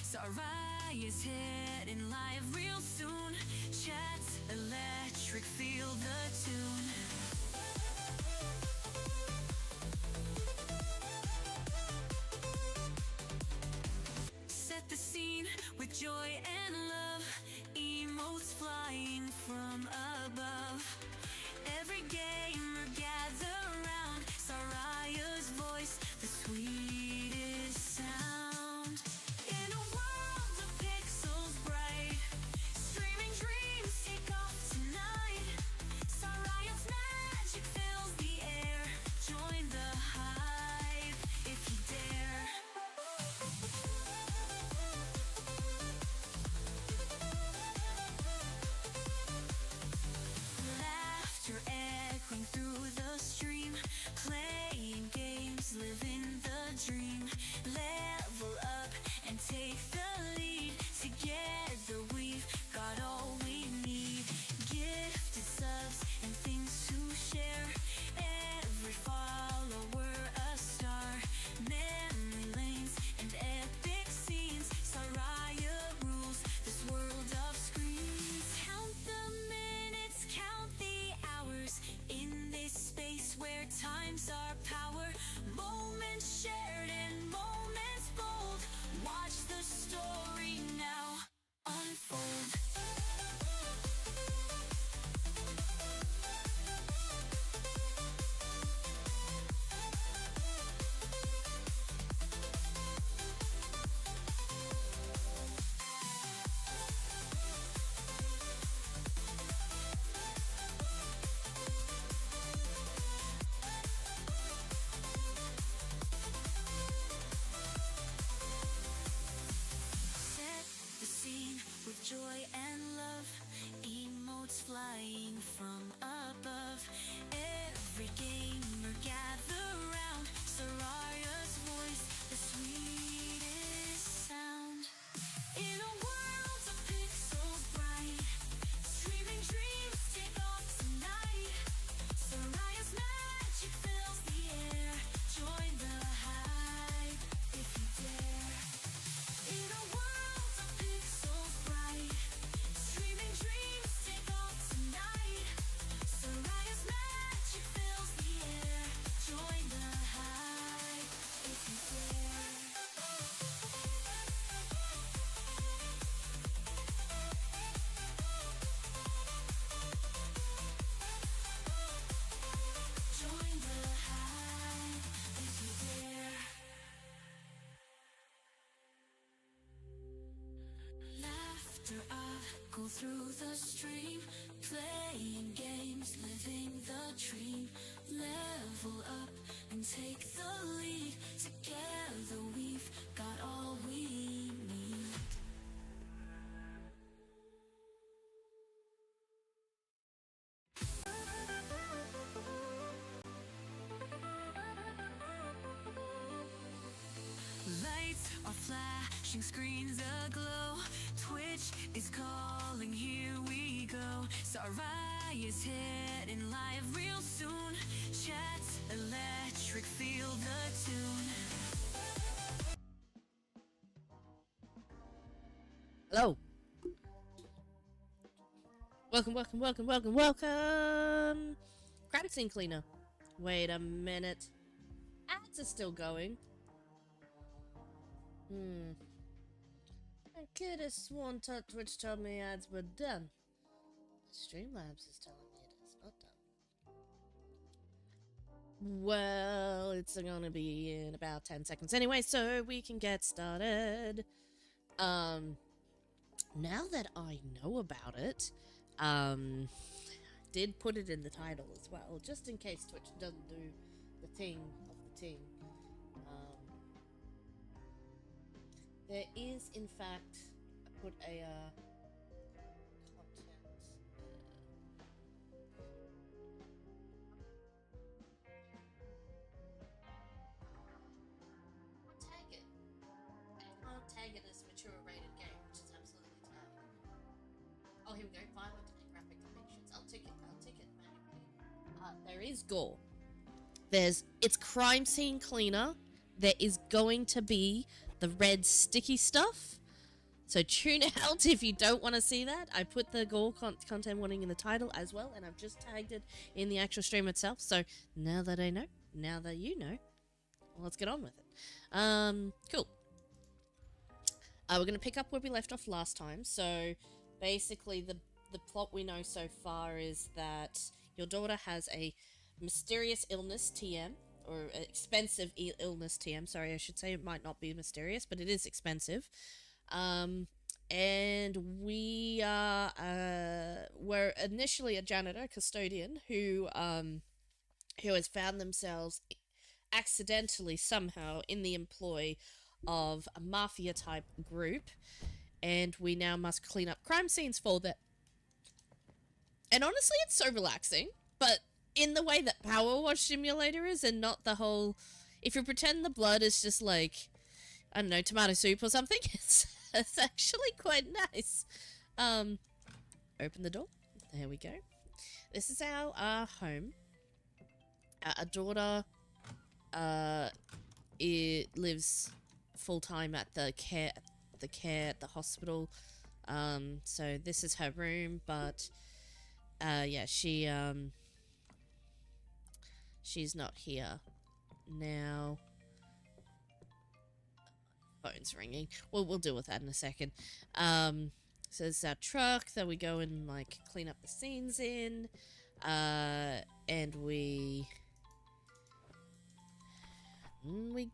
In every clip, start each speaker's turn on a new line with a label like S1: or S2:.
S1: Sarai is heading live real soon. Chat's electric, feel the tune. Set the scene with joy and love, emotes flying from above. Every gamer gather round, Saraya's voice, the sweetest sound. In a world of pixels bright, streaming dreams take off tonight. Saraya's magic fills the air, join the hype if you dare. Laughter echoing through the stream, playing games, living the dream. Level up and take the lead. Together we've got all we need. Gifted subs and things to share. Every follower a star. Memory lanes and epic scenes. Saraya rules this world of screens. Count the minutes, count the hours. In this space where times are power. Moments shared and moments bold. Watch the story now unfold. Set the scene with joy and love, emotes flying from above. Every gamer gather round, Saraya's voice, the sweetest sound. In a world of pixels bright, streaming dreams take off tonight. Saraya's magic fills the air, join the hype if you dare. In a world of pixels bright, streaming dreams take off tonight. Saraya's magic fills the air, join the hype if you dare. Join the hype if you dare. Laughter go through the stream, playing games, living the dream. Level up and take the lead. Together we've got all we need. Lights are flashing, screens aglow. Twitch is calling, here we go. Sarai is heading live real soon. Chat's electric, feel the tune.
S2: Hello. Welcome. Crime scene cleaner. Wait a minute. Ads are still going. I could have sworn Twitch told me ads were done. Streamlabs is telling me it is not done. Well, it's gonna be in about 10 seconds anyway, so we can get started. Now that I know about it, did put it in the title as well, just in case Twitch doesn't do the thing of the thing. There is, in fact, I put a content. Tag it. I can't tag it as mature rated game, which is absolutely terrible. Oh, here we go. Violent and graphic depictions. I'll tick it manually. There is gore. It's crime scene cleaner. There is going to be the red sticky stuff. So tune out if you don't want to see that. I put the Gore content warning in the title as well, and I've just tagged it in the actual stream itself. So now that I know, now that you know, let's get on with it. Cool. We're going to pick up where we left off last time. So basically the plot we know so far is that your daughter has a mysterious illness, TM, or expensive illness, TM. Sorry, I should say it might not be mysterious, but it is expensive. And we were initially a janitor, custodian, who has found themselves accidentally somehow in the employ of a mafia type group, and we now must clean up crime scenes for them. And honestly, it's so relaxing, but in the way that Power Wash Simulator is, and not the whole, if you pretend the blood is just like, I don't know, tomato soup or something, it's actually quite nice. Open the door. There we go. This is our home. Our daughter lives full-time at the care at the hospital. So this is her room, but yeah, she's not here now. Phone's ringing. We'll deal with that in a second. So this is our truck that we go and like clean up the scenes in, and we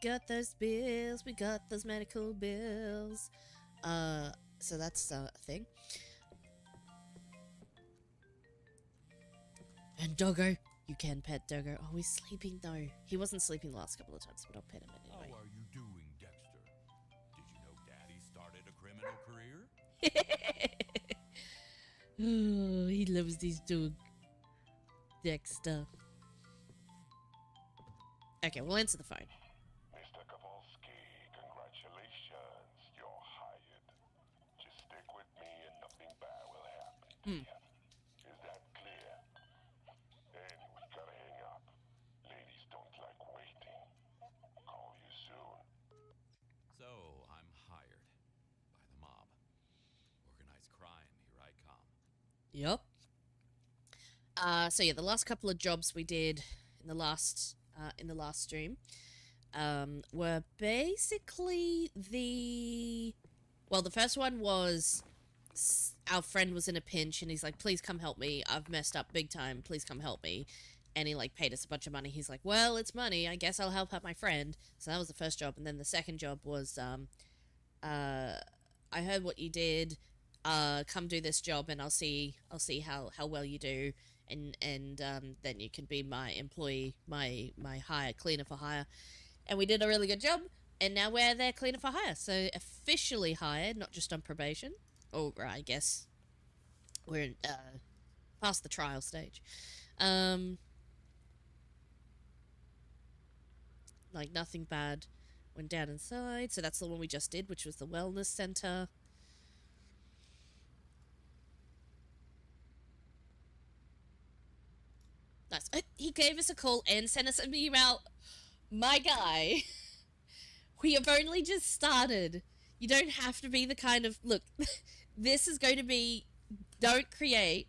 S2: got those bills. We got those medical bills. So that's a thing. And Doggo, you can pet Doggo. Oh, he's sleeping though. He wasn't sleeping the last couple of times, but I'll pet him anyway.
S3: How are you doing, Dexter? Did you know Daddy started a criminal career?
S2: Oh, he loves this dog. Dexter. Okay, we'll answer the phone.
S4: Mr. Kowalski, congratulations. You're hired. Just stick with me and nothing bad will happen. Is that clear? Anyway, gotta hang up. Ladies don't like waiting. Call you soon.
S3: So, I'm hired by the mob. Organized crime, here I come.
S2: Yep. So yeah, the last couple of jobs we did in the last stream were basically the first one was our friend was in a pinch and he's like, please come help me, I've messed up big time, please come help me. And he like paid us a bunch of money. He's like, well, it's money, I guess I'll help out my friend. So that was the first job. And then the second job was I heard what you did, come do this job and I'll see how well you do, and then you can be my employee, my cleaner for hire. And we did a really good job, and now we're their cleaner for hire. So officially hired, not just on probation. Or I guess we're past the trial stage. Like nothing bad went down inside. So that's the one we just did, which was the wellness center. Nice. He gave us a call and sent us an email. My guy, we have only just started. You don't have to be the kind of... Look, this is going to be... Don't create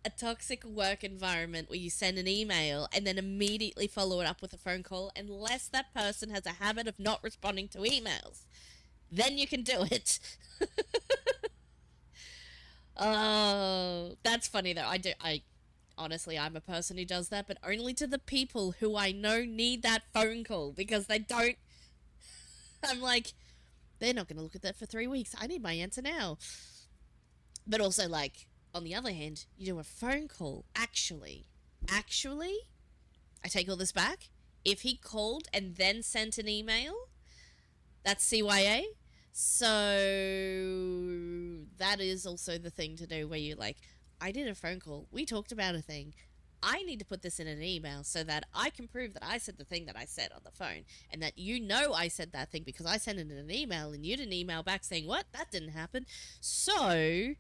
S2: a toxic work environment where you send an email and then immediately follow it up with a phone call unless that person has a habit of not responding to emails. Then you can do it. Oh, that's funny though. Honestly, I'm a person who does that, but only to the people who I know need that phone call, because they don't... I'm like, they're not going to look at that for 3 weeks. I need my answer now. But also, like, on the other hand, you do a phone call. Actually, I take all this back. If he called and then sent an email, that's CYA. So that is also the thing to do where you're like, I did a phone call. We talked about a thing. I need to put this in an email so that I can prove that I said the thing that I said on the phone, and that you know I said that thing because I sent it in an email and you didn't email back saying, what? That didn't happen. So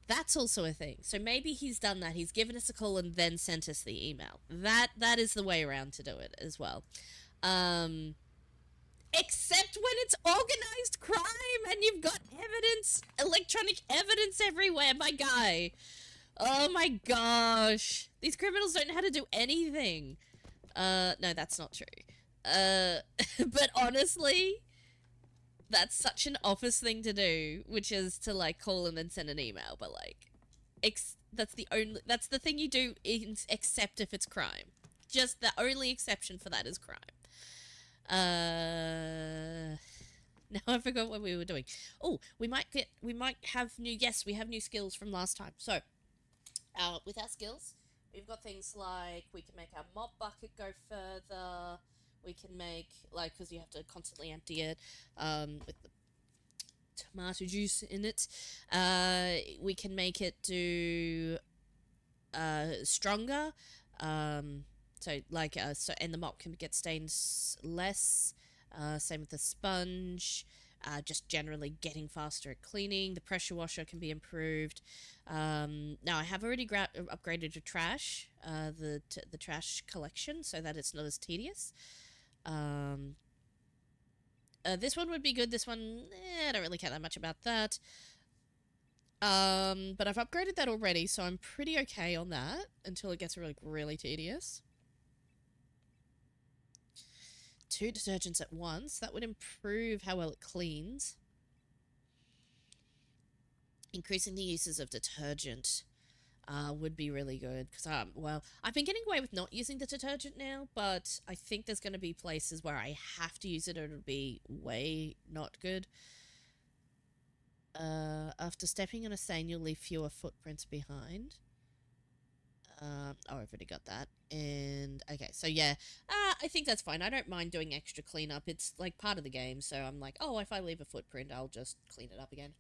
S2: that's also a thing. So maybe he's done that. He's given us a call and then sent us the email. That is the way around to do it as well. And Except when it's organized crime and you've got evidence, electronic evidence everywhere, my guy. Oh my gosh. These criminals don't know how to do anything. No, that's not true. But honestly, that's such an office thing to do, which is to, like, call and then send an email, but, like, that's the thing you do, except if it's crime. Just the only exception for that is crime. Now I forgot what we were doing. Oh, we might have new skills from last time. So, with our skills, we've got things like we can make our mop bucket go further. We can make, like, because you have to constantly empty it, with the tomato juice in it. We can make it do stronger. So and the mop can get stains less. Same with the sponge. Just generally getting faster at cleaning. The pressure washer can be improved. Now I have already upgraded to trash, the trash collection, so that it's not as tedious. This one would be good. This one, I don't really care that much about that. But I've upgraded that already, so I'm pretty okay on that until it gets really tedious. 2 detergents at once. That would improve how well it cleans. Increasing the uses of detergent would be really good. Because, well, I've been getting away with not using the detergent now, but I think there's going to be places where I have to use it or it'll be way not good. After stepping on a stain, you'll leave fewer footprints behind. Oh, I've already got that. And, okay, so yeah, I think that's fine. I don't mind doing extra cleanup. It's, like, part of the game, so I'm like, oh, if I leave a footprint, I'll just clean it up again.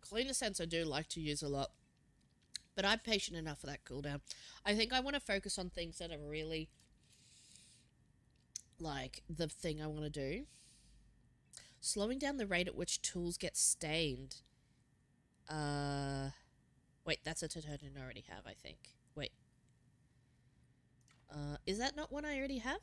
S2: Cleaner scents I do like to use a lot, but I'm patient enough for that cooldown. I think I want to focus on things that are really, like, the thing I want to do. Slowing down the rate at which tools get stained. Wait, that's a detergent I already have, I think. Wait. Is that not one I already have?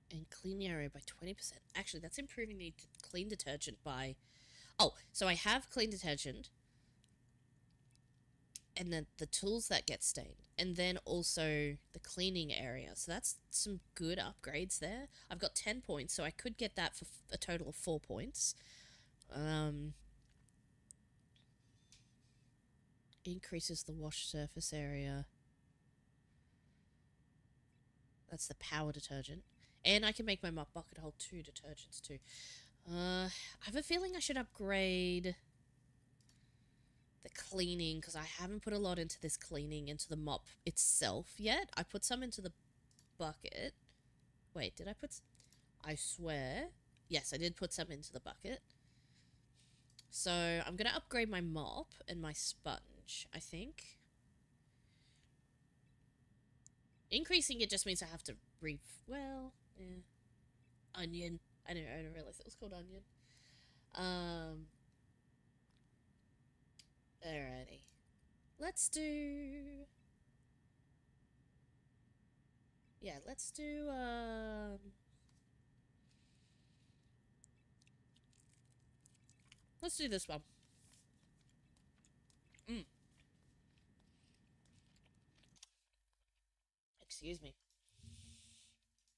S2: And clean the area by 20%. Actually, that's improving the clean detergent by... Oh, so I have clean detergent. And then the tools that get stained. And then also the cleaning area. So that's some good upgrades there. I've got 10 points, so I could get that for a total of 4 points. Increases the wash surface area. That's the power detergent. And I can make my mop bucket hold 2 detergents too. I have a feeling I should upgrade the cleaning, because I haven't put a lot into this cleaning, into the mop itself yet. I put some into the bucket. Wait, did I put... I swear. Yes, I did put some into the bucket. So, I'm going to upgrade my mop and my sponge, I think. Increasing it just means I have to well, yeah. Onion. I didn't realize it was called onion. Alrighty. Let's do... Yeah, let's do, let's do this one. Excuse me.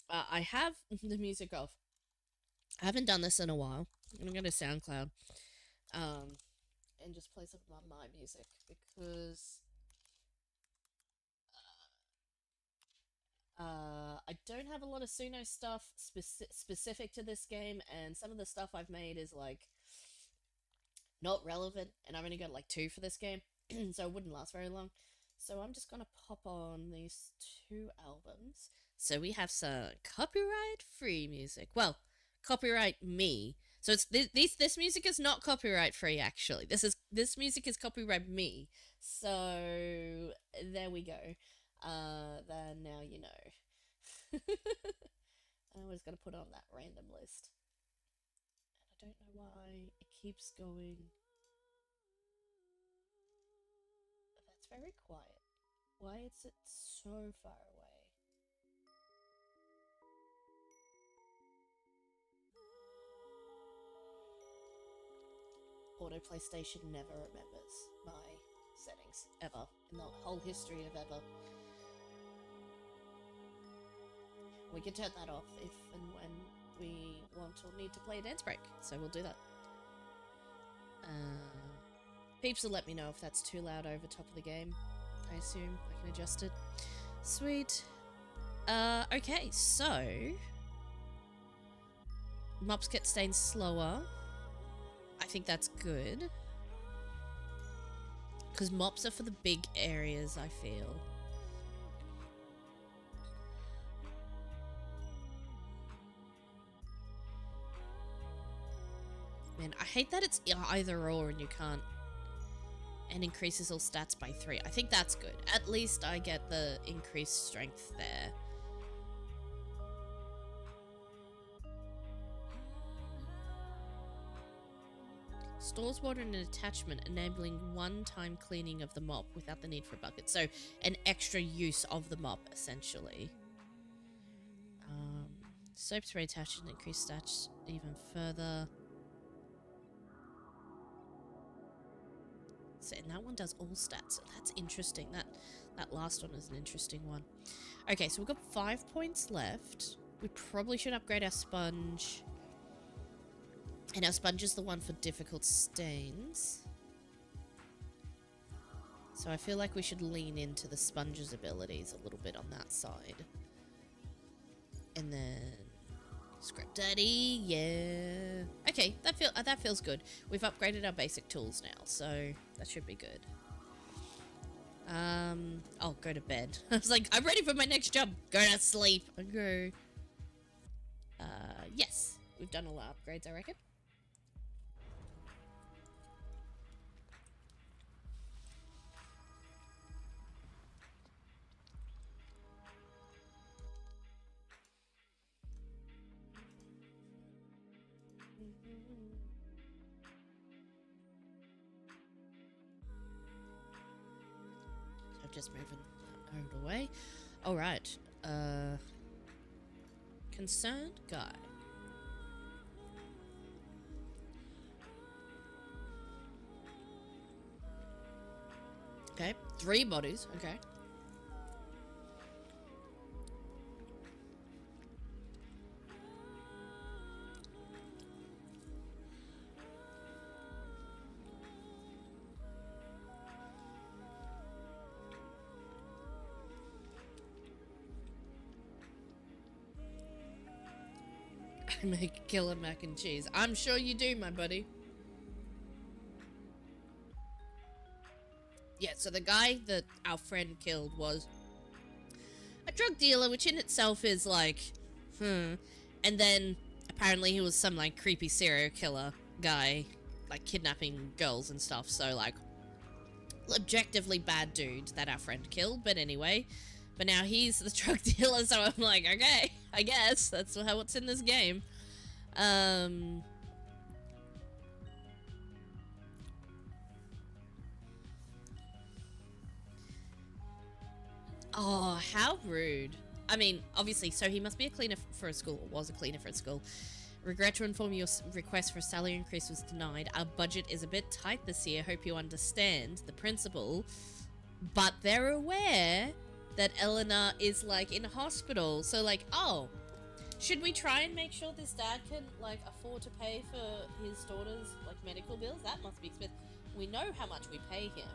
S2: I have the music off. I haven't done this in a while. I'm gonna go to SoundCloud. And just play some of my music, because I don't have a lot of Suno stuff specific to this game, and some of the stuff I've made is, like, not relevant, and I've only got, like, 2 for this game, so it wouldn't last very long. So I'm just gonna pop on these 2 albums. So we have some copyright-free music. Well, copyright me. So it's this music is not copyright free, actually. This music is copyright me. So there we go. Then now you know. I was going to put it on that random list. And I don't know why it keeps going. That's very quiet. Why is it so far away? Auto PlayStation never remembers my settings, ever, in the whole history of ever. We can turn that off if and when we want or need to play a dance break, so we'll do that. Peeps will let me know if that's too loud over top of the game. I assume I can adjust it. Sweet. Okay, so mops get stained slower. I think that's good. Because mops are for the big areas, I feel. Man, I hate that it's either or and you can't... And increases all stats by 3. I think that's good. At least I get the increased strength there. Stores water in an attachment, enabling one-time cleaning of the mop without the need for a bucket. So, an extra use of the mop, essentially. Soap spray attached and increase stats even further. So, and that one does all stats. So that's interesting. That last one is an interesting one. Okay, so we've got 5 points left. We probably should upgrade our sponge. And our sponge is the one for difficult stains. So I feel like we should lean into the sponge's abilities a little bit on that side. And then... Scrap Daddy, yeah. Okay, that feels good. We've upgraded our basic tools now, so that should be good. I'll go to bed. I was like, I'm ready for my next job. Go to sleep. Okay. Yes. We've done all our upgrades, I reckon. I've just moved out away. Alright. Concerned guy. Okay. 3 bodies. Okay. I make killer mac and cheese. I'm sure you do, my buddy. Yeah, so the guy that our friend killed was a drug dealer, which in itself is like, And then apparently he was some like creepy serial killer guy, like kidnapping girls and stuff. So like, objectively bad dude that our friend killed. But anyway, but now he's the drug dealer, so I'm like, okay, I guess that's what's in this game. Oh, how rude. I mean, obviously, so he must be a cleaner for a school, or was a cleaner for a school. Regret to inform you your request for a salary increase was denied. Our budget is a bit tight this year. Hope you understand. The principal. But they're aware that Eleanor is, like, in hospital. So, like, oh, should we try and make sure this dad can, like, afford to pay for his daughter's, like, medical bills? That must be expensive. We know how much we pay him.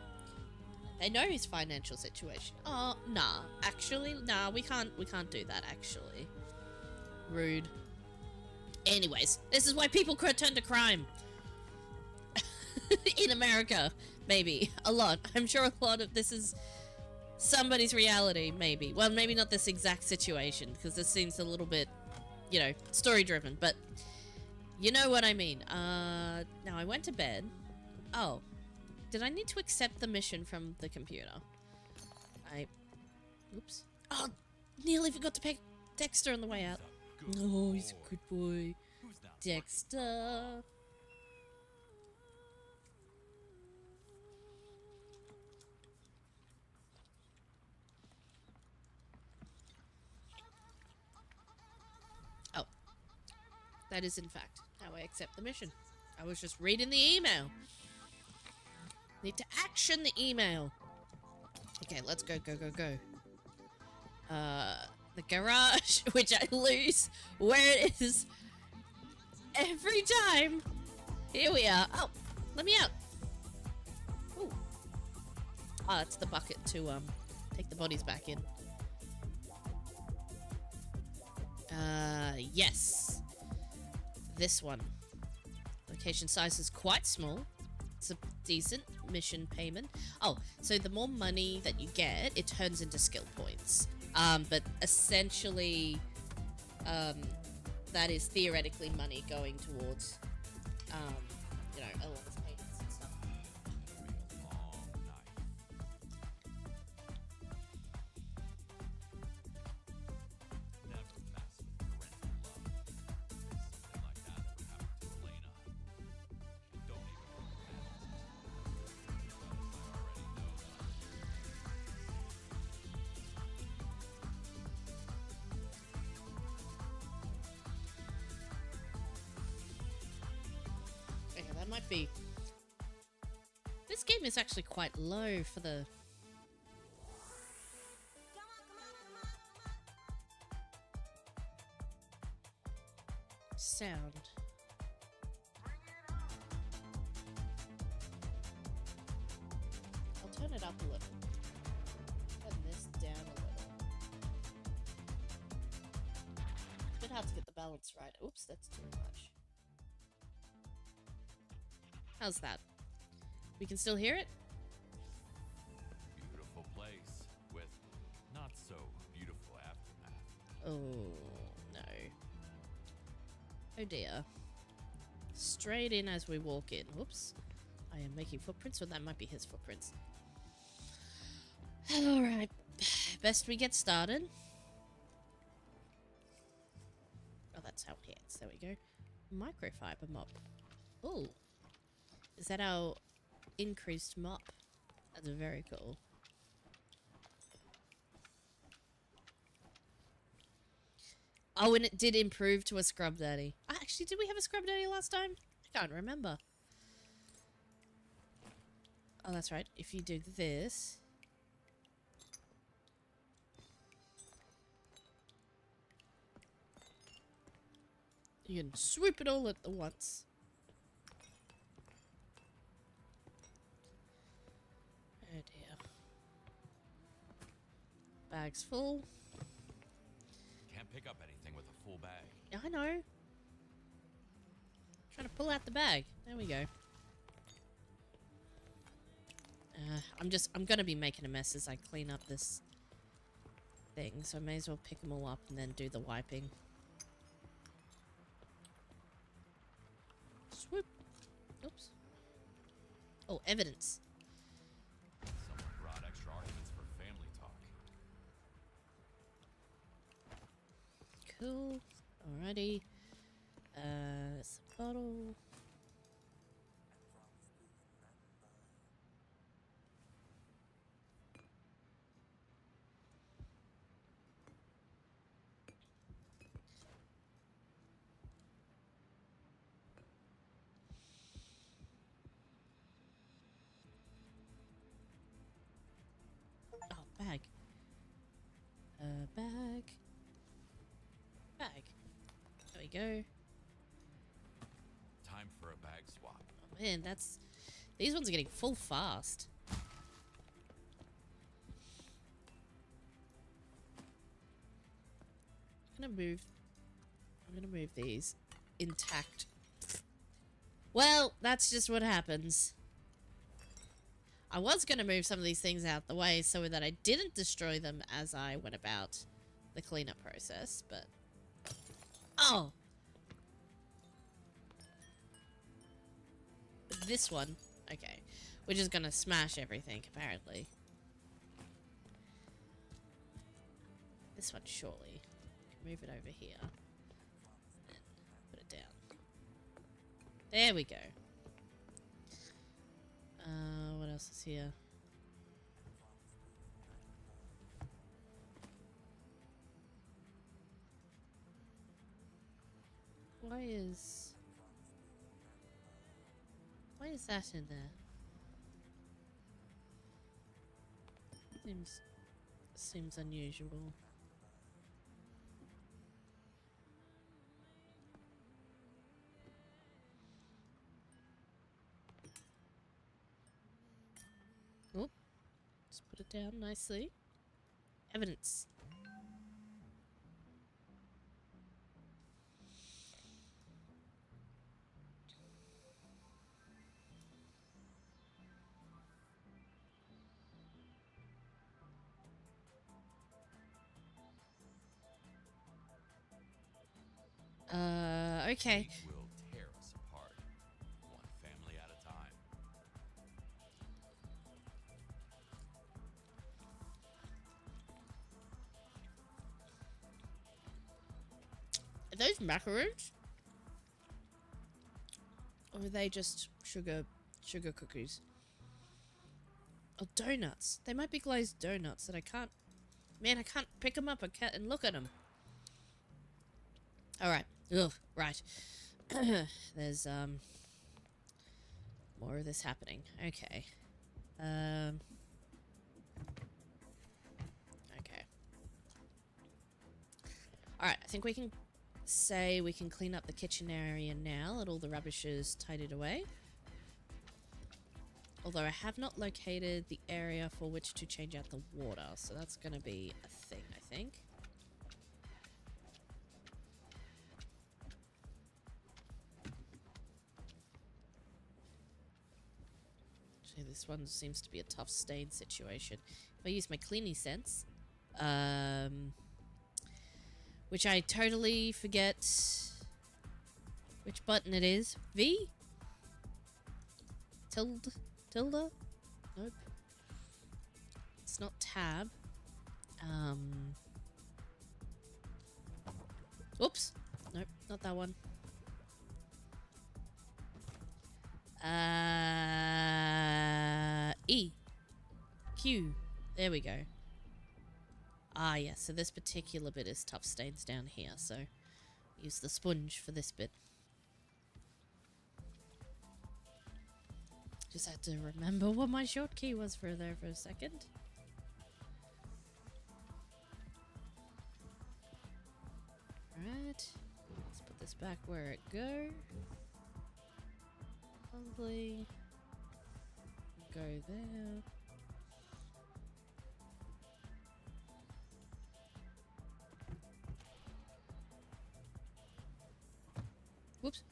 S2: They know his financial situation. Oh, nah. Actually, nah, we can't do that, actually. Rude. Anyways, this is why people turn to crime. In America, maybe. A lot. I'm sure a lot of this is somebody's reality, maybe. Well, maybe not this exact situation, because this seems a little bit, you know, story-driven, but you know what I mean. Now I went to bed. Oh. Did I need to accept the mission from the computer? Oops. Oh, nearly forgot to text her on the way out.
S3: good
S2: Oh, he's a
S3: boy.
S2: good boy.
S3: Who's not
S2: Dexter. Oh, that is in fact how I accept the mission. I was just reading the email. Need to action the email. Okay, let's go, go, go, go. The garage, which I lose where it is every time. Here we are. Oh, let me out. Ooh. Oh, it's the bucket to take the bodies back in. Yes. This one. Location size is quite small. It's a decent mission payment. Oh, so the more money that you get, it turns into skill points. But essentially, that is theoretically money going towards, you know, allowance payments and stuff.
S3: It'll be a long night. Never mess with parental love. Something like that ever happened to Elena. Don't even look at it. Because I already know that.
S2: Okay, that might be... This game is actually quite low for the... sound. I'll turn it up a little. Turn this down a little. It's a bit hard to get the balance right. Oops, that's too much. How's that? We can still hear it?
S3: Beautiful place with not so beautiful aftermath.
S2: Oh, no. Oh dear. Straight in as we walk in. Whoops. I am making footprints, or that might be his footprints. Alright. Best we get started. Oh, that's how it hits. There we go. Microfiber mop. Oh. Is that our increased mop? That's very cool. Oh, and it did improve to a scrub daddy. Actually, did we have a scrub daddy last time? I can't remember. Oh, that's right. If you do this... you can swoop it all at the once. Oh dear. Bag's full.
S3: Can't pick up anything with a full bag.
S2: Yeah, I know. Trying to pull out the bag. There we go. I'm gonna be making a mess as I clean up this thing, so I may as well pick them all up and then do the wiping. Swoop. Oops. Oh, evidence.
S3: Someone brought extra arguments for family talk.
S2: Cool. Alrighty. It's a bottle. Oh, bag. Bag. Bag. There we go.
S3: Time for a bag swap.
S2: Oh man, that's... these ones are getting full fast. I'm gonna move these intact. Well, that's just what happens. I was gonna move some of these things out the way so that I didn't destroy them as I went about the cleanup process, but... oh! But this one, okay. We're just gonna smash everything, apparently. This one, surely. Move it over here.
S5: There we go. What else is here? Why is that in there? Seems unusual. Oh, let's put it down nicely. Evidence. Okay.
S3: Fate will tear us apart, one family at a time.
S5: Are those macaroons? Or are they just sugar cookies? Oh, donuts. They might be glazed donuts that I can't... Man, I can't pick them up and look at them. Alright. Ugh, right. There's, more of this happening. Okay. Okay. Alright, I think we can say we can clean up the kitchen area now, let all the rubbish is tidied away. Although I have not located the area for which to change out the water, so that's going to be a thing, I think. Actually, this one seems to be a tough stain situation. If I use my cleaning sense, which I totally forget which button it is. V? Tilde? Nope. It's not tab. Oops. Nope, not that one. E. Q. There we go. Ah, yeah, so this particular bit is tough stains down here, so use the sponge for this bit. Just had to remember what my short key was for there for a second. Alright, let's put this back where it go. Lovely. Go there. Whoops.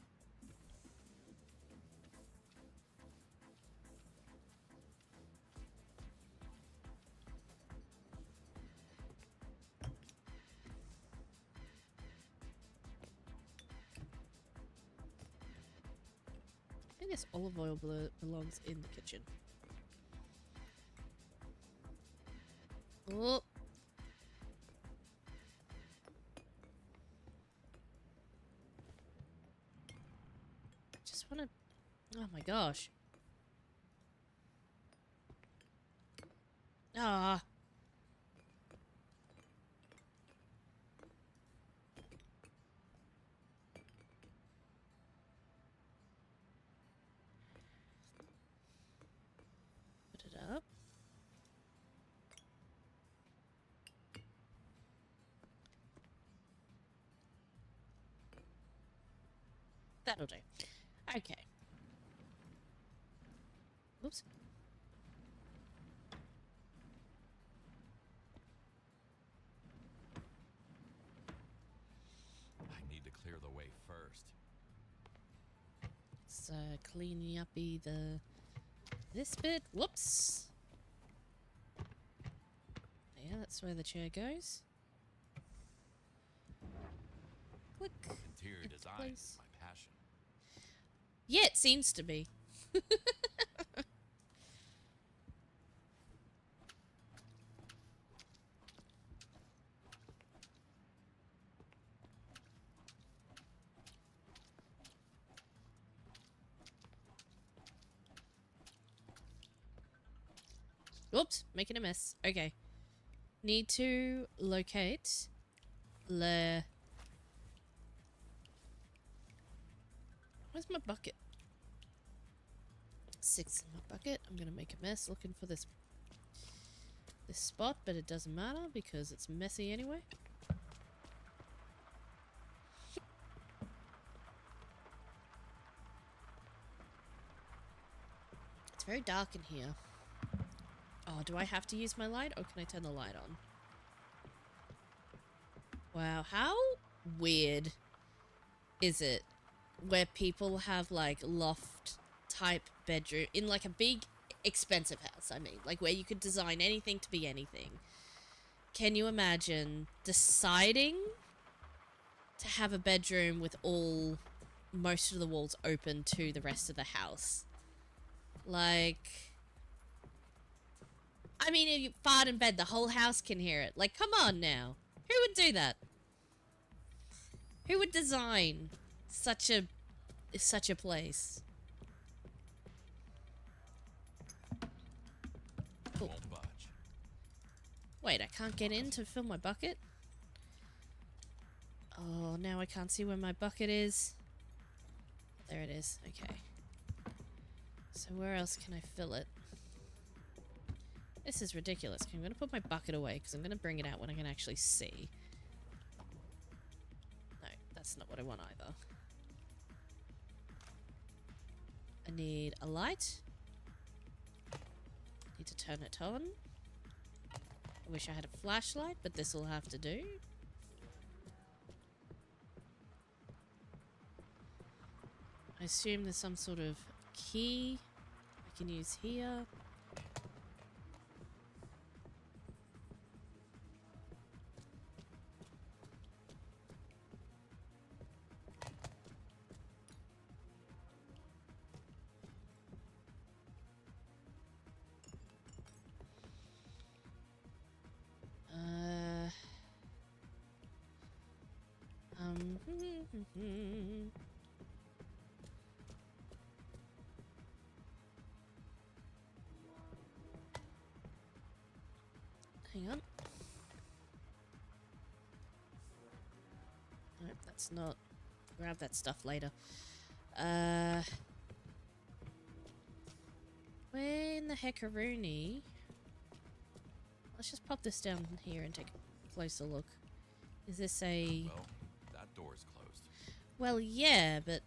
S5: I guess olive oil belongs in the kitchen. Oh. Just want to... Oh my gosh. Ah. Put it up. That'll do. Okay. Oops.
S3: I need to clear the way first.
S5: Let's clean up this bit. Whoops. Yeah, that's where the chair goes. Click.
S3: Interior
S5: Into
S3: design
S5: place.
S3: is my passion.
S5: Yeah, it seems to be. Oops, making a mess. Okay. Need to locate le... Where's my bucket? 6 in my bucket. I'm gonna make a mess looking for this spot, but it doesn't matter because it's messy anyway. It's very dark in here. Oh, do I have to use my light or can I turn the light on? Wow, how weird is it where people have like loft type bedroom in like a big expensive house, I mean, like where you could design anything to be anything. Can you imagine deciding to have a bedroom with most of the walls open to the rest of the house? Like, I mean, if you fart in bed, the whole house can hear it. Like, come on now. Who would do that? Who would design such a place? Cool.
S3: Won't budge.
S5: Wait, I can't get in to fill my bucket? Oh, now I can't see where my bucket is. There it is. Okay. So where else can I fill it? This is ridiculous. I'm going to put my bucket away because I'm going to bring it out when I can actually see. No, that's not what I want either. I need a light. Need to turn it on. I wish I had a flashlight, but this will have to do. I assume there's some sort of key I can use here. Hang on. Nope, that's not. Grab that stuff later. Where in the heckaroonie? Let's just pop this down here and take a closer look. Is this a...
S3: Well, that door's closed.
S5: Well, yeah, but...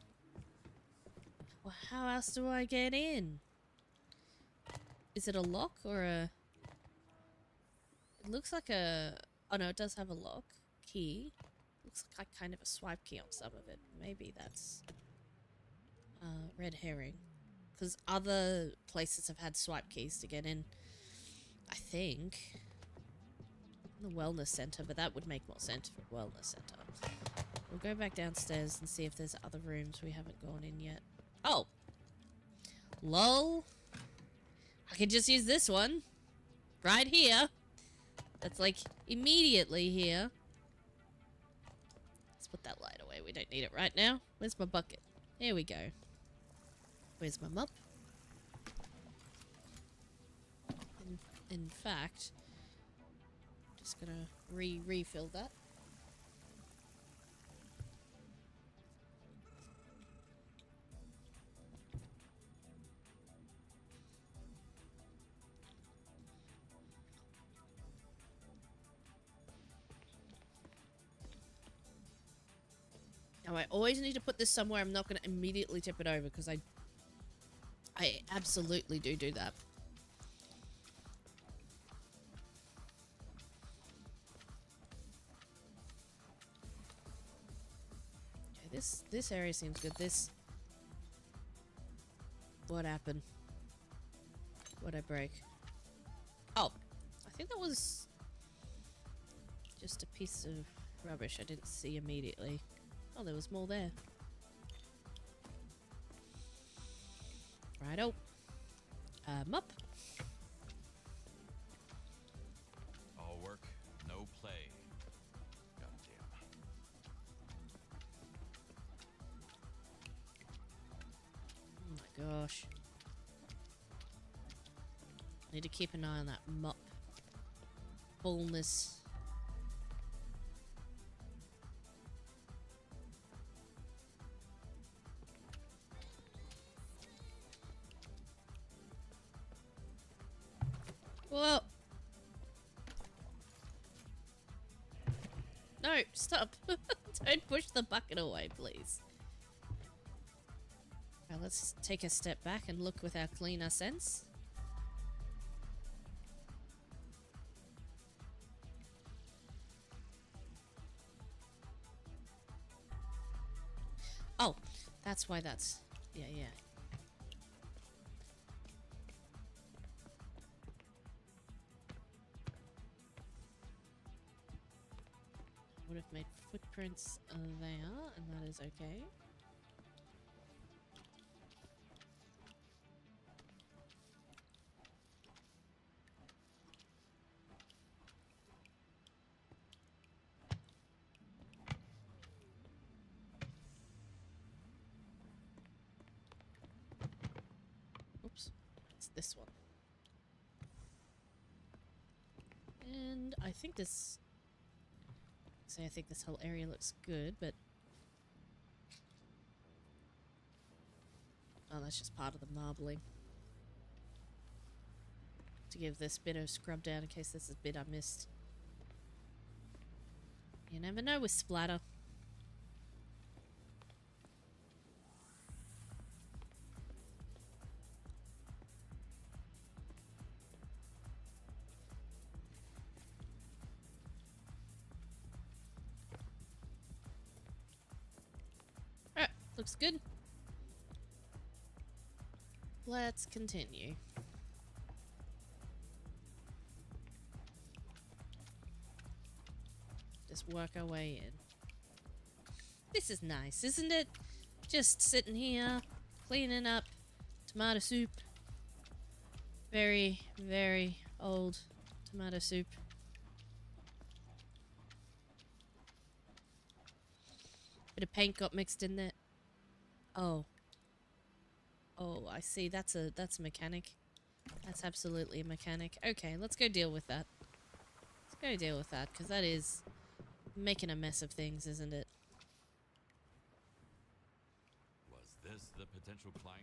S5: Well, how else do I get in? Is it a lock or a... It looks like a... Oh no, it does have a lock. Key. Looks like kind of a swipe key on some of it. Maybe that's... red herring. Because other places have had swipe keys to get in. I think. The wellness center, but that would make more sense for wellness center. We'll go back downstairs and see if there's other rooms we haven't gone in yet. Oh! Lol! I can just use this one. Right here. That's like immediately here. Let's put that light away. We don't need it right now. Where's my bucket? There we go. Where's my mop? In fact, just gonna refill that. Now I always need to put this somewhere I'm not gonna immediately tip it over because I absolutely do that. Okay, this area seems good. What happened? What'd I break? Oh, I think that was just a piece of rubbish I didn't see immediately. Oh, there was more there. Righto. Up.
S3: All work, no play. Goddamn.
S5: Oh my gosh. Need to keep an eye on that mop. Fullness. Whoa! No, stop! Don't push the bucket away, please. Now let's take a step back and look with our cleaner sense. Oh, that's why that's... Yeah, yeah. Would have made footprints there, and that is okay. Oops, it's this one. And I think this... I think this whole area looks good, but... Oh, that's just part of the marbling. To give this bit of scrub down in case this is a bit I missed. You never know with splatter. Looks good. Let's continue. Just work our way in. This is nice, isn't it? Just sitting here, cleaning up tomato soup. Very, very old tomato soup. Bit of paint got mixed in there. Oh. Oh, I see. That's a mechanic. That's absolutely a mechanic. Okay, let's go deal with that. Let's go deal with that, because that is making a mess of things, isn't it?
S3: Was this the potential client?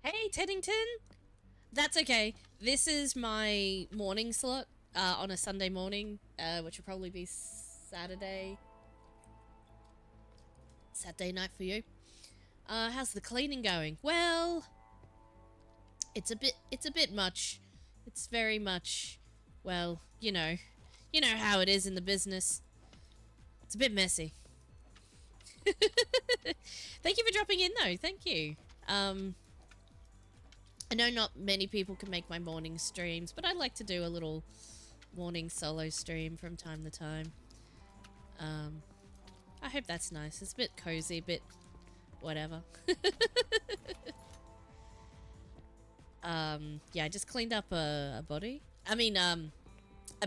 S5: Hey, Teddington! That's okay. This is my morning slot on a Sunday morning, which will probably be Saturday night for you. How's the cleaning going? Well, it's a bit much. It's very much, well, you know how it is in the business. It's a bit messy. Thank you for dropping in, though. Thank you. I know not many people can make my morning streams, but I like to do a little morning solo stream from time to time. I hope that's nice. It's a bit cozy, a bit whatever. Yeah, I just cleaned up a body. I mean, a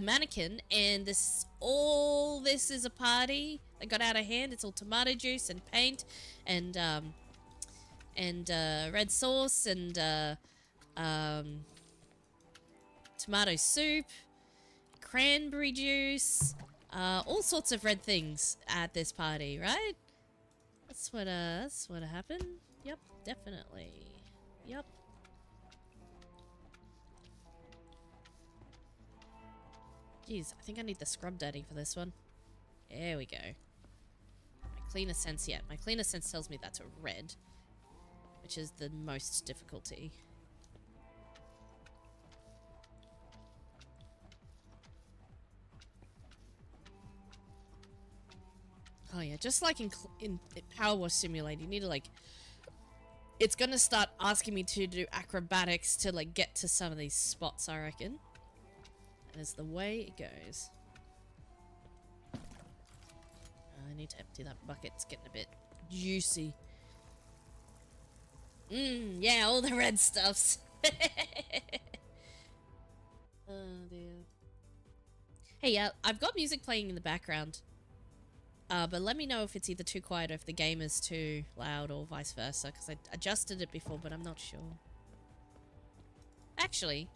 S5: mannequin, and this is a party that got out of hand. It's all tomato juice and paint and red sauce and tomato soup, cranberry juice, all sorts of red things at this party, right? That's what happened. Yep, definitely. Yep. Jeez, I think I need the scrub daddy for this one. There we go. My cleaner sense yet. My cleaner sense tells me that's a red, which is the most difficulty. Oh yeah, just like in Power Wash Simulator, you need to like... It's gonna start asking me to do acrobatics to like get to some of these spots, I reckon. And it's the way it goes. I need to empty that bucket. It's getting a bit juicy. Yeah, all the red stuffs. Oh dear. Hey, yeah, I've got music playing in the background. But let me know if it's either too quiet or if the game is too loud or vice versa, because I adjusted it before, but I'm not sure. Actually,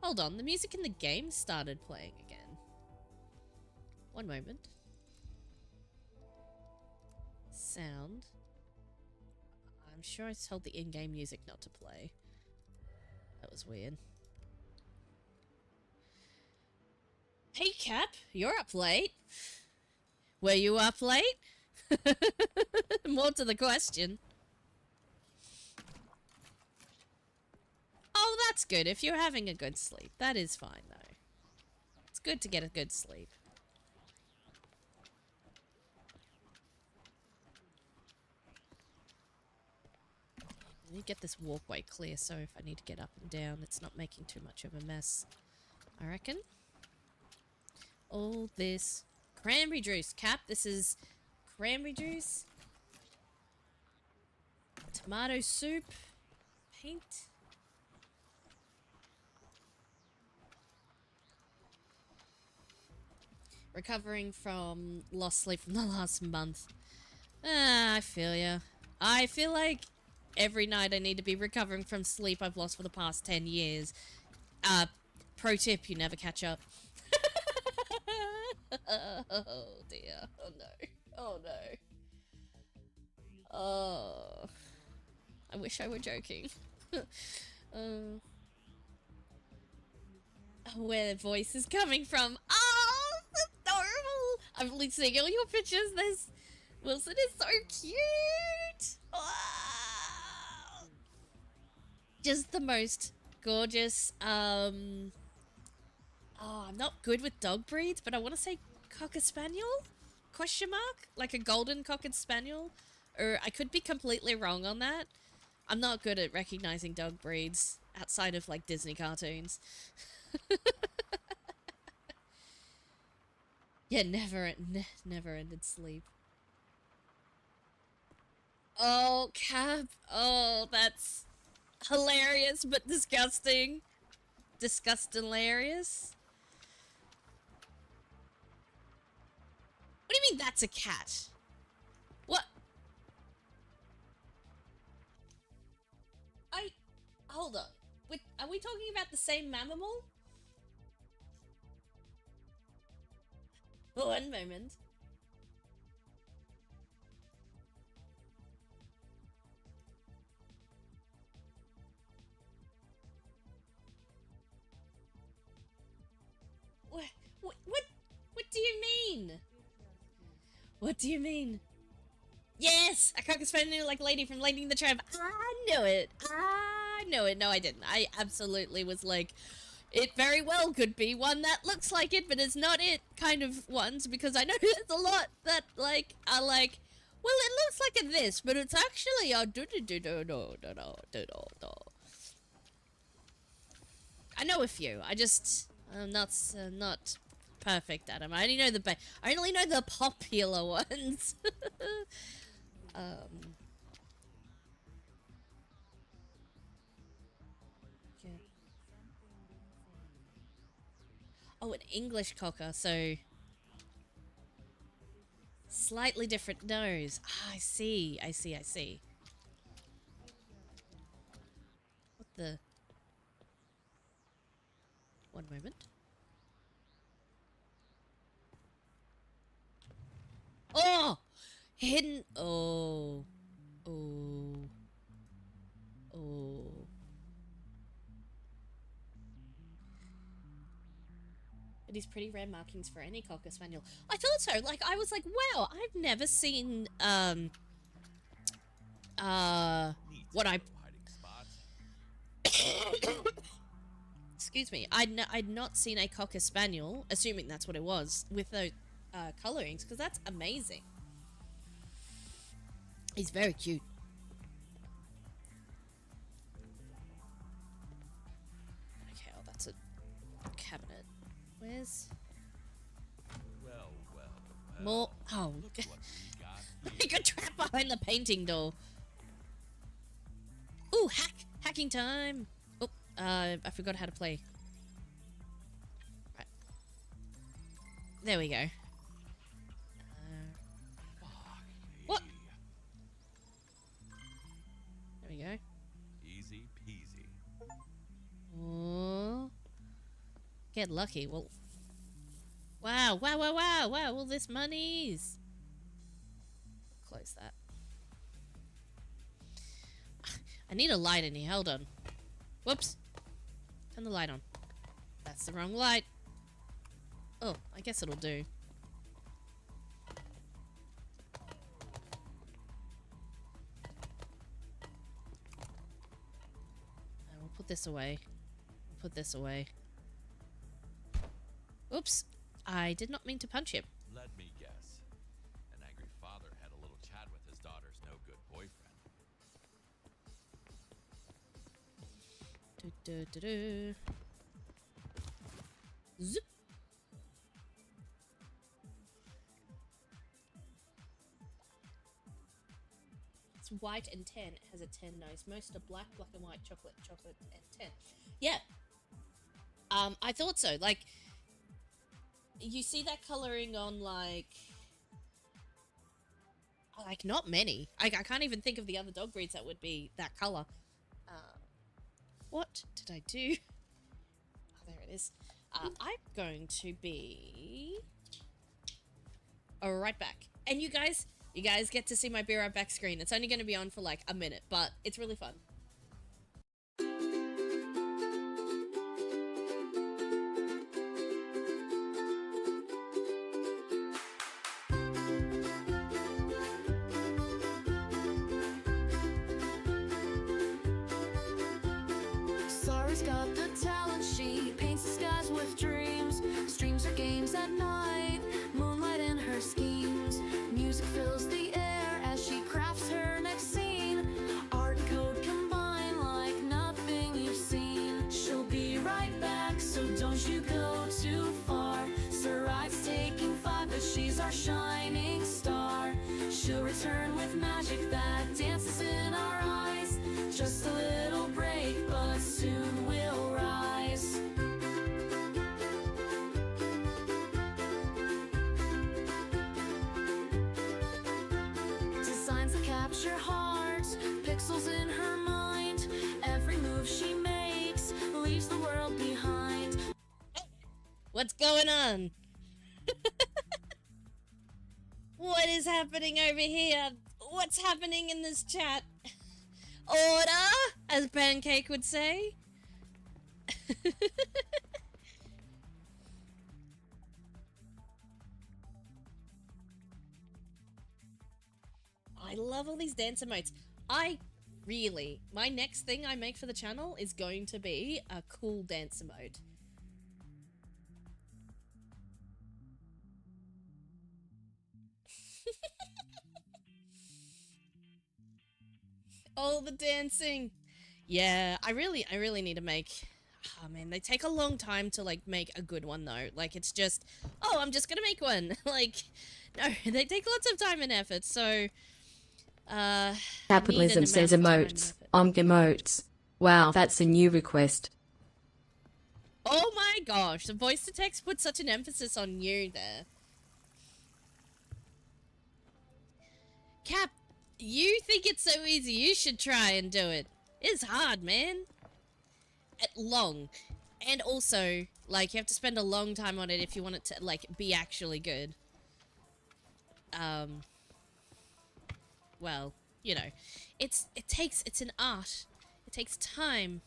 S5: hold on, the music in the game started playing again. One moment. Sound. I'm sure I told the in-game music not to play. That was weird. Hey Cap, you're up late. Were you up late? More to the question. Oh, that's good. If you're having a good sleep. That is fine, though. It's good to get a good sleep. Let me get this walkway clear so if I need to get up and down, it's not making too much of a mess. I reckon. All this cranberry juice. Cap, this is cranberry juice. Tomato soup. Paint. Recovering from lost sleep from the last month. I feel ya. I feel like every night I need to be recovering from sleep I've lost for the past 10 years. Pro tip, you never catch up. Oh dear. Oh no. Oh no. Oh. I wish I were joking. Where the voice is coming from. Oh, that's adorable. I'm seeing all your pictures. This Wilson is so cute. Wow. Just the most gorgeous. Oh, I'm not good with dog breeds, but I want to say Cocker Spaniel? Question mark? Like a golden Cocker Spaniel? Or I could be completely wrong on that. I'm not good at recognizing dog breeds outside of like Disney cartoons. Yeah, never ended sleep. Oh, Cap. Oh, that's hilarious but disgusting. Disgusting-hilarious. What do you mean that's a cat? What? Hold on. Are we talking about the same mammal? One moment. What do you mean? What do you mean? Yes! A cocker spaniel like lady from Lady in the Tramp. I knew it. I knew it. No, I didn't. I absolutely was like, it very well could be one that looks like it, but is not it kind of ones, because I know there's a lot that, like, are like, well, it looks like a this, but it's actually a do-do-do-do-do-do-do-do-do. I know a few. I'm not perfect at them. I only know the popular ones. Okay. Oh, an English cocker, so slightly different nose. Ah, I see. What the? One moment. Oh! Hidden. Oh. It is pretty rare markings for any Cocker Spaniel. I thought so. Like, I was like, wow, I've never seen, what I... Excuse me. I'd not seen a Cocker Spaniel, assuming that's what it was, with those, colorings, because that's amazing. He's very cute. Okay, oh, that's a cabinet. Where's...
S3: Well,
S5: More. Oh,
S3: Look what we got
S5: you got trapped behind the painting door. Ooh, hacking time. Oh, I forgot how to play. Right. There we go. What? There we go.
S3: Easy peasy.
S5: Oh. Get lucky. Well. Wow, wow, wow, wow, wow, all this money's. Close that. I need a light in here, hold on. Whoops. Turn the light on. That's the wrong light. Oh, I guess it'll do. We'll put this away. We'll put this away. Oops. I did not mean to punch him.
S3: Let me guess. An angry father had a little chat with his daughter's no-good boyfriend.
S5: Zip. It's white and tan. It has a tan nose. Most are black, black and white, chocolate, chocolate, and tan. Yeah. I thought so. Like, you see that coloring on, like not many. I can't even think of the other dog breeds that would be that color. What did I do? Oh, there it is. I'm going to be right back. And you guys get to see my Be Right Back screen. It's only going to be on for like a minute, but it's really fun.
S1: Sari's got the talent, she paints the skies with dreams. Streams her games at night, moonlight in her schemes. Music fills the air as she crafts her next scene. Art and code combine like nothing you've seen. She'll be right back, so don't you go too far. Sarai's taking 5, but she's our shining star. She'll return with magic that dances in our eyes. Just a little break, but soon we'll rise. Designs that capture hearts, pixels in her mind. Every move she makes leaves the world behind.
S5: What's going on? What is happening over here? What's happening in this chat? Order, as Pancake would say. I love all these dance emotes. My next thing I make for the channel is going to be a cool dance emote. All the dancing. Yeah, I really need to make... Oh man, they take a long time to like make a good one though. Like it's just, oh, I'm just gonna make one. Like, no, they take lots of time and effort, so...
S6: Capitalism says emotes. Emotes. Wow, that's a new request.
S5: Oh my gosh, the voice to text put such an emphasis on you there. Cap, you think it's so easy, you should try and do it. It's hard, man. Long. And also, like, you have to spend a long time on it if you want it to, like, be actually good. Well, you know. It's an art. It takes time.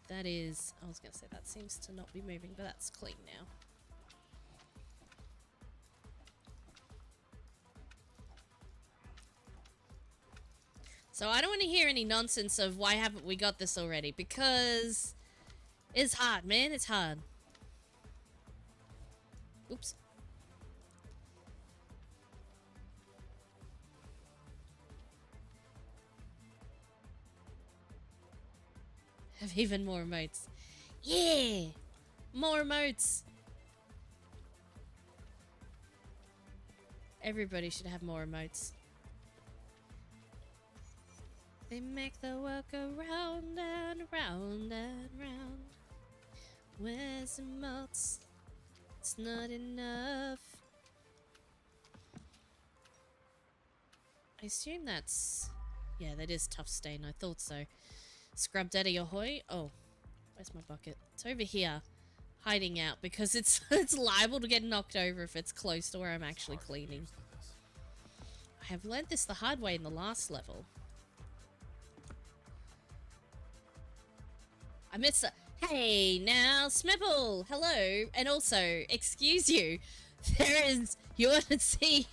S5: That is, I was gonna say that seems to not be moving, but that's clean now. So I don't want to hear any nonsense of why haven't we got this already, because it's hard, man, it's hard. Oops. Have even more emotes. Yeah! More emotes! Everybody should have more emotes. They make the world go round and round and round. Where's emotes? It's not enough. I assume that's... Yeah, that is Tough Stain. I thought so. Scrub Daddy ahoy. Oh, where's my bucket? It's over here. Hiding out because it's it's liable to get knocked over if it's close to where I'm actually cleaning. I have learned this the hard way in the last level. I missed a... Hey, now, Smipple! Hello! And also, excuse you, there is... You want to see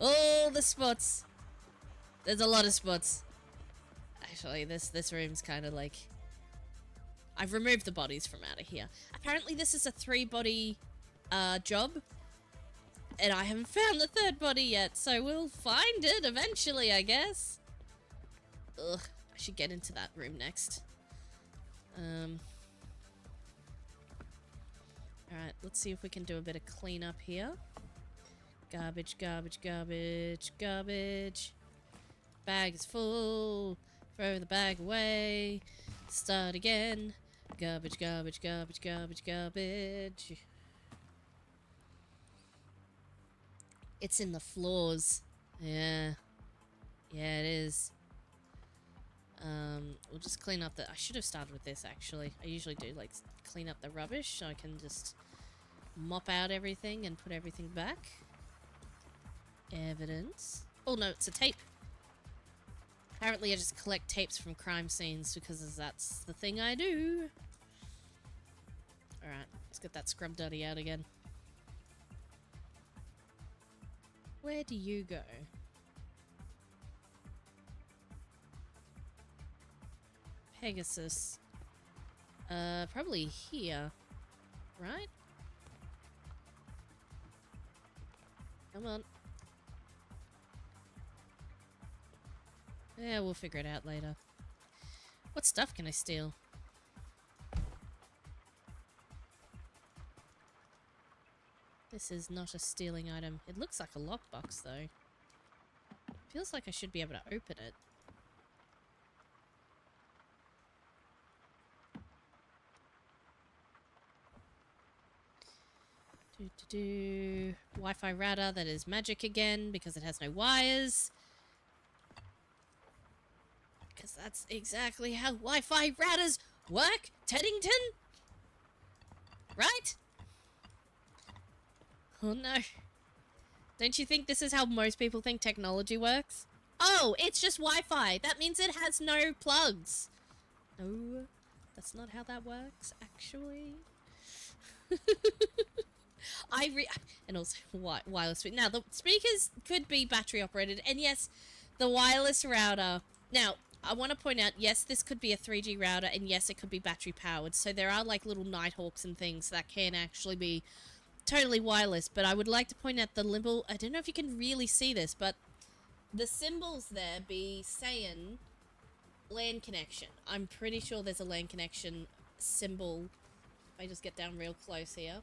S5: all the spots. There's a lot of spots. Actually, this room's kind of like... I've removed the bodies from out of here. Apparently this is a 3-body job. And I haven't found the 3rd body yet, so we'll find it eventually, I guess. Ugh, I should get into that room next. Alright, let's see if we can do a bit of cleanup here. Garbage, garbage, garbage, garbage. Bag is full. Throw the bag away. Start again. Garbage, garbage, garbage, garbage, garbage. It's in the floors. Yeah. Yeah, it is. We'll just clean up the... I should have started with this, actually. I usually do, like, clean up the rubbish so I can just mop out everything and put everything back. Evidence. Oh, no, it's a tape. Apparently I just collect tapes from crime scenes because that's the thing I do. Alright, let's get that scrub duddy out again. Where do you go? Pegasus. Probably here. Right? Come on. Yeah, we'll figure it out later. What stuff can I steal? This is not a stealing item. It looks like a lockbox, though. Feels like I should be able to open it. Wi-Fi router, that is magic again, because it has no wires. Because that's exactly how Wi-Fi routers work, Teddington! Right? Oh no. Don't you think this is how most people think technology works? Oh, it's just Wi-Fi! That means it has no plugs! No, that's not how that works, actually. And also wireless. Now, the speakers could be battery operated, and yes, the wireless router. Now, I want to point out, yes, this could be a 3G router, and yes, it could be battery powered. So there are like little Nighthawks and things that can actually be totally wireless. But I would like to point out the little, I don't know if you can really see this, but the symbols there be saying LAN connection. I'm pretty sure there's a LAN connection symbol. If I just get down real close here.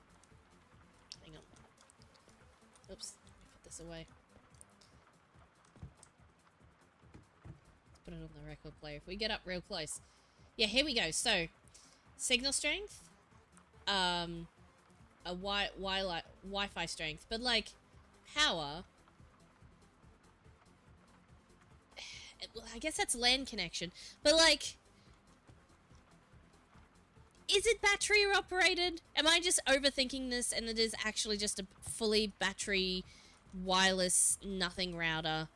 S5: Hang on. Oops. Put this away. Let's put it on the record player. If we get up real close. Yeah, here we go. So, signal strength. A Wi-Fi strength. But, like, power. Well, I guess that's LAN connection. But, like... Is it battery operated? Am I just overthinking this and it is actually just a fully battery wireless nothing router?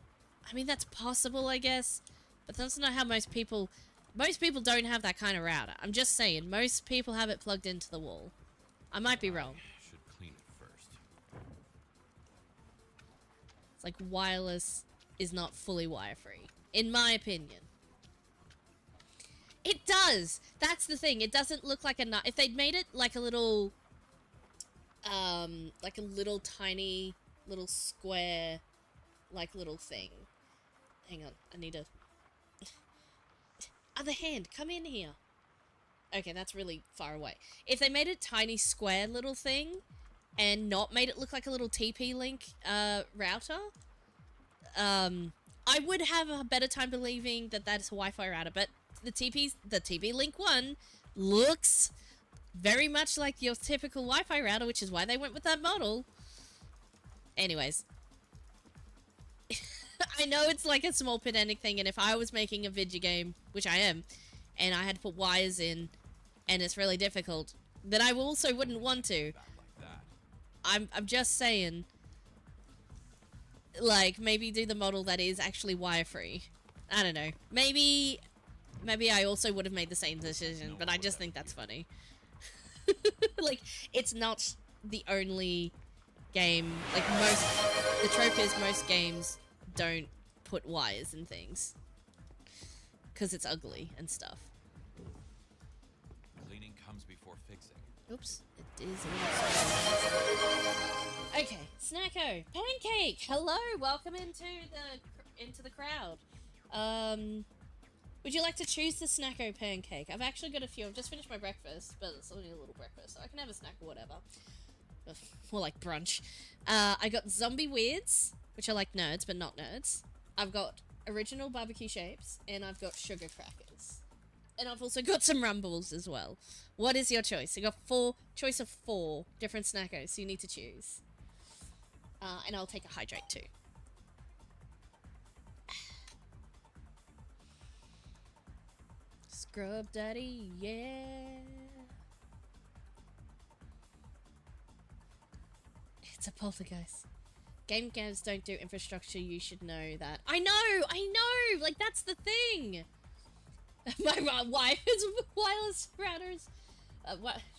S5: I mean, that's possible, I guess. But that's not how most people don't have that kind of router. I'm just saying, most people have it plugged into the wall. I might be wrong.
S3: Should clean it first.
S5: It's like wireless is not fully wire-free, in my opinion. It does! That's the thing. It doesn't look like a nut. If they'd made it like a little, like a little tiny, little square, like little thing. Hang on. I need a... Other hand, come in here. Okay, that's really far away. If they made it tiny square little thing, and not made it look like a little TP-Link router, I would have a better time believing that that's a Wi-Fi router. But the TP-Link one looks very much like your typical Wi-Fi router, which is why they went with that model. Anyways. I know it's like a small pedantic thing, and if I was making a video game, which I am, and I had to put wires in, and it's really difficult, then I also wouldn't want to. I'm just saying, like, maybe do the model that is actually wire-free. I don't know. Maybe I also would have made the same decision, but I just think that's funny. Like, it's not the only game, like, the trope is most games don't put wires in things. Because it's ugly and stuff.
S3: Cleaning comes before fixing.
S5: Oops, it is a little. Okay, Snacko, Pancake, hello, welcome into the crowd. Would you like to choose the Snacko Pancake? I've actually got a few. I've just finished my breakfast, but it's only a little breakfast, so I can have a snack or whatever. More like brunch. I got Zombie Weirds, which are like nerds, but not nerds. I've got original barbecue shapes, and I've got sugar crackers. And I've also got some rumbles as well. What is your choice? You got choice of 4 different snackos, so you need to choose. And I'll take a hydrate too. Scrub Daddy, yeah. It's a poltergeist. Game devs don't do infrastructure, you should know that. I know! Like, that's the thing! My wireless routers...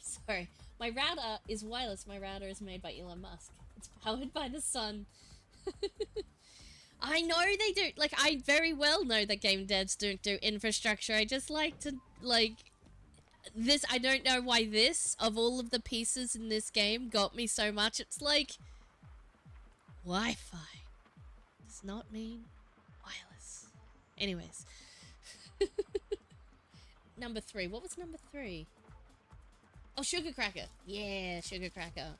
S5: sorry. My router is wireless. My router is made by Elon Musk. It's powered by the sun. I know they do. Like, I very well know that game devs don't do infrastructure. I just like to, like... This, I don't know why this, of all of the pieces in this game, got me so much. It's like... Wi-Fi does not mean wireless. Anyways. Number 3. What was number 3? Oh, sugar cracker. Yeah, sugar cracker.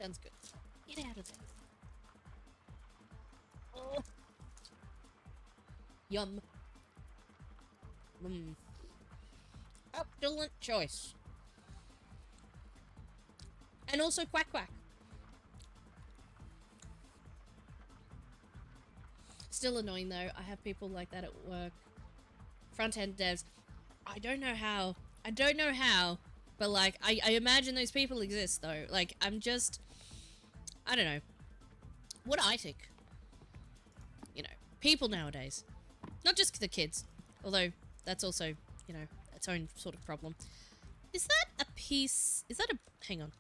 S5: Sounds good. Get out of there. Oh. Yum. Excellent choice. And also quack quack. Still annoying though. I have people like that at work. Front-end devs. I don't know how, but like, I imagine those people exist though. Like, I don't know. What I think, you know, people nowadays, not just the kids, although that's also, you know, its own sort of problem. Is that hang on.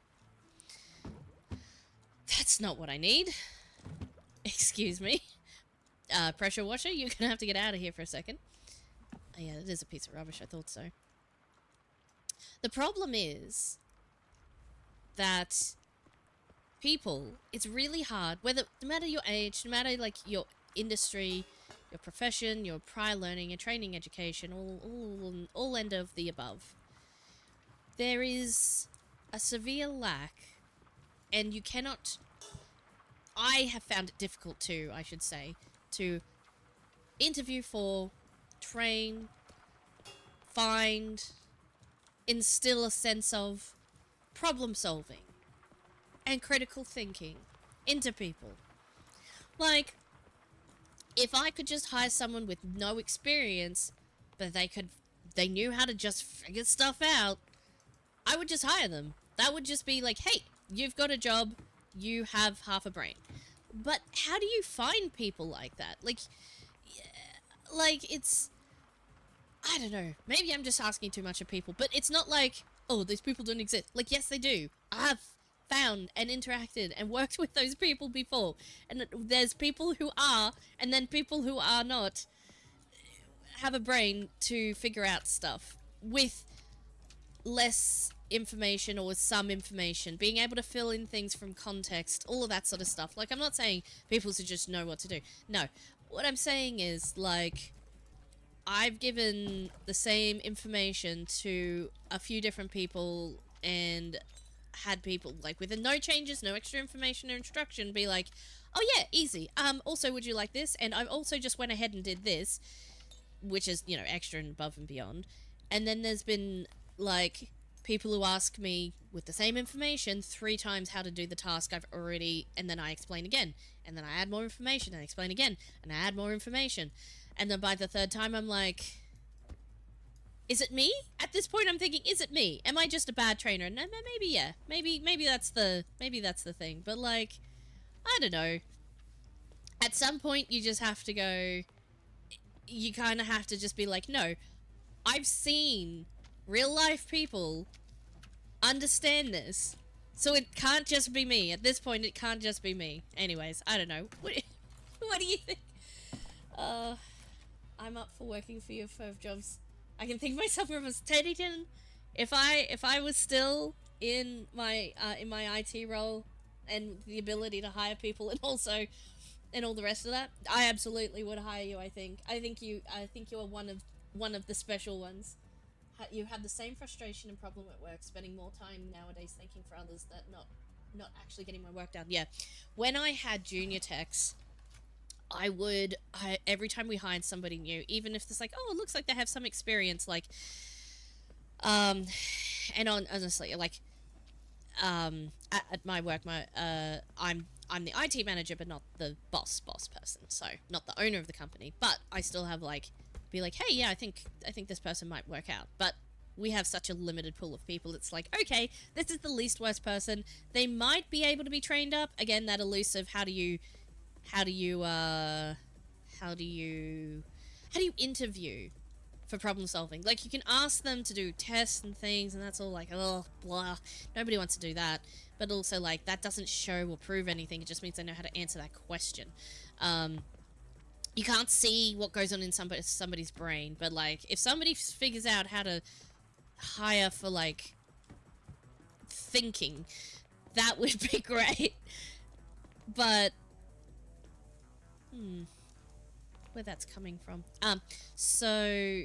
S5: That's not what I need. Excuse me. Pressure washer, you're gonna have to get out of here for a second. Oh, yeah, it is a piece of rubbish, I thought so. The problem is that people, it's really hard, no matter your age, no matter like your industry, your profession, your prior learning, your training education, all end of the above. There is a severe lack, and you cannot... I have found it difficult too, I should say, to interview for, train, find, instill a sense of problem solving and critical thinking into people. Like, if I could just hire someone with no experience, but they knew how to just figure stuff out, I would just hire them. That would just be like, hey, you've got a job, you have half a brain. But how do you find people like that? Like, it's... I don't know. Maybe I'm just asking too much of people, but it's not like, oh, these people don't exist. Like, yes, they do. I've found and interacted and worked with those people before. And there's people who are, and then people who are not, have a brain to figure out stuff with less information or with some information, being able to fill in things from context, all of that sort of stuff. Like, I'm not saying people should just know what to do. No. What I'm saying is, like, I've given the same information to a few different people and had people like with no changes, no extra information or instruction be like, oh yeah, easy. Also, would you like this? And I also just went ahead and did this, which is, you know, extra and above and beyond. And then there's been like people who ask me with the same information 3 times how to do the task I've already, and then I explain again, and then I add more information and explain again, and I add more information, and then by the 3rd time I'm like, is it me? At this point I'm thinking, is it me? Am I just a bad trainer? No, maybe yeah, maybe that's the thing, but like, I don't know. At some point you just have to go, you kind of have to just be like, no, I've seen real life people understand this, so it can't just be me. At this point, it can't just be me. Anyways, I don't know. What do you think? I'm up for working for you for jobs. I can think myself as Teddington. If I was still in my IT role and the ability to hire people and also and all the rest of that, I absolutely would hire you. I think you are one of the special ones. You have the same frustration and problem at work, spending more time nowadays thinking for others that not actually getting my work done. Yeah, when I had junior techs, every time we hired somebody new, even if it's like, oh, it looks like they have some experience, like, and honestly, like, at my work, I'm the IT manager, but not the boss person, so not the owner of the company, but I still have like, be like, hey, yeah, I think this person might work out, but we have such a limited pool of people. It's like, okay, this is the least worst person. They might be able to be trained up. Again, that elusive, how do you interview for problem solving? Like, you can ask them to do tests and things, and that's all like, oh, blah. Nobody wants to do that. But also, like, that doesn't show or prove anything. It just means they know how to answer that question. You can't see what goes on in somebody's brain, but like, if somebody figures out how to hire for like thinking, that would be great. But where that's coming from. So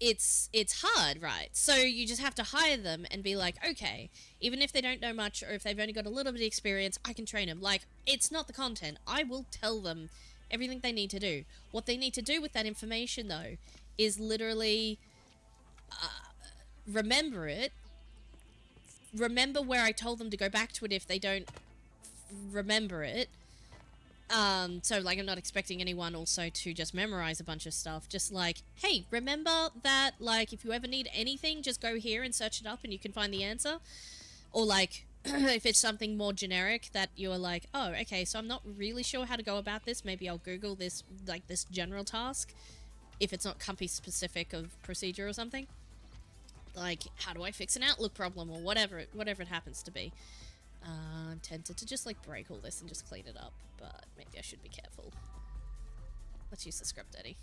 S5: it's hard, right? So you just have to hire them and be like, okay, even if they don't know much, or if they've only got a little bit of experience, I can train them. Like, it's not the content. I will tell them everything they need to do. What they need to do with that information, though, is literally remember it. Remember where I told them to go back to it if they don't remember it. So, like, I'm not expecting anyone also to just memorize a bunch of stuff. Just like, hey, remember that, like, if you ever need anything, just go here and search it up and you can find the answer. Or, like, if it's something more generic that you're like, oh, okay, so I'm not really sure how to go about this. Maybe I'll Google this, like, this general task. If it's not company specific of procedure or something. Like, how do I fix an Outlook problem or whatever it happens to be. I'm tempted to just, like, break all this and just clean it up, but maybe I should be careful. Let's use the script edit.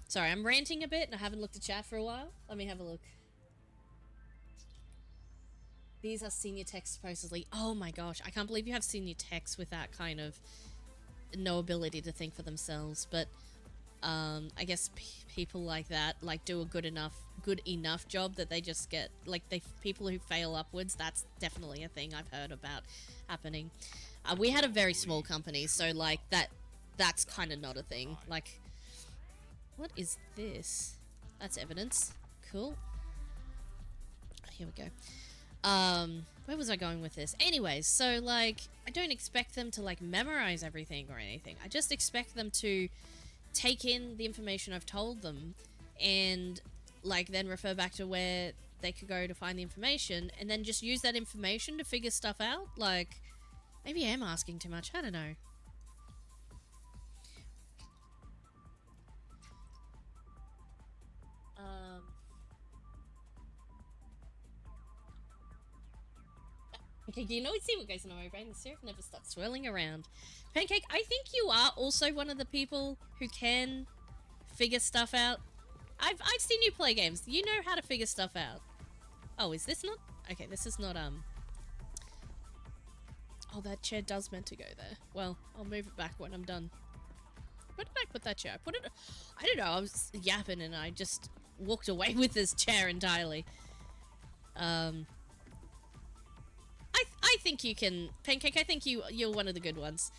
S5: Sorry, I'm ranting a bit and I haven't looked at chat for a while. Let me have a look. These are senior techs, supposedly. Oh my gosh, I can't believe you have senior techs with that kind of no ability to think for themselves, but I guess people like that, like, do a good enough job that they just get, like, people who fail upwards, that's definitely a thing I've heard about happening. We had a very small company, so, like, that's kind of not a thing. Like, what is this? That's evidence. Cool. Here we go. Where was I going with this? Anyways, so, like, I don't expect them to, like, memorize everything or anything. I just expect them to take in the information I've told them and, like, then refer back to where they could go to find the information and then just use that information to figure stuff out. Like, maybe I am asking too much. I don't know. Okay, you know, see what goes on in my brain. The syrup never stops swirling around. Pancake, I think you are also one of the people who can figure stuff out. I've seen you play games. You know how to figure stuff out. Oh, is this not? Okay, this is not, Oh, that chair does meant to go there. Well, I'll move it back when I'm done. Where did I put that chair? I don't know, I was yapping and I just walked away with this chair entirely. I think you can, Pancake. I think you're one of the good ones.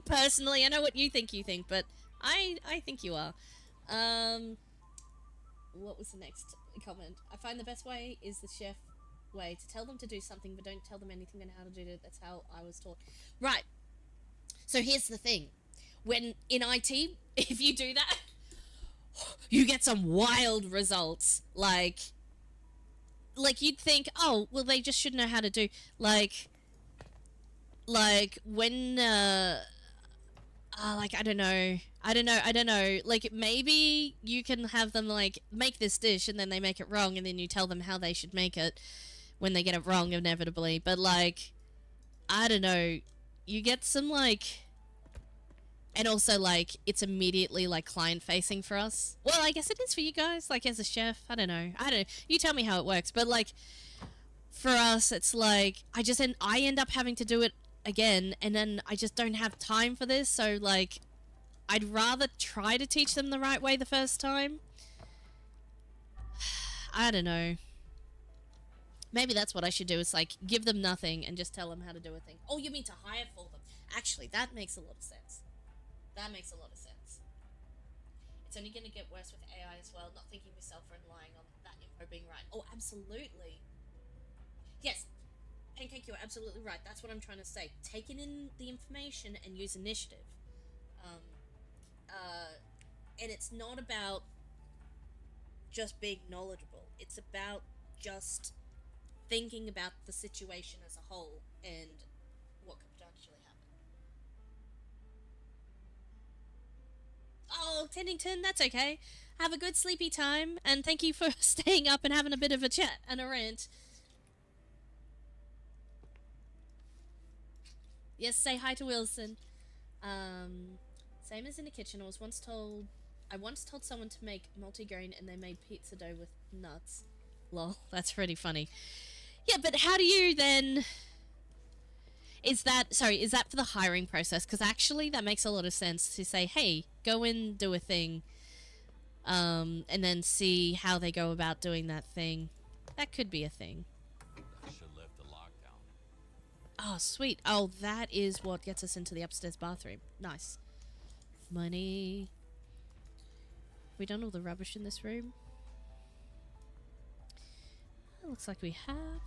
S5: Personally, I know what you think, but I think you are. What was the next comment? I find the best way is the chef way to tell them to do something, but don't tell them anything on how to do it. That's how I was taught. Right. So here's the thing: when in IT, if you do that, you get some wild results. Like you'd think, oh, well, they just should know how to do, like when, like, I don't know, like, maybe you can have them, like, make this dish, and then they make it wrong, and then you tell them how they should make it when they get it wrong, inevitably, but, like, I don't know, you get some, like... And also, like, it's immediately, like, client-facing for us. Well, I guess it is for you guys, like, as a chef. I don't know. You tell me how it works. But, like, for us, it's like, I end up having to do it again, and then I just don't have time for this. So, like, I'd rather try to teach them the right way the first time. I don't know. Maybe that's what I should do. Is, like, give them nothing and just tell them how to do a thing. Oh, you mean to hire for them. Actually, that makes a lot of sense. That makes a lot of sense. It's only going to get worse with AI as well, not thinking myself and relying on that info being right. Oh, absolutely. Yes, Pancake, you're absolutely right. That's what I'm trying to say. Take in the information and use initiative. And it's not about just being knowledgeable. It's about just thinking about the situation as a whole and what could potentially happen. Oh, Tennington, that's okay. Have a good sleepy time, and thank you for staying up and having a bit of a chat and a rant. Yes, say hi to Wilson. Same as in the kitchen. I once told someone to make multigrain, and they made pizza dough with nuts. Lol, that's pretty funny. Yeah, but how do you then... Is that for the hiring process? Because actually that makes a lot of sense to say, hey, go and do a thing, and then see how they go about doing that thing. That could be a thing.
S3: That should lift the lockdown.
S5: Oh, sweet. Oh, that is what gets us into the upstairs bathroom. Nice. Money. Have we done all the rubbish in this room? It looks like we have.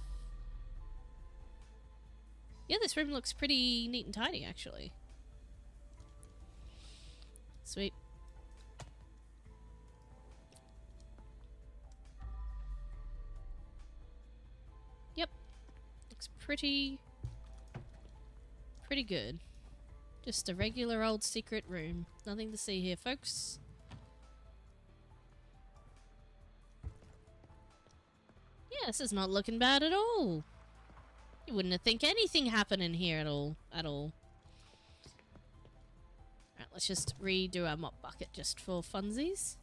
S5: Yeah, this room looks pretty neat and tidy, actually. Sweet. Yep. Looks pretty good. Just a regular old secret room. Nothing to see here, folks. Yeah, this is not looking bad at all. You wouldn't think anything happened in here at all. Alright, let's just redo our mop bucket just for funsies.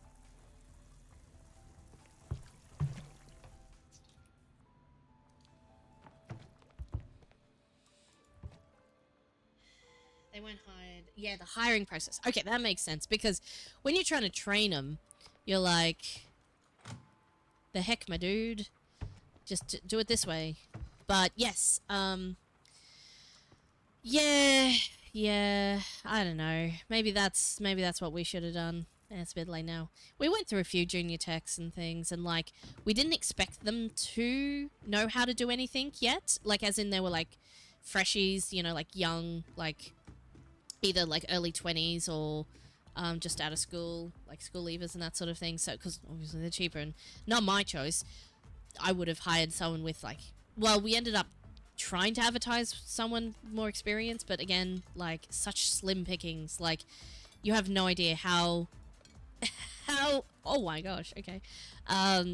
S5: They weren't hired. Yeah, the hiring process. Okay, that makes sense. Because when you're trying to train them, you're like, the heck, my dude. Just do it this way. But yes, yeah, I don't know. Maybe that's what we should have done. It's a bit late now. We went through a few junior techs and things, and like we didn't expect them to know how to do anything yet. Like as in they were like freshies, you know, like young, like either like early 20s or just out of school, like school leavers and that sort of thing. So because obviously they're cheaper and not my choice. I would have hired someone with like, well, we ended up trying to advertise someone more experienced, but again, like such slim pickings. Like you have no idea how oh my gosh, okay, how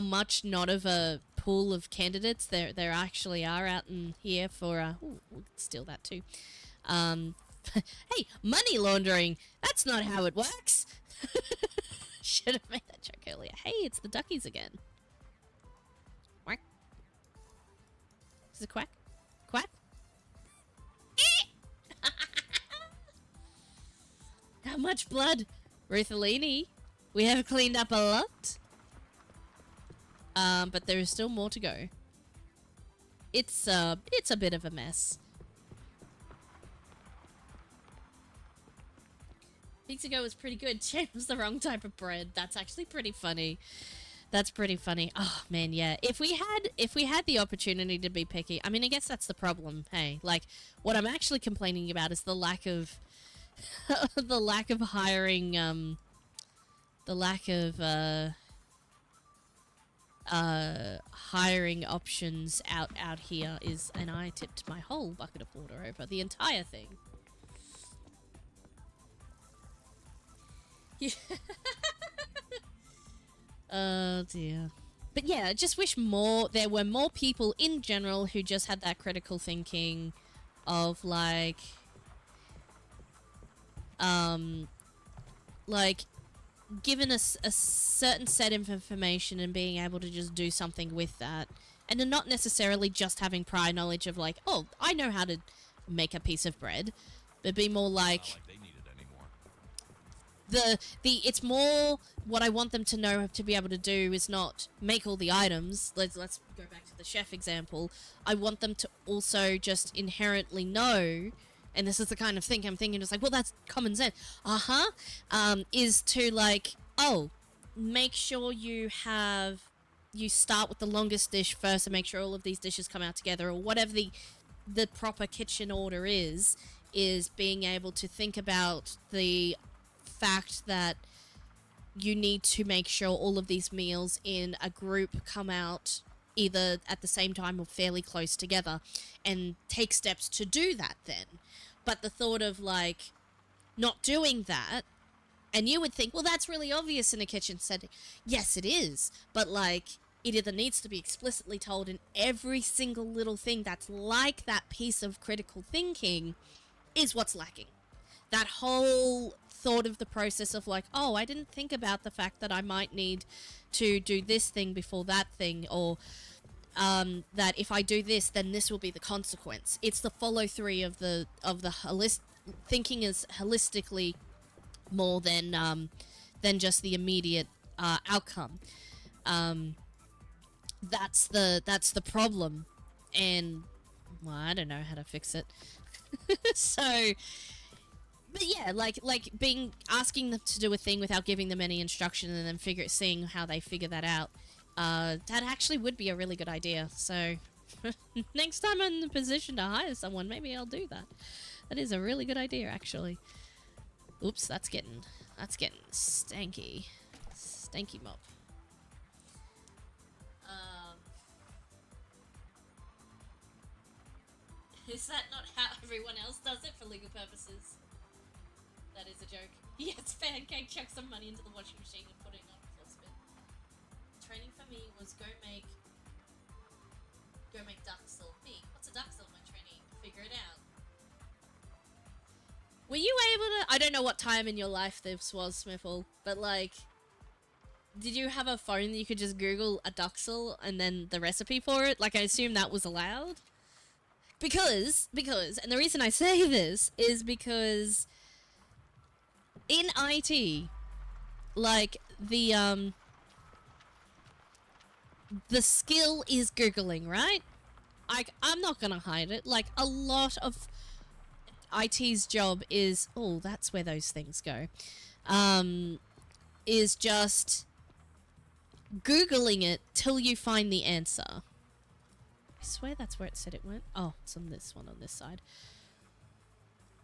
S5: much not of a pool of candidates there actually are out in here for we'll steal that too. Hey, money laundering, that's not how it works. Should have made that joke earlier. Hey, it's the duckies again. Quack. Is it quack? Quack? Come much blood, Ruthalini. We have cleaned up a lot. But there is still more to go. It's a bit of a mess. Pizza was pretty good. Shame was the wrong type of bread. That's actually pretty funny. That's pretty funny. Oh man, yeah. If we had the opportunity to be picky, I mean, I guess that's the problem. Hey, like what I'm actually complaining about is the lack of the lack of hiring. The lack of hiring options out here is, and I tipped my whole bucket of water over the entire thing. Yeah. Oh dear. But yeah, I just wish there were more people in general who just had that critical thinking of like given a certain set of information and being able to just do something with that, and then not necessarily just having prior knowledge of like, oh, I know how to make a piece of bread, but be more like
S3: They need it anymore.
S5: it's more what I want them to know to be able to do is not make all the items. Let's go back to the chef example. I want them to also just inherently know, and this is the kind of thing I'm thinking, it's like, well, that's common sense. Is to like, oh, make sure you start with the longest dish first and make sure all of these dishes come out together, or whatever the proper kitchen order is being able to think about the fact that you need to make sure all of these meals in a group come out either at the same time or fairly close together, and take steps to do that then. But the thought of like not doing that, and you would think, well, that's really obvious in a kitchen setting. Yes, it is, but like it either needs to be explicitly told in every single little thing that's like that piece of critical thinking is what's lacking. That whole thought of the process of like, oh, I didn't think about the fact that I might need to do this thing before that thing, or that if I do this, then this will be the consequence. It's the follow through of the thinking is holistically more than just the immediate outcome. That's the problem, and well, I don't know how to fix it. So. But yeah, like asking them to do a thing without giving them any instruction, and then seeing how they figure that out. That actually would be a really good idea. So next time I'm in the position to hire someone, maybe I'll do that. That is a really good idea, actually. Oops, that's getting stanky mop. Is that not how everyone else does it for legal purposes? That is a joke. Yes, Pancake, chuck some money into the washing machine and put it on full spin. Training for me was go make duxel. Me, what's a duxel, my trainee? Figure it out. Were you able to? I don't know what time in your life this was, Smiffle, but like, did you have a phone that you could just Google a duxel and then the recipe for it? Like, I assume that was allowed. Because, and the reason I say this is because in IT, like, the skill is Googling, right? I'm not gonna hide it. Like, a lot of IT's job is, oh, that's where those things go, is just Googling it till you find the answer. I swear that's where it said it went. Oh, it's on this one on this side.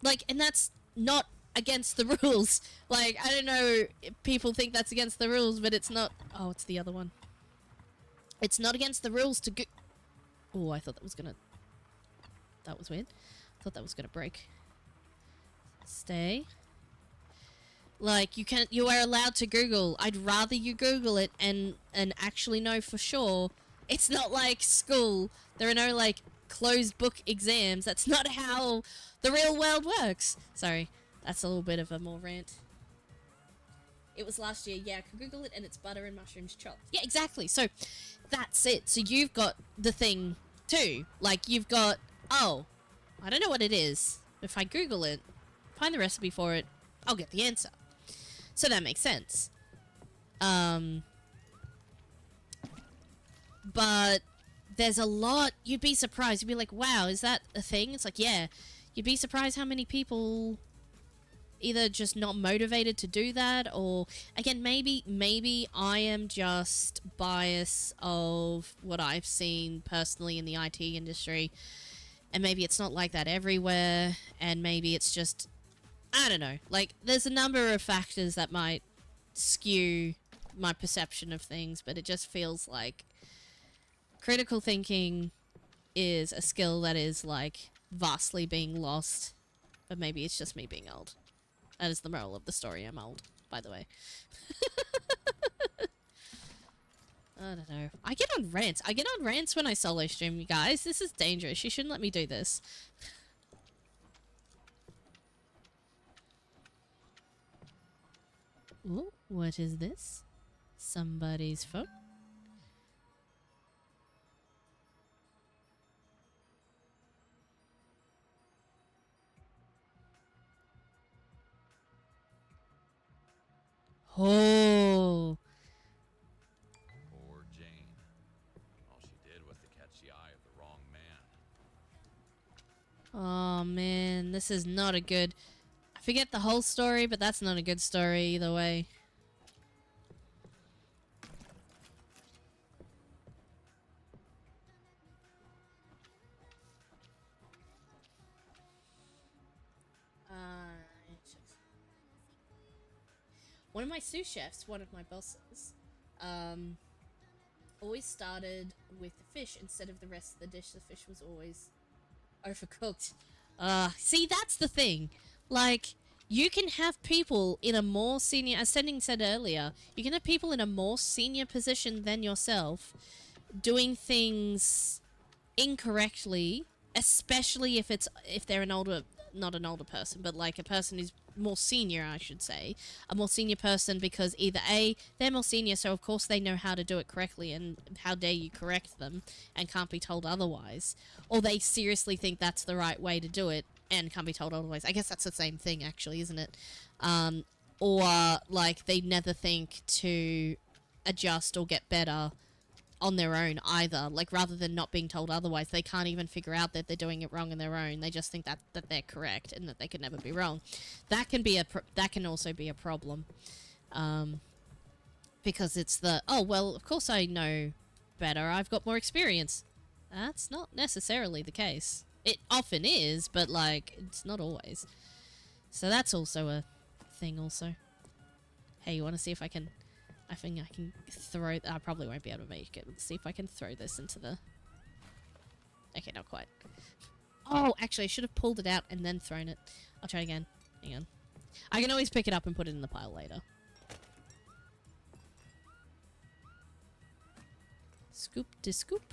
S5: Like, and that's not against the rules. Like, I don't know if people think that's against the rules, but it's not. Oh, it's the other one. It's not against the rules to go. Oh, I thought that was gonna. That was weird. I thought that was gonna break. Stay. Like, you are allowed to Google. I'd rather you Google it and actually know for sure. It's not like school. There are no, like, closed book exams. That's not how the real world works. Sorry, that's a little bit of a more rant. It was last year. Yeah, I could Google it, and it's butter and mushrooms chopped. Yeah, exactly. So, that's it. So you've got the thing, too. Like, you've got, oh, I don't know what it is. If I Google it, find the recipe for it, I'll get the answer. So that makes sense. But there's a lot. You'd be surprised. You'd be like, wow, is that a thing? It's like, yeah. You'd be surprised how many people either just not motivated to do that, or again, maybe I am just biased of what I've seen personally in the IT industry, and maybe it's not like that everywhere, and maybe it's just, I don't know, like there's a number of factors that might skew my perception of things, but it just feels like critical thinking is a skill that is like vastly being lost, but maybe it's just me being old. That is the moral of the story. I'm old, by the way. I don't know. I get on rants. I get on rants when I solo stream, you guys. This is dangerous. You shouldn't let me do this. Ooh, what is this? Somebody's phone? Oh.
S3: Poor Jane. All she did was to catch the eye of the wrong man.
S5: Oh man, this is not a good... I forget the whole story, but that's not a good story either way. One of my sous chefs, one of my bosses, always started with the fish instead of the rest of the dish. The fish was always overcooked. See, that's the thing. Like, you can have people in a more senior, as Sending said earlier, you can have people in a more senior position than yourself doing things incorrectly, especially if they're an older, not an older person, but like a person who's more senior, I should say, a more senior person, because either A, they're more senior, so of course they know how to do it correctly, and how dare you correct them and can't be told otherwise, or they seriously think that's the right way to do it and can't be told otherwise. I guess that's the same thing, actually, isn't it? Or like they never think to adjust or get better on their own either. Like, rather than not being told otherwise, they can't even figure out that they're doing it wrong on their own. They just think that they're correct and that they can never be wrong. That can be that can also be a problem, because it's the, oh well, of course I know better, I've got more experience. That's not necessarily the case. It often is, but like it's not always. So that's also a thing. Also, hey, you want to see if I can? I think I can throw... I probably won't be able to make it. Let's see if I can throw this into the... Okay, not quite. Oh, actually, I should have pulled it out and then thrown it. I'll try again. Hang on. I can always pick it up and put it in the pile later. Scoop to scoop.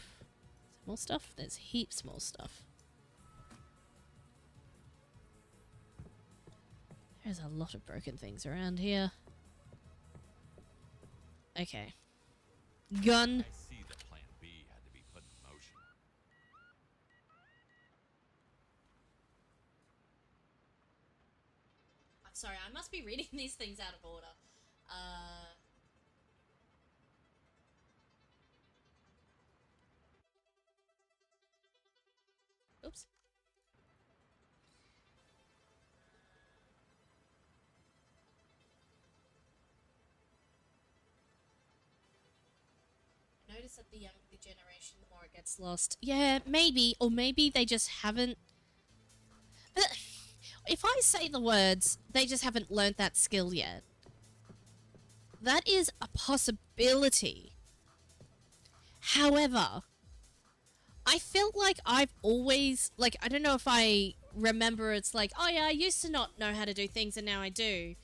S5: More stuff? There's heaps more stuff. There's a lot of broken things around here. Okay. Gun.
S3: I see that Plan B had to be put in motion.
S5: I'm sorry, I must be reading these things out of order. Oops. Notice that the younger the generation, the more it gets lost. Yeah, maybe. Or maybe they just haven't... But if I say the words, they just haven't learnt that skill yet, that is a possibility. However, I felt like I've always... Like, I don't know if I remember, it's like, oh yeah, I used to not know how to do things and now I do.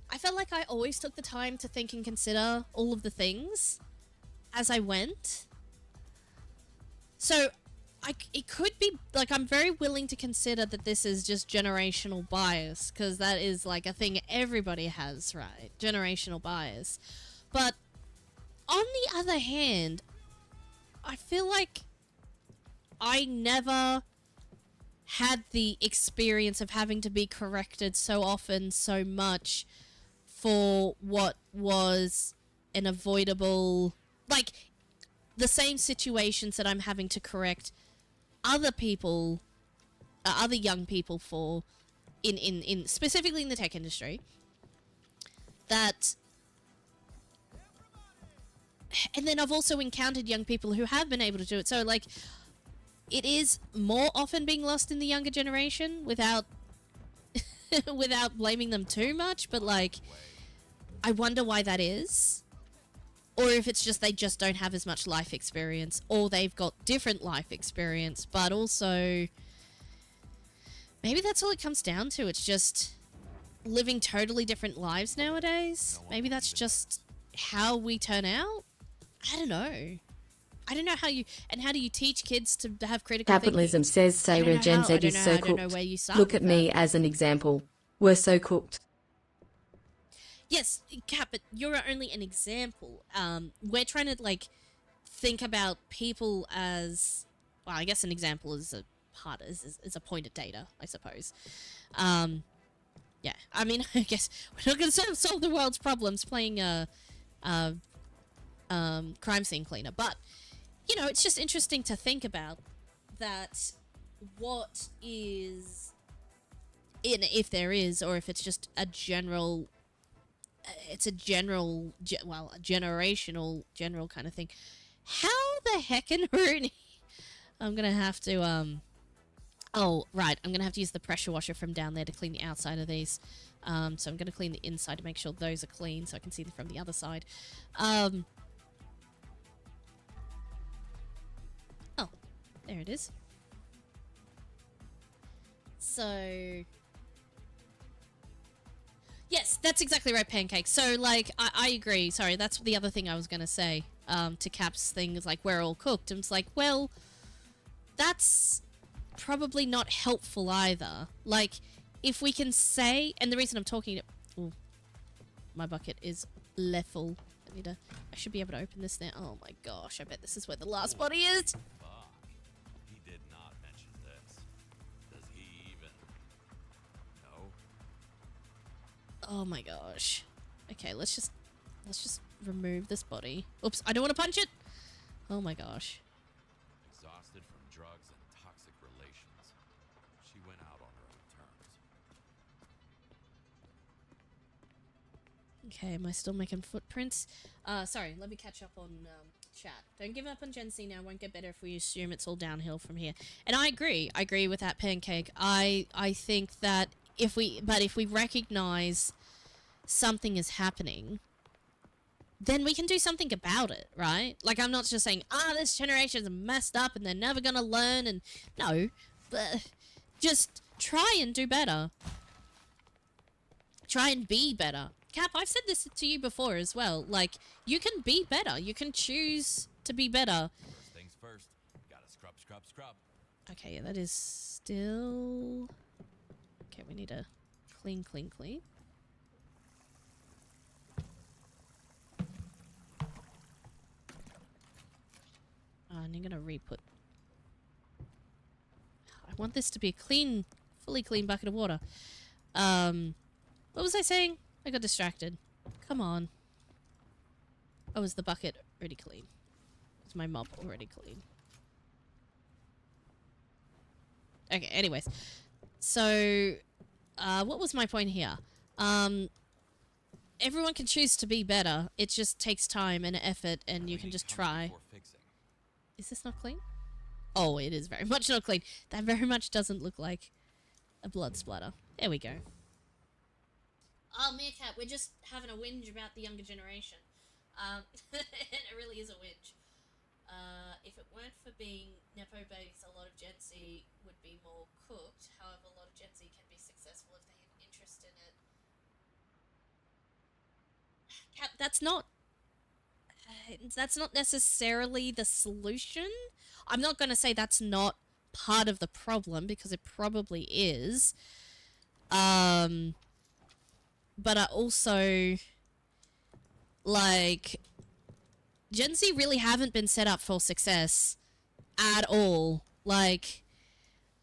S5: I felt like I always took the time to think and consider all of the things as I went. So, it could be, like, I'm very willing to consider that this is just generational bias, because that is, like, a thing everybody has, right? Generational bias. But, on the other hand, I feel like I never had the experience of having to be corrected so often, so much, for what was an avoidable, like, the same situations that I'm having to correct other people, other young people for, in specifically in the tech industry, that, and then I've also encountered young people who have been able to do it, so, like, it is more often being lost in the younger generation without without blaming them too much, but, like, I wonder why that is. Or if it's just they just don't have as much life experience, or they've got different life experience, but also maybe that's all it comes down to. It's just living totally different lives nowadays. Maybe that's just how we turn out. I don't know. I don't know how you, and how do you teach kids to have critical
S6: Capitalism
S5: thinking?
S6: says Sarah Gen Z is so
S5: I don't know
S6: cooked.
S5: where you start
S6: Look
S5: with
S6: at me
S5: that.
S6: as an example. We're so cooked.
S5: Yes, Kat, but you're only an example. We're trying to, like, think about people as, well, I guess an example is a part, is a point of data, I suppose. Yeah, I mean, I guess we're not going to solve the world's problems playing crime scene cleaner, but, you know, it's just interesting to think about that, what is, in, if there is, or if it's just a general, it's a general, well, a generational, general kind of thing. How the heckin' Rooney? I'm gonna have to, oh, right, I'm gonna have to use the pressure washer from down there to clean the outside of these. So I'm gonna clean the inside to make sure those are clean so I can see them from the other side. Oh, there it is. So, yes, that's exactly right, Pancake. So, like, I agree. Sorry, that's the other thing I was going to say, to Cap's thing, is like, we're all cooked. And it's like, well, that's probably not helpful either. Like, if we can say, and the reason I'm talking, oh, my bucket is level. I should be able to open this now. Oh my gosh, I bet this is where the last body is.
S3: Fuck. He did not mention this. Does he even know?
S5: Oh my gosh. Okay, let's just remove this body. Oops, I don't want to punch it. Oh my gosh.
S3: Exhausted from drugs and toxic relations. She went out on her own terms.
S5: Okay, am I still making footprints? Sorry, let me catch up on chat. Don't give up on Gen Z now. Won't get better if we assume it's all downhill from here. And I agree. I agree with that, Pancake. I think that if we recognize something is happening, then we can do something about it, right? Like, I'm not just saying, this generation's messed up and they're never gonna learn, and no, but just try and do better. Try and be better. Cap, I've said this to you before as well. Like, you can be better. You can choose to be better.
S3: First things first. Gotta scrub, scrub, scrub.
S5: Okay, yeah, that is still... Okay, we need to clean, clean, clean. And I'm gonna re-put... I want this to be a clean, fully clean bucket of water. What was I saying? I got distracted. Come on. Oh, is the bucket already clean? Is my mop already clean? Okay, anyways. So, what was my point here? Everyone can choose to be better. It just takes time and effort, and you can just try. Is this not clean? Oh, it is very much not clean. That very much doesn't look like a blood splatter. There we go. Oh, Meerkat, we're just having a whinge about the younger generation. It really is a whinge. If it weren't for being Nepo-based, a lot of Gen Z would be more cooked. However, a lot of Gen Z can be successful if they have interest in it. Kat, that's not necessarily the solution. I'm not going to say that's not part of the problem, because it probably is. But I also, like, Gen Z really haven't been set up for success at all. Like,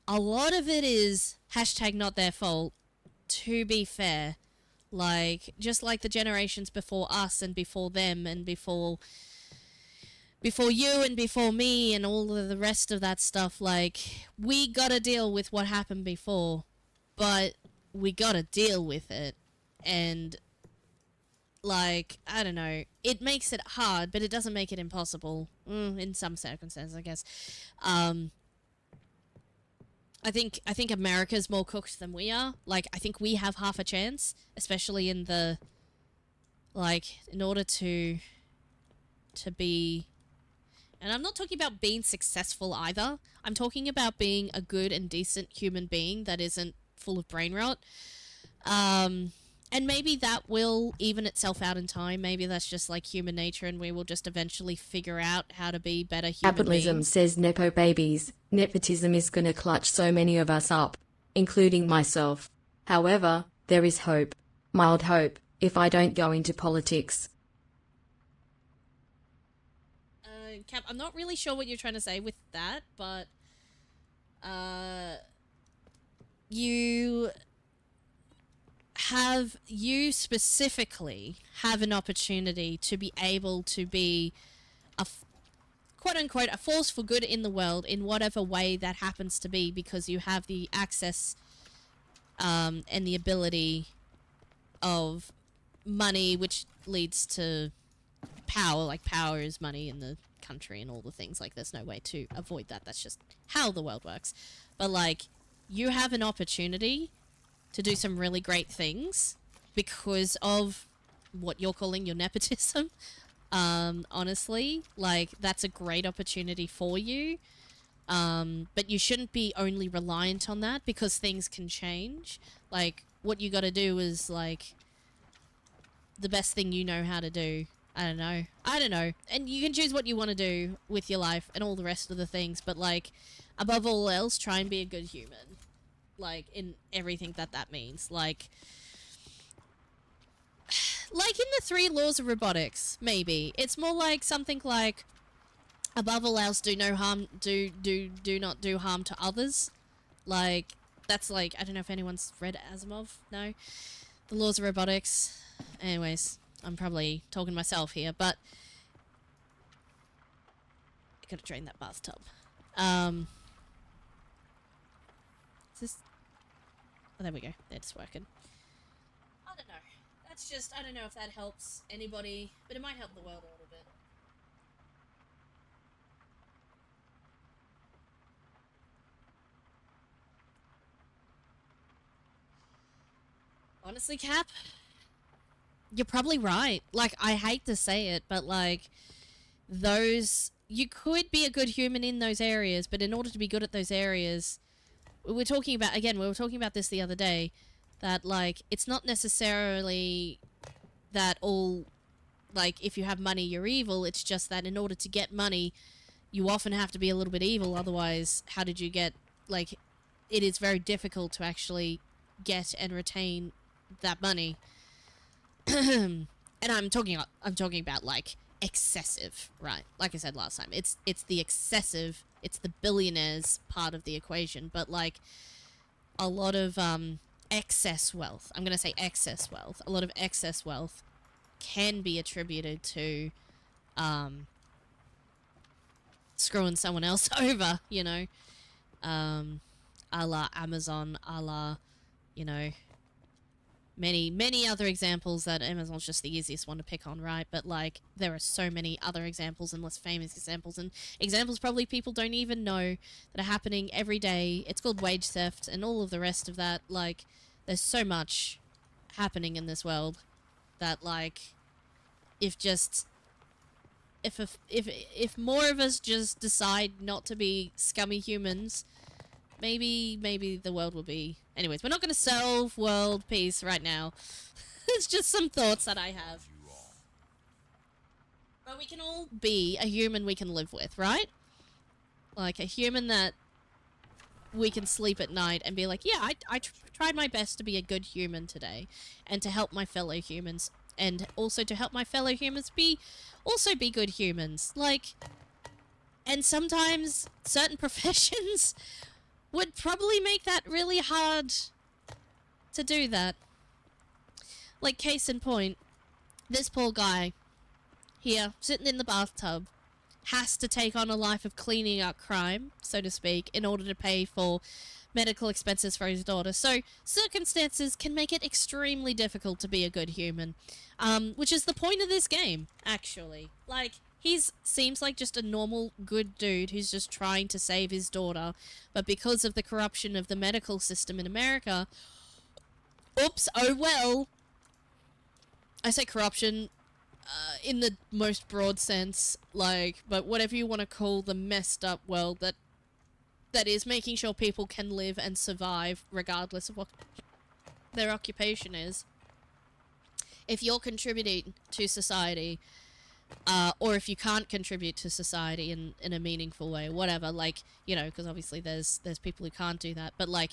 S5: a lot of it is hashtag not their fault, to be fair. Like, just like the generations before us and before them and before you and before me and all of the rest of that stuff, like, we gotta deal with what happened before, but we gotta deal with it. And, like, I don't know, it makes it hard, but it doesn't make it impossible, in some circumstances, I guess. I think America's more cooked than we are. Like, I think we have half a chance, especially in the, like, in order to be, and I'm not talking about being successful either. I'm talking about being a good and decent human being that isn't full of brain rot. And maybe that will even itself out in time. Maybe that's just like human nature and we will just eventually figure out how to be better human
S6: Capitalism
S5: beings.
S6: says Nepo babies. Nepotism is gonna clutch so many of us up, including myself. However, there is hope. Mild hope, if I don't go into politics.
S5: Cap, I'm not really sure what you're trying to say with that, but you specifically have an opportunity to be able to be a quote-unquote a force for good in the world in whatever way that happens to be, because you have the access and the ability of money, which leads to power. Like, power is money in the country and all the things. Like, there's no way to avoid that. That's just how the world works. But, like, you have an opportunity to do some really great things because of what you're calling your nepotism. Honestly, like, that's a great opportunity for you. But you shouldn't be only reliant on that, because things can change. Like, what you gotta do is, like, the best thing you know how to do. I don't know. And you can choose what you want to do with your life and all the rest of the things, but, like, above all else, try and be a good human. Like, in everything that means. Like in the 3 laws of robotics, maybe. It's more like something like, above all else, do no harm, do not do harm to others. Like, that's like, I don't know if anyone's read Asimov, no? The laws of robotics. Anyways, I'm probably talking to myself here, but I gotta drain that bathtub. Is this... Oh, there we go. It's working. I don't know. That's just, I don't know if that helps anybody, but it might help the world a little bit. Honestly, Cap, you're probably right. Like, I hate to say it, but, like, you could be a good human in those areas, but in order to be good at those areas, we were talking about this the other day, that, like, it's not necessarily that all, like, if you have money, you're evil. It's just that in order to get money, you often have to be a little bit evil. Otherwise, how did you get, like, it is very difficult to actually get and retain that money. And I'm talking about, like, excessive, right? Like I said last time, it's the excessive, it's the billionaires part of the equation, but, like, a lot of excess wealth, I'm gonna say excess wealth, a lot of excess wealth can be attributed to screwing someone else over, you know, a la Amazon, a la, you know, many other examples. That Amazon's just the easiest one to pick on, right? But, like, there are so many other examples and less famous examples, and examples probably people don't even know that are happening every day. It's called wage theft and all of the rest of that. Like, there's so much happening in this world that, like, if more of us just decide not to be scummy humans, maybe the world will be... Anyways, we're not going to solve world peace right now. It's just some thoughts that I have. But we can all be a human we can live with, right? Like, a human that we can sleep at night and be like, yeah, I tried my best to be a good human today. And to help my fellow humans. And also to help my fellow humans also be good humans. Like, and sometimes certain professions would probably make that really hard to do that. Like, case in point, this poor guy here, sitting in the bathtub, has to take on a life of cleaning up crime, so to speak, in order to pay for medical expenses for his daughter. So circumstances can make it extremely difficult to be a good human, which is the point of this game, actually. Like, seems like just a normal good dude who's just trying to save his daughter, but because of the corruption of the medical system in America, oops, oh well, I say corruption in the most broad sense, like, but whatever you want to call the messed up world that is making sure people can live and survive regardless of what their occupation is. If you're contributing to society, or if you can't contribute to society in a meaningful way, whatever, like, you know, because obviously there's people who can't do that, but like,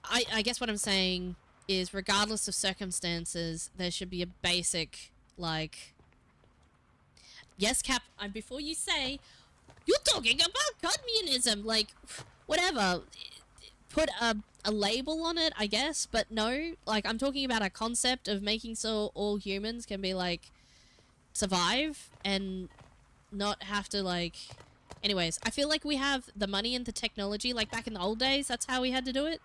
S5: I guess what I'm saying is, regardless of circumstances, there should be a basic, like, yes, Cap, before you say, you're talking about communism, like, whatever, put a label on it, I guess, but no, like, I'm talking about a concept of making so all humans can be, like, survive and not have to, like, anyways, I feel like we have the money and the technology, like, back in the old days, that's how we had to do it,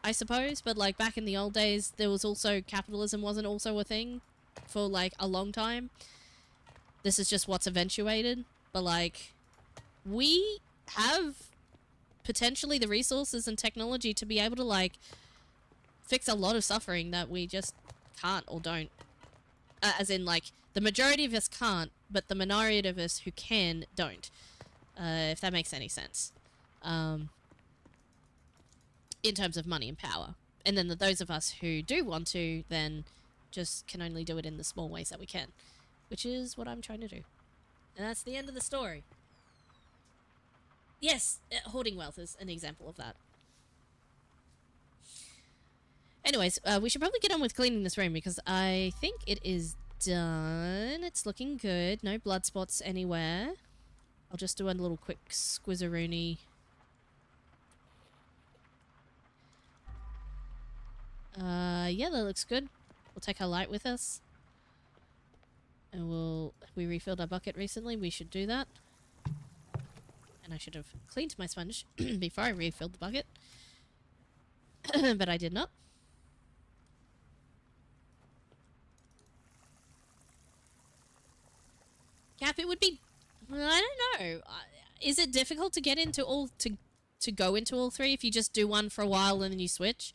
S5: I suppose, but, like, back in the old days, there was also, capitalism wasn't also a thing for, like, a long time. This is just what's eventuated, but, like, we have potentially the resources and technology to be able to, like, fix a lot of suffering that we just can't or don't. As in, like, the majority of us can't, but the minority of us who can don't. If that makes any sense. In terms of money and power. And then those of us who do want to, then just can only do it in the small ways that we can. Which is what I'm trying to do. And that's the end of the story. Yes, hoarding wealth is an example of that. Anyways, we should probably get on with cleaning this room because I think it is done. It's looking good. No blood spots anywhere. I'll just do a little quick squizzaroonie. Yeah, that looks good. We'll take our light with us. And we refilled our bucket recently. We should do that. And I should have cleaned my sponge before I refilled the bucket. But I did not. Cap, it would be... I don't know. Is it difficult to get into all... to go into all three if you just do one for a while and then you switch?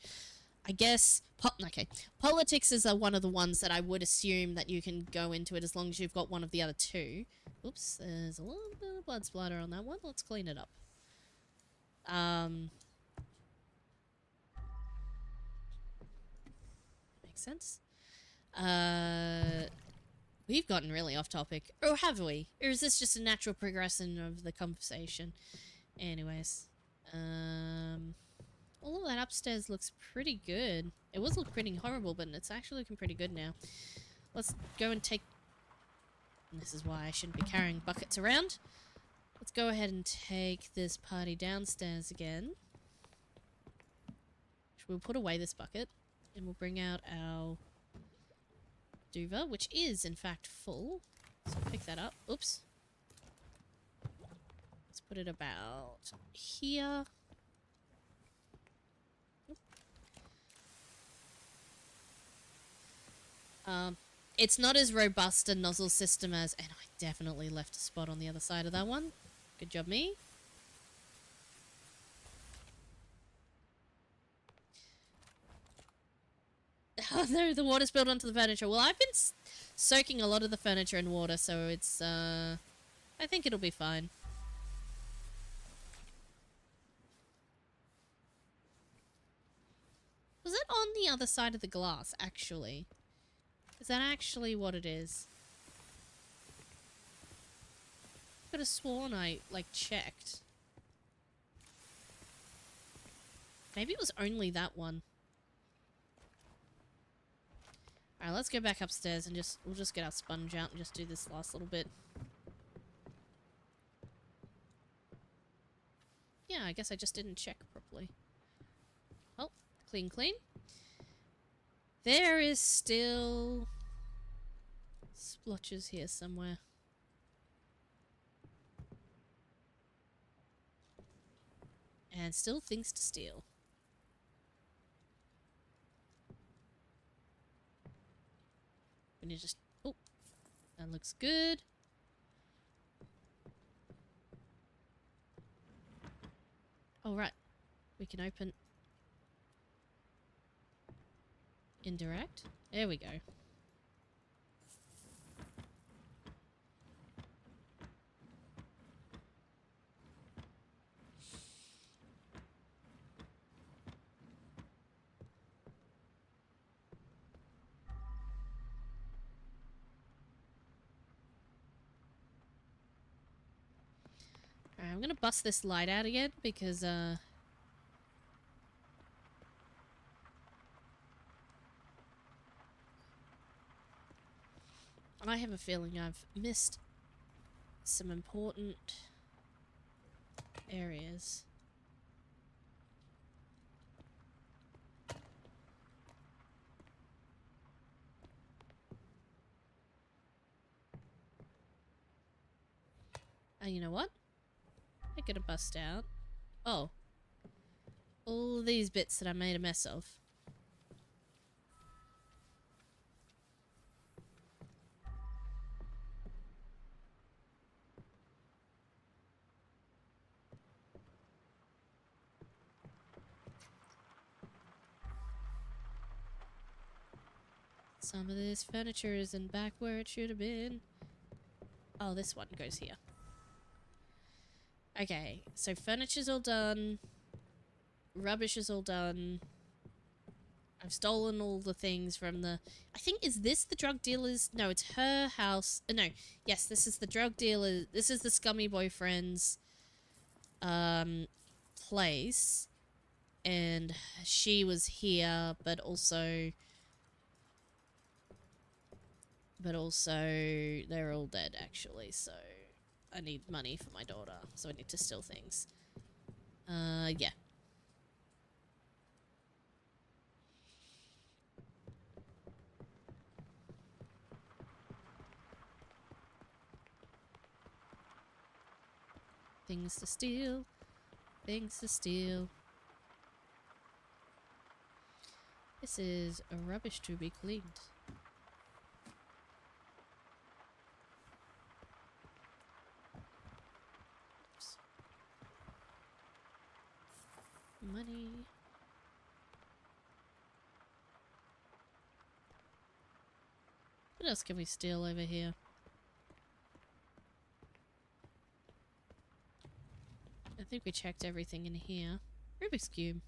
S5: I guess... okay. Politics is one of the ones that I would assume that you can go into it as long as you've got one of the other two. Oops, there's a little bit of blood splatter on that one. Let's clean it up. Makes sense. We've gotten really off topic. Or have we? Or is this just a natural progression of the conversation? Anyways. All of that upstairs looks pretty good. It was looking pretty horrible, but it's actually looking pretty good now. Let's go and take... And this is why I shouldn't be carrying buckets around. Let's go ahead and take this party downstairs again. We'll put away this bucket. And we'll bring out our... duvet, which is, in fact, full. So pick that up. Oops. Let's put it about here. It's not as robust a nozzle system as... And I definitely left a spot on the other side of that one. Good job, me. Oh no, the water spilled onto the furniture. Well, I've been soaking a lot of the furniture in water, so it's, I think it'll be fine. Was it on the other side of the glass, actually? Is that actually what it is? I could have sworn I, like, checked. Maybe it was only that one. Alright, let's go back upstairs and we'll just get our sponge out and just do this last little bit. Yeah, I guess I just didn't check properly. Oh, clean, clean. There is still splotches here somewhere. And still things to steal. We need to just... Oh, that looks good. Oh, right. We can open... Indirect? There we go. Alright, I'm gonna bust this light out again because, I have a feeling I've missed some important areas. And you know what? I'm gonna bust out. Oh. All these bits that I made a mess of. Some of this furniture isn't back where it should have been. Oh, this one goes here. Okay, so furniture's all done. Rubbish is all done. I've stolen all the things from the... I think, is this the drug dealer's... No, it's her house. No, yes, this is the drug dealer. This is the scummy boyfriend's place. And she was here, but also... they're all dead, actually, so... I need money for my daughter, so I need to steal things. Yeah. Things to steal. Things to steal. This is rubbish to be cleaned. Oops. Money. What else can we steal over here? I think we checked everything in here. Rubik's Cube.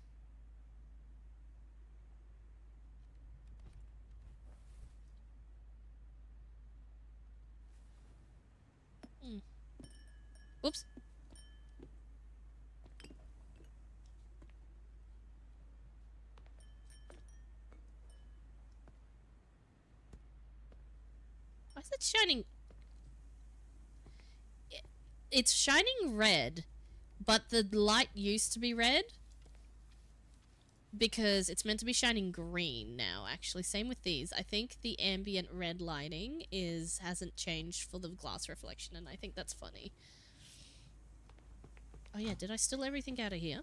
S5: Whoops. Why is it shining? It's shining red, but the light used to be red because it's meant to be shining green now, actually. Same with these. I think the ambient red lighting hasn't changed for the glass reflection, and I think that's funny. Oh yeah, did I steal everything out of here?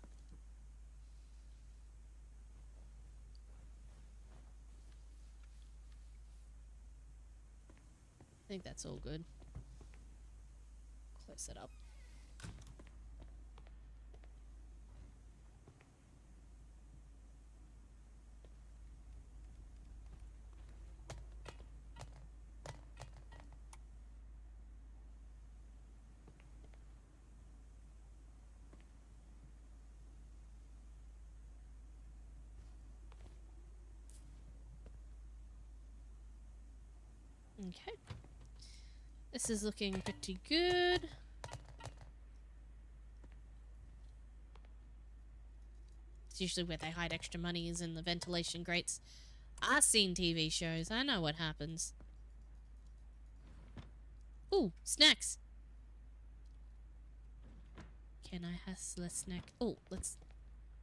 S5: I think that's all good. Close it up. Okay. This is looking pretty good. It's usually where they hide extra money is in the ventilation grates. I've seen TV shows. I know what happens. Ooh, snacks. Can I have a snack? Oh, let's...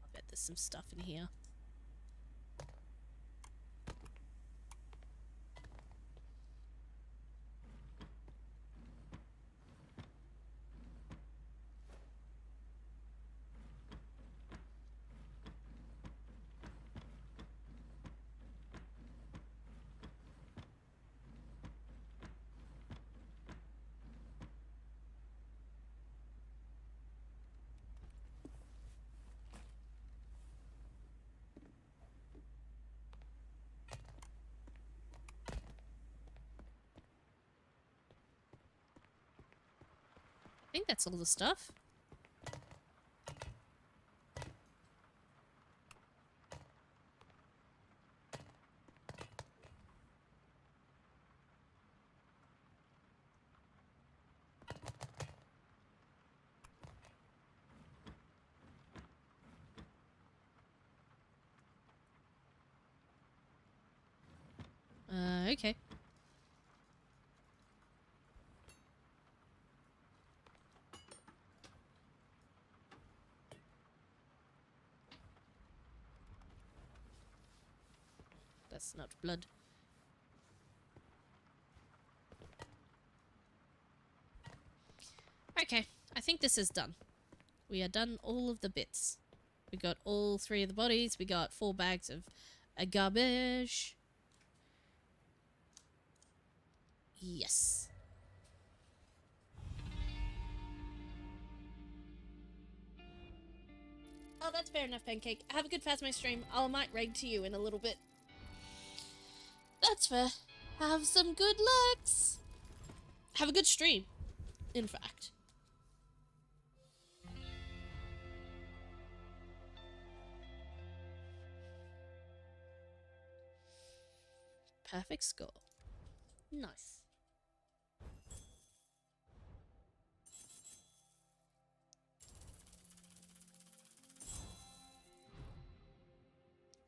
S5: I bet there's some stuff in here. I think that's all the stuff. Okay. That's not blood. Okay, I think this is done. We are done all of the bits. We got all 3 of the bodies. We got 4 bags of garbage. Yes. Oh, that's fair enough, Pancake. Have a good Phasmo stream. I might raid to you in a little bit. That's fair. Have some good lucks. Have a good stream, in fact. Perfect score. Nice.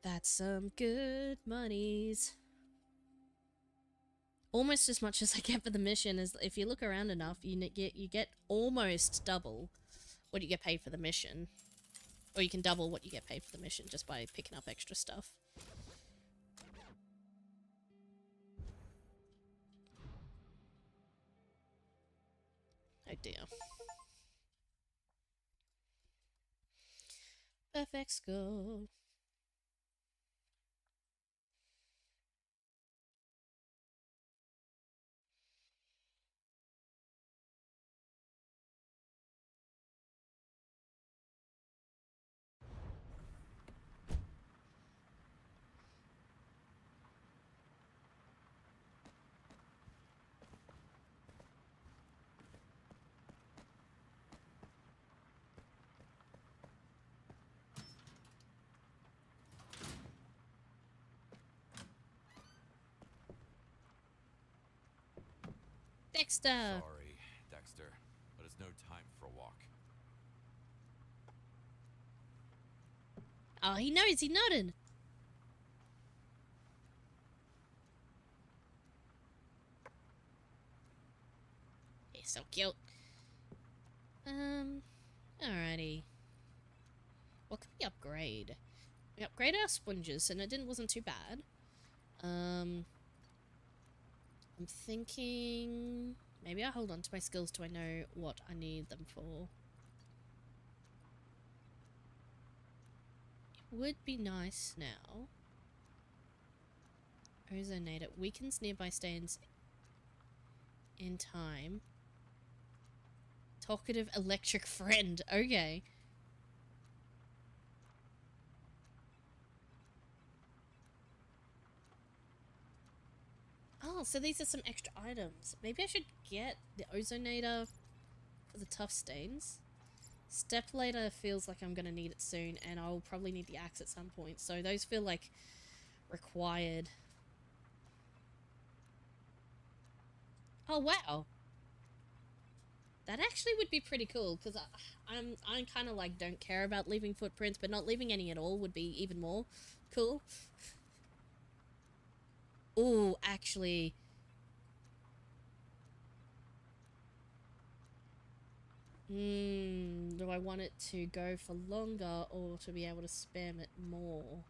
S5: That's some good monies. Almost as much as I get for the mission. Is if you look around enough, you get almost double what you get paid for the mission. Or you can double what you get paid for the mission just by picking up extra stuff. Oh dear. Perfect score. Dexter!
S3: Sorry, Dexter, but it's no time for a walk.
S5: Oh, he knows, he nodded. He's so cute. Alrighty. What can we upgrade? We upgrade our sponges, and it wasn't too bad. I'm thinking maybe I'll hold on to my skills till I know what I need them for. It would be nice now. Ozonator weakens nearby stands in time. Talkative electric friend. Okay. Oh, so these are some extra items. Maybe I should get the Ozonator for the tough stains. Steplator feels like I'm going to need it soon, and I'll probably need the axe at some point. So those feel like required. Oh, wow. That actually would be pretty cool, because I'm kind of like don't care about leaving footprints, but not leaving any at all would be even more cool. Oh, actually... Do I want it to go for longer or to be able to spam it more?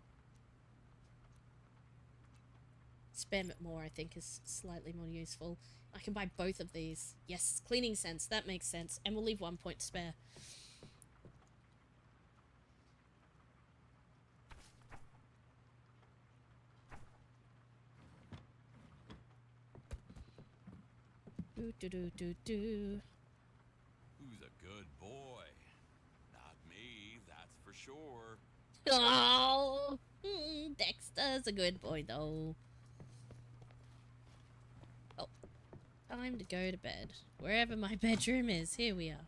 S5: Spam it more, I think, is slightly more useful. I can buy both of these. Yes, cleaning sense. That makes sense. And we'll leave 1 point to spare. Do.
S3: Who's a good boy? Not me, that's for sure.
S5: Oh, Dexter's a good boy, though. Oh, time to go to bed. Wherever my bedroom is, here we are.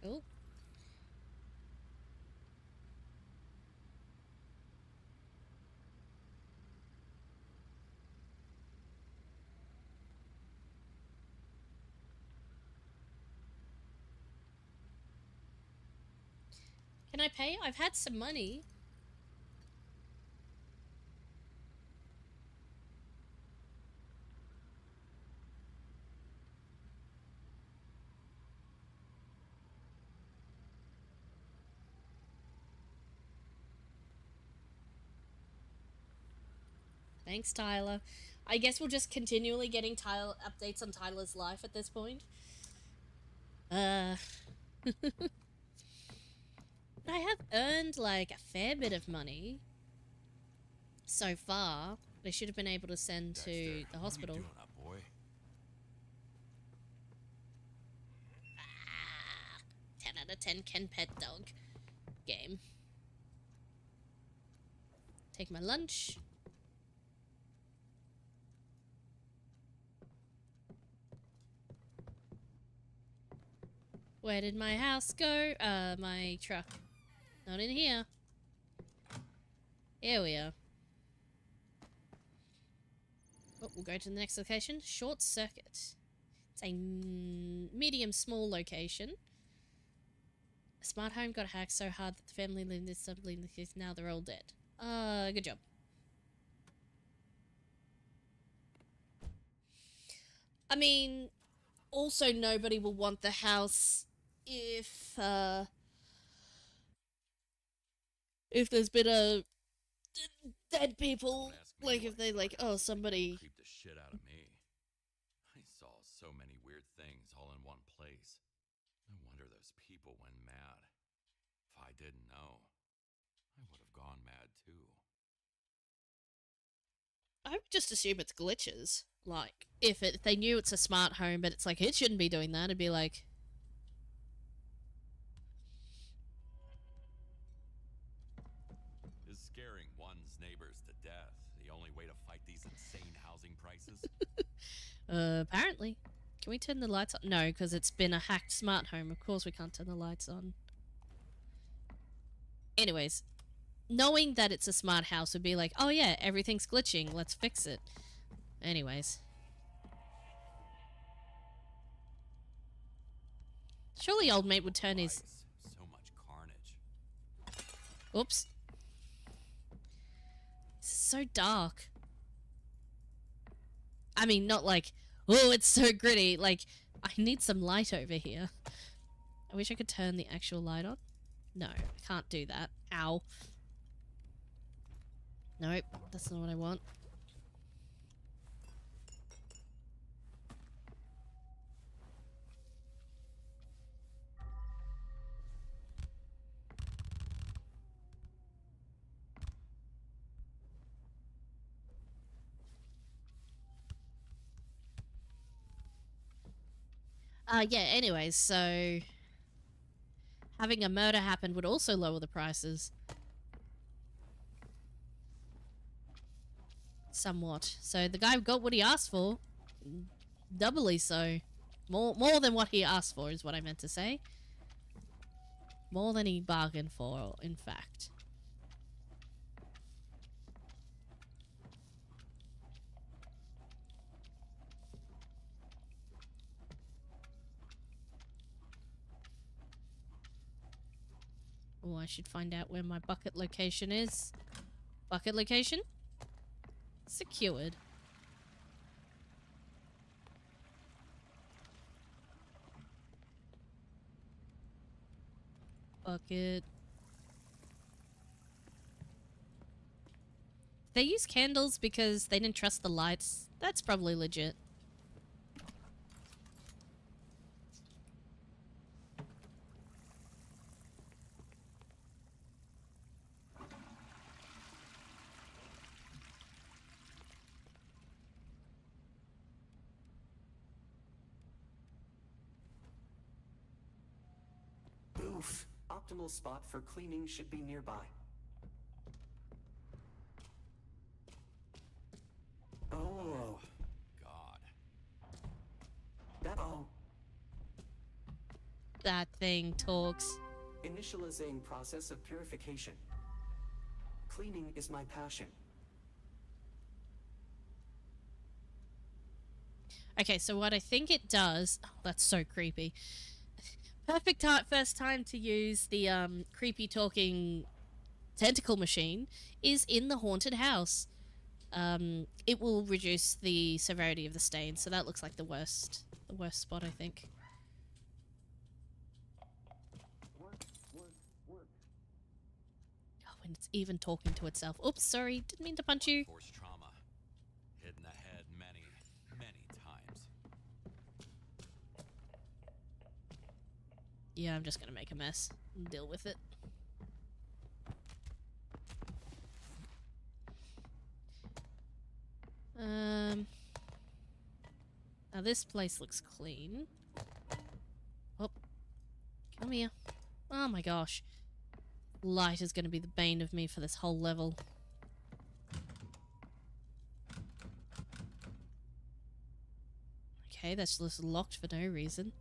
S5: Cool. Can I pay? I've had some money. Thanks, Tyler. I guess we're just continually getting Tyler updates on Tyler's life at this point. I have earned like a fair bit of money so far. I should have been able to send to
S3: Dexter,
S5: the hospital.
S3: What are you doing up, boy?
S5: 10 out of 10 Ken Pet Dog game. Take my lunch. Where did my house go? My truck. Not in here. Here we are. Oh, we'll go to the next location. Short Circuit. It's a medium small location. A smart home got hacked so hard that the family lived in this subleasing case. Now they're all dead. Good job. I mean, also nobody will want the house if there's been a dead people.
S3: Don't ask me
S5: Like
S3: what
S5: if they like, oh, somebody.
S3: creeped the shit out of me. I saw so many weird things all in one place. No wonder those people went mad. If I didn't know, I would have gone mad too.
S5: I would just assume it's glitches. Like, if they knew it's a smart home, but it's like, it shouldn't be doing that, it'd be like...
S3: Is scaring one's neighbors to death the only way to fight these insane housing prices?
S5: Apparently. Can we turn the lights on? No, because it's been a hacked smart home. Of course we can't turn the lights on. Anyways, knowing that it's a smart house would be like, oh yeah, everything's glitching, let's fix it. Anyways. Surely old mate would turn his...
S3: Lights, so much carnage.
S5: Oops. This is so dark. I mean, not like, oh, it's so gritty. Like, I need some light over here. I wish I could turn the actual light on. No, I can't do that. Ow. Nope, that's not what I want. Yeah, anyways, so having a murder happen would also lower the prices. Somewhat. So the guy got what he asked for. Doubly so. More than what he asked for is what I meant to say. More than he bargained for, in fact. Oh, I should find out where my bucket location is. Bucket location? Secured. Bucket. They use candles because they didn't trust the lights. That's probably legit.
S7: Oof. Optimal spot for cleaning should be nearby. Oh.
S3: God.
S7: Oh.
S5: That thing talks.
S7: Initializing process of purification. Cleaning is my passion.
S5: Okay, so what I think it does... Oh, that's so creepy. Perfect first time to use the creepy talking tentacle machine is in the haunted house. It will reduce the severity of the stain, so that looks like the worst spot, I think. Oh, and it's even talking to itself. Oops, sorry, didn't mean to punch you.
S3: Force trauma. Hit in the head many, many times.
S5: Yeah, I'm just gonna make a mess and deal with it. Now this place looks clean. Oh, come here. Oh my gosh. Light is gonna be the bane of me for this whole level. Okay, that's just locked for no reason.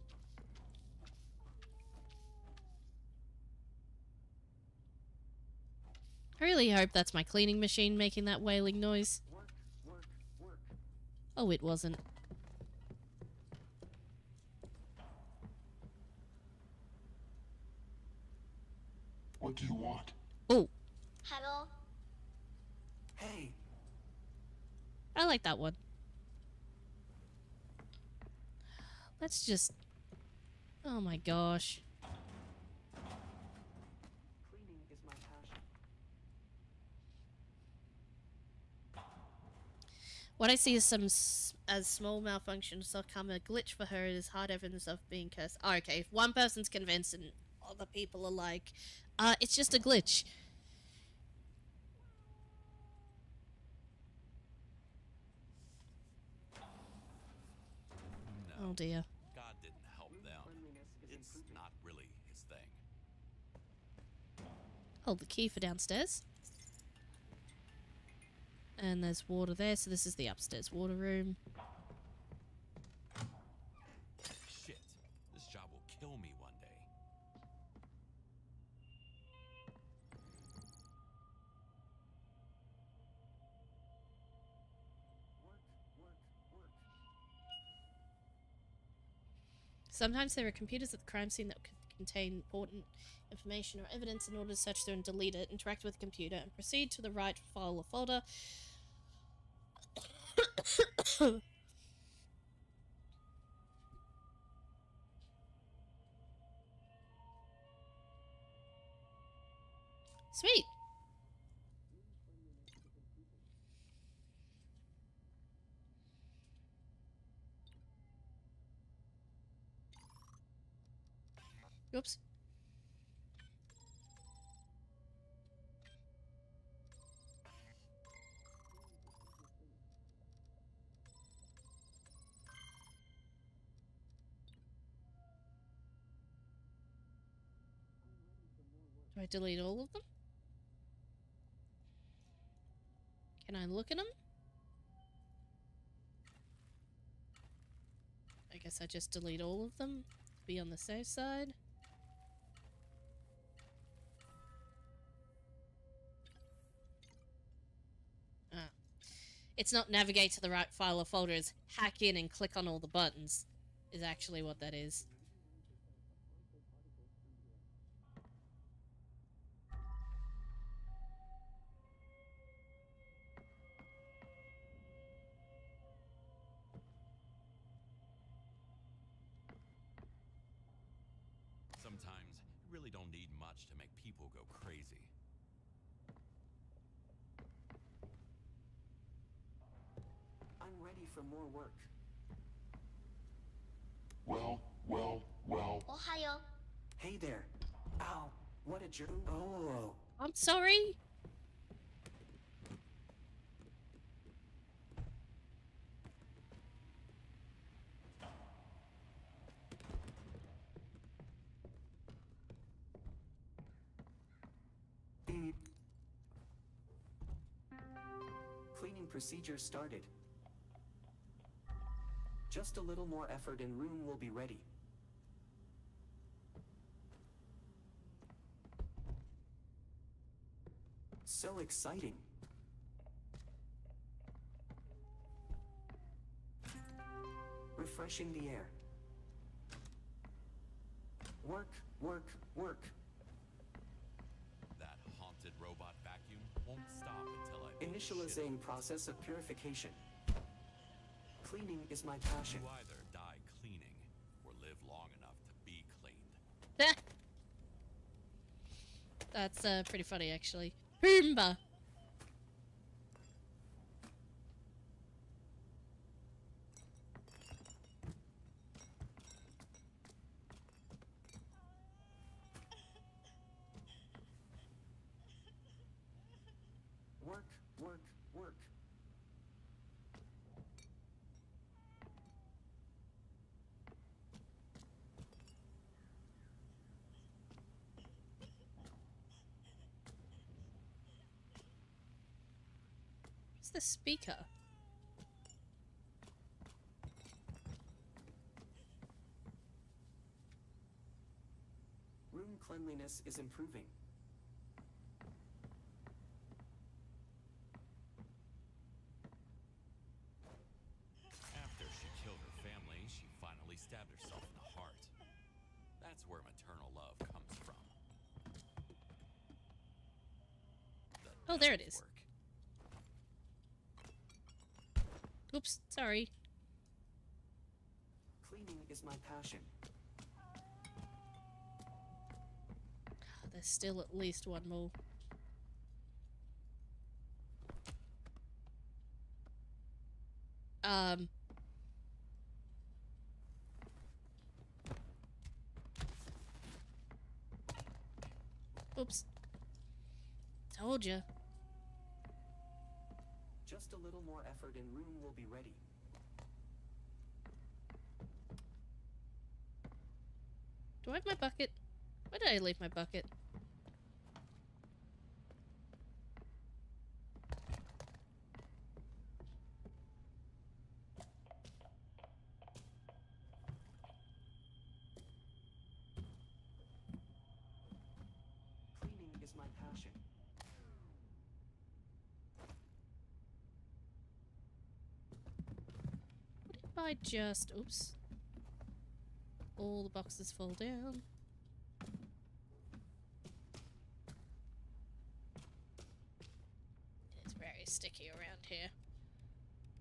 S5: I really hope that's my cleaning machine making that wailing noise. Oh, it wasn't.
S4: What do you want?
S5: Oh,
S1: Hello?
S7: Hey.
S5: I like that one. Let's just... Oh my gosh.
S7: Cleaning is my passion.
S5: What I see is some as small malfunctions so come a glitch for her. It is hard evidence of being cursed. Oh, okay, if one person's convinced and other people are like, it's just a glitch.
S3: No.
S5: Oh dear.
S3: God didn't help them. It's not really his thing.
S5: Hold the key for downstairs. And there's water there, so this is the upstairs water room.
S3: Shit. This job will kill me one day.
S5: Sometimes there are computers at the crime scene that could contain important information or evidence. In order to search through and delete it, interact with the computer and proceed to the right file or folder. Sweet. Oops. Do I delete all of them? Can I look at them? I guess I just delete all of them to be on the safe side. Ah. It's not navigate to the right file or folder, it's hack in and click on all the buttons, is actually what that is.
S3: Sometimes you really don't need much to make people go crazy.
S7: I'm ready for more work.
S4: Well.
S7: Hey there. Ow. What a jerk. Oh.
S5: I'm sorry.
S7: Beep. Cleaning procedure started. Just a little more effort and room will be ready. So exciting. Refreshing the air. Work, work, work.
S3: That haunted robot vacuum won't stop until I make shit.
S7: Initializing process of purification. Cleaning is my passion.
S3: You either die cleaning or live long enough to be cleaned.
S5: That's pretty funny, actually. Boomba!
S7: Work, work, work.
S5: What's the speaker?
S7: Room cleanliness is improving.
S3: After she killed her family, she finally stabbed herself in the heart. That's where maternal love comes from.
S5: Oh, there it is.
S3: Work.
S5: Oops, sorry.
S7: Cleaning is my passion.
S5: There's still at least one more. Oops. Told ya.
S7: Just a little more effort and room will be ready.
S5: Do I have my bucket? Where did I leave my bucket?
S7: Cleaning is my passion.
S5: What if I just... Oops. All the boxes fall down. It's very sticky around here.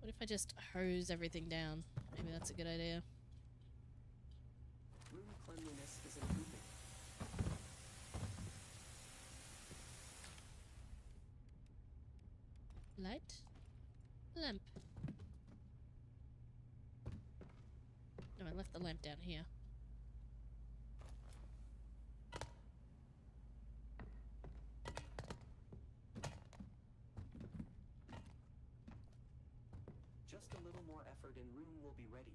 S5: What if I just hose everything down? Maybe that's a good idea.
S7: Room cleanliness is improving.
S5: Light. Lamp. No, I left the lamp down here.
S7: Just a little more effort and room will be ready.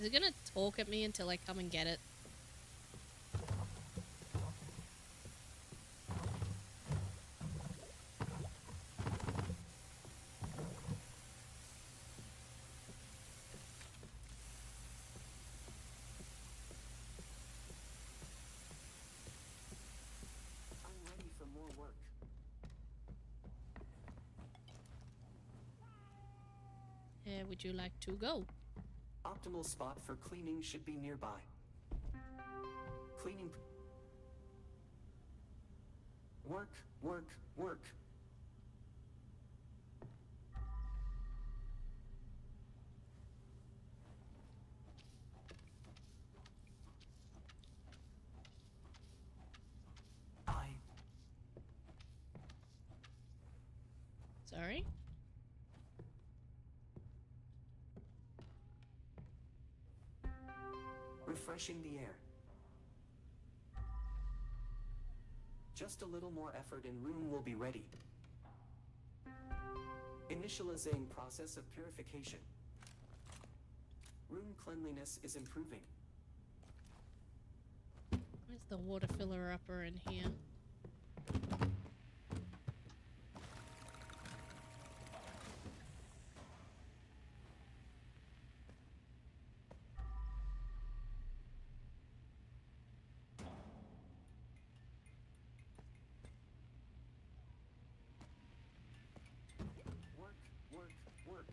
S5: Is it gonna talk at me until I come and get it?
S7: I'm ready for more work.
S5: Where would you like to go?
S7: Optimal spot for cleaning should be nearby. Cleaning. Work, work, work.
S5: Sorry?
S7: Refreshing the air. Just a little more effort and room will be ready. Initializing process of purification. Room cleanliness is improving.
S5: Where's the water filler upper in here?
S7: Work, work, work.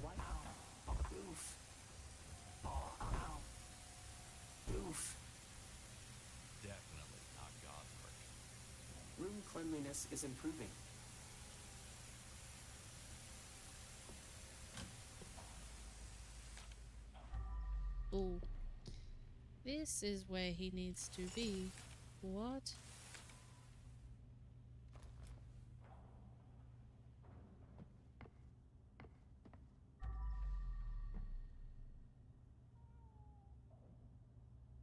S7: Wow. Oof. Ow. Oof.
S3: Definitely not God's work.
S7: Room cleanliness is improving.
S5: Ooh. This is where he needs to be. What?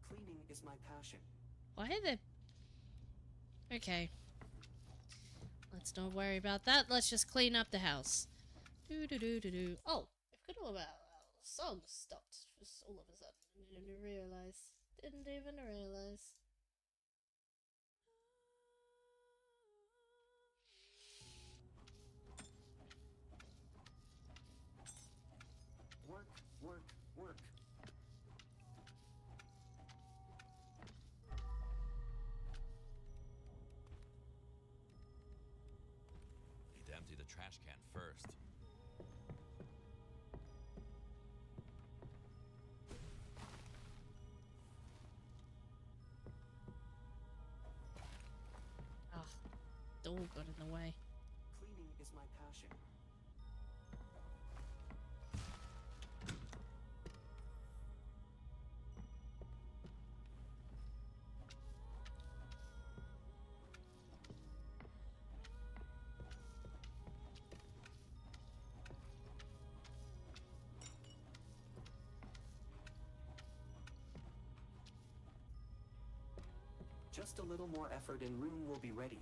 S7: Cleaning is my passion.
S5: Why are there... Okay. Let's not worry about that. Let's just clean up the house. Do. Oh, I forgot all about our song stopped just all of a sudden. Didn't realize. Didn't even realize.
S7: Work, work, work.
S3: Need to empty the trash can first.
S5: Ah, door got in the way.
S7: Cleaning is my passion. Just a little more effort and room will be ready.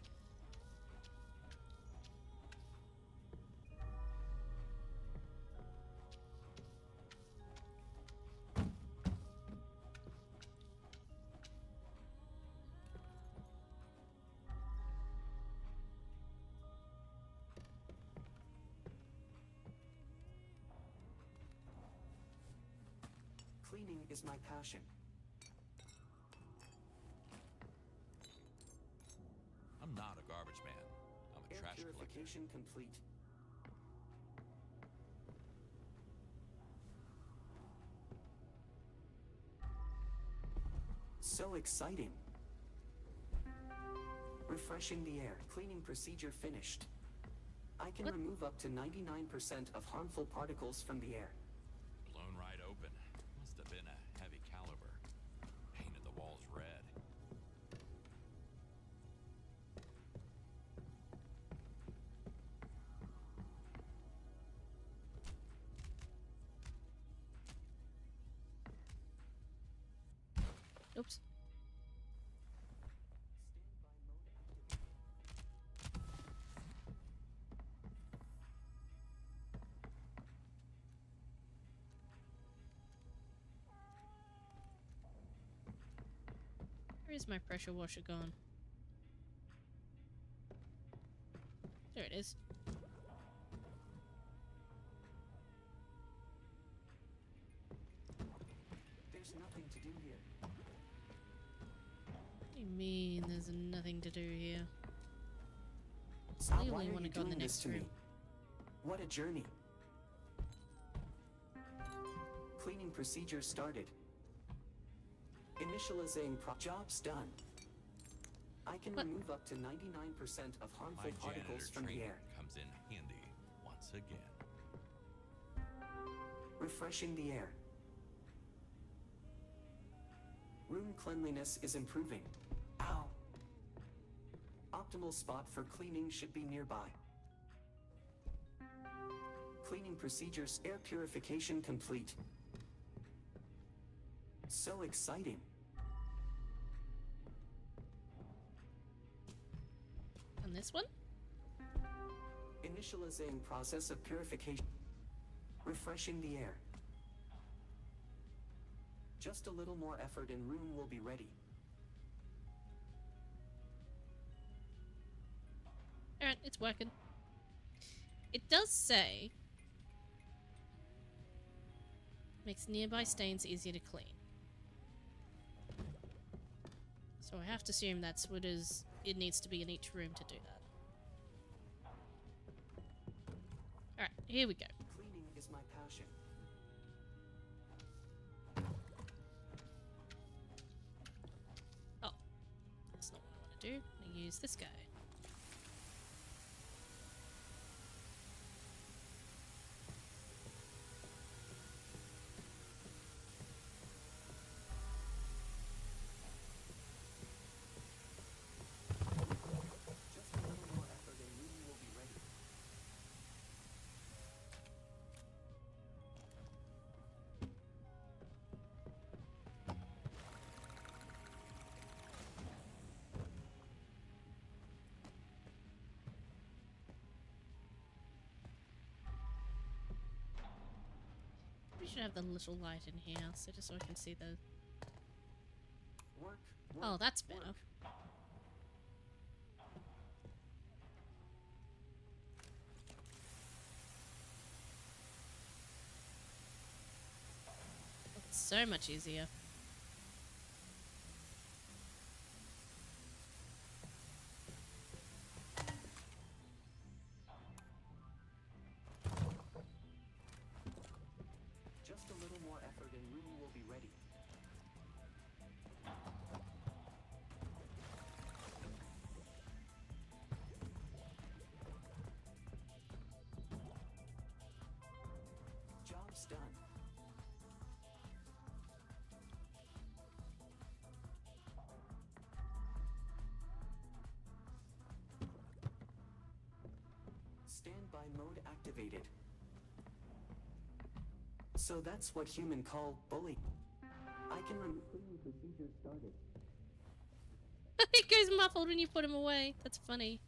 S7: Cleaning is my passion.
S3: I'm not a garbage man. I'm a
S7: Air
S3: trash collector.
S7: purification complete. So exciting. Refreshing the air. Cleaning procedure finished. I can
S5: What?
S7: remove up to 99% of harmful particles from the air.
S3: Blown right open. Must have been a heavy caliber. Painted the walls red.
S5: Oops. Where is my pressure washer gone? There it is.
S7: There's nothing to do here.
S5: What do you mean there's nothing to do here?
S7: Stop,
S5: I
S7: why
S5: only
S7: are
S5: want
S7: you
S5: to go in the
S7: doing this
S5: next
S7: to me?
S5: room.
S7: What a journey. Cleaning procedure started. Initializing job's done. I can
S5: What?
S7: remove up to 99% of harmful
S3: My
S7: particles
S3: janitor
S7: from the
S3: training
S7: air.
S3: comes in handy once again.
S7: Refreshing the air. Room cleanliness is improving. Ow. Optimal spot for cleaning should be nearby. Cleaning procedures, air purification complete. So exciting.
S5: And this one?
S7: Initializing process of purification. Refreshing the air. Just a little more effort and room will be ready.
S5: Alright, it's working. It does say makes nearby stains easier to clean. So I have to assume that's what it needs to be in each room to do that. Alright, here we go.
S7: Cleaning is my passion.
S5: Oh, that's not what I want to do. I'm going to use this guy.
S7: Just a little more effort and room will be ready.
S5: We should have the little light in here, so just so I can see the...
S7: Work,
S5: Oh,
S7: work,
S5: that's better.
S7: work.
S5: It's so much easier.
S7: Just a little more effort and room will be ready. Job's done. Standby mode activated. So that's what human call bully. I can remove cleaning procedure started.
S5: It goes muffled when you put him away. That's funny.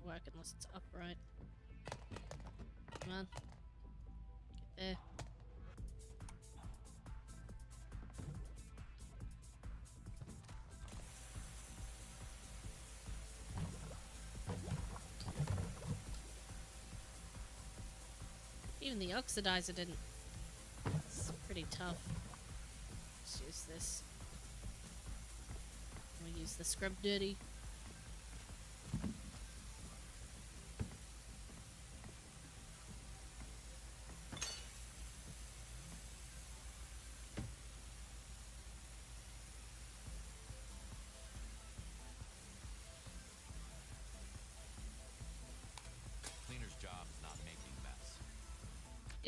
S5: Work unless it's upright. Come on. Get there. Even the oxidizer didn't. It's pretty tough. Let's use this. We'll use the scrub dirty.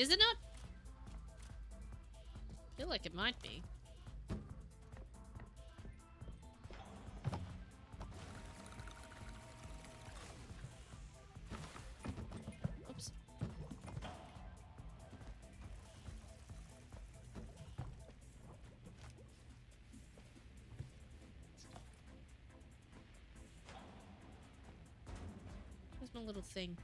S5: Is it not? I feel like it might be. Oops. Where's my little thing?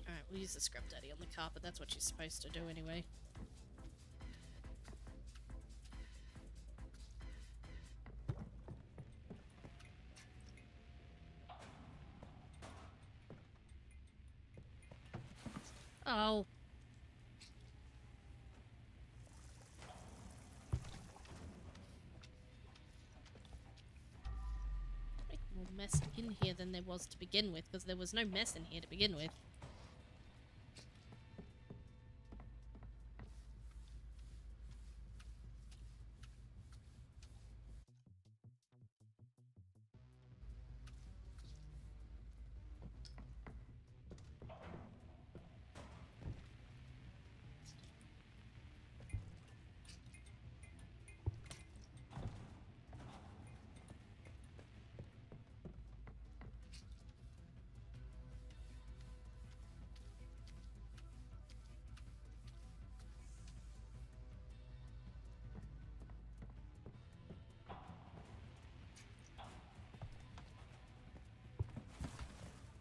S5: Alright, we'll use the scrub daddy on the carpet. That's what she's supposed to do anyway. Oh. Make more mess in here than there was to begin with, because there was no mess in here to begin with.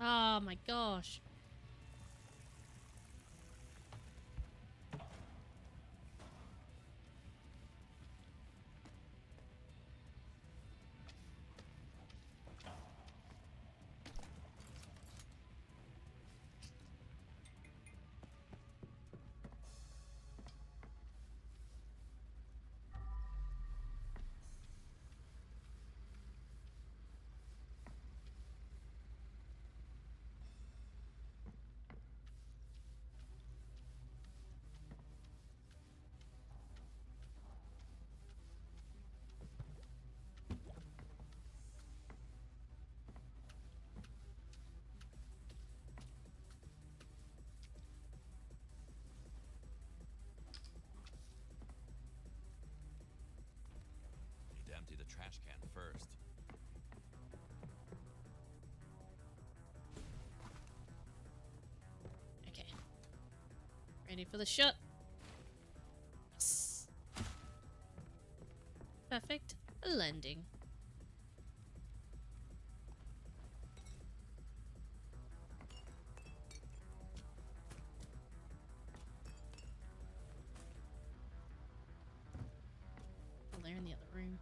S5: Oh my gosh.
S3: Need to empty the trash can first.
S5: Okay. Ready for the shot. Yes. Perfect landing. Oh, they're in the other room.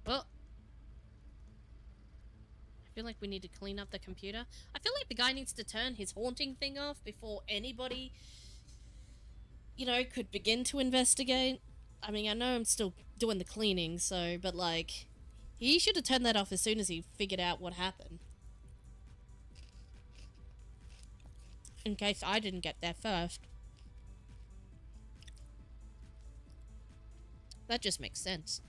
S5: Well, I feel like we need to clean up the computer. I feel like the guy needs to turn his haunting thing off before anybody, you know, could begin to investigate. I mean, I know I'm still doing the cleaning, so, but like, he should have turned that off as soon as he figured out what happened. In case I didn't get there first. That just makes sense.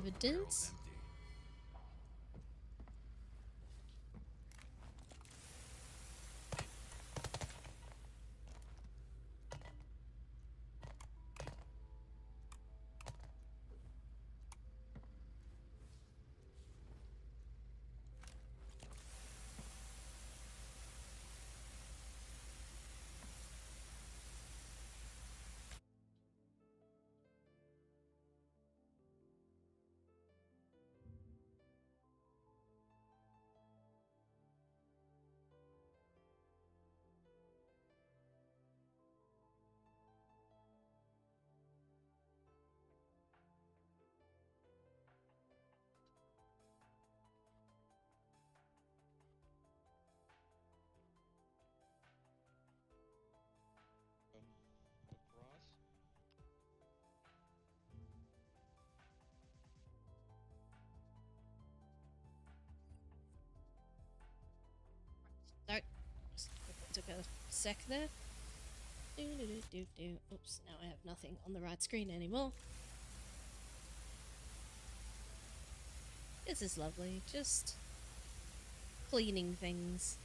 S5: evidence.
S3: empty.
S8: Across.
S5: Sorry. Just took a sec there. Oops, now I have nothing on the right screen anymore. This is lovely. Just cleaning things.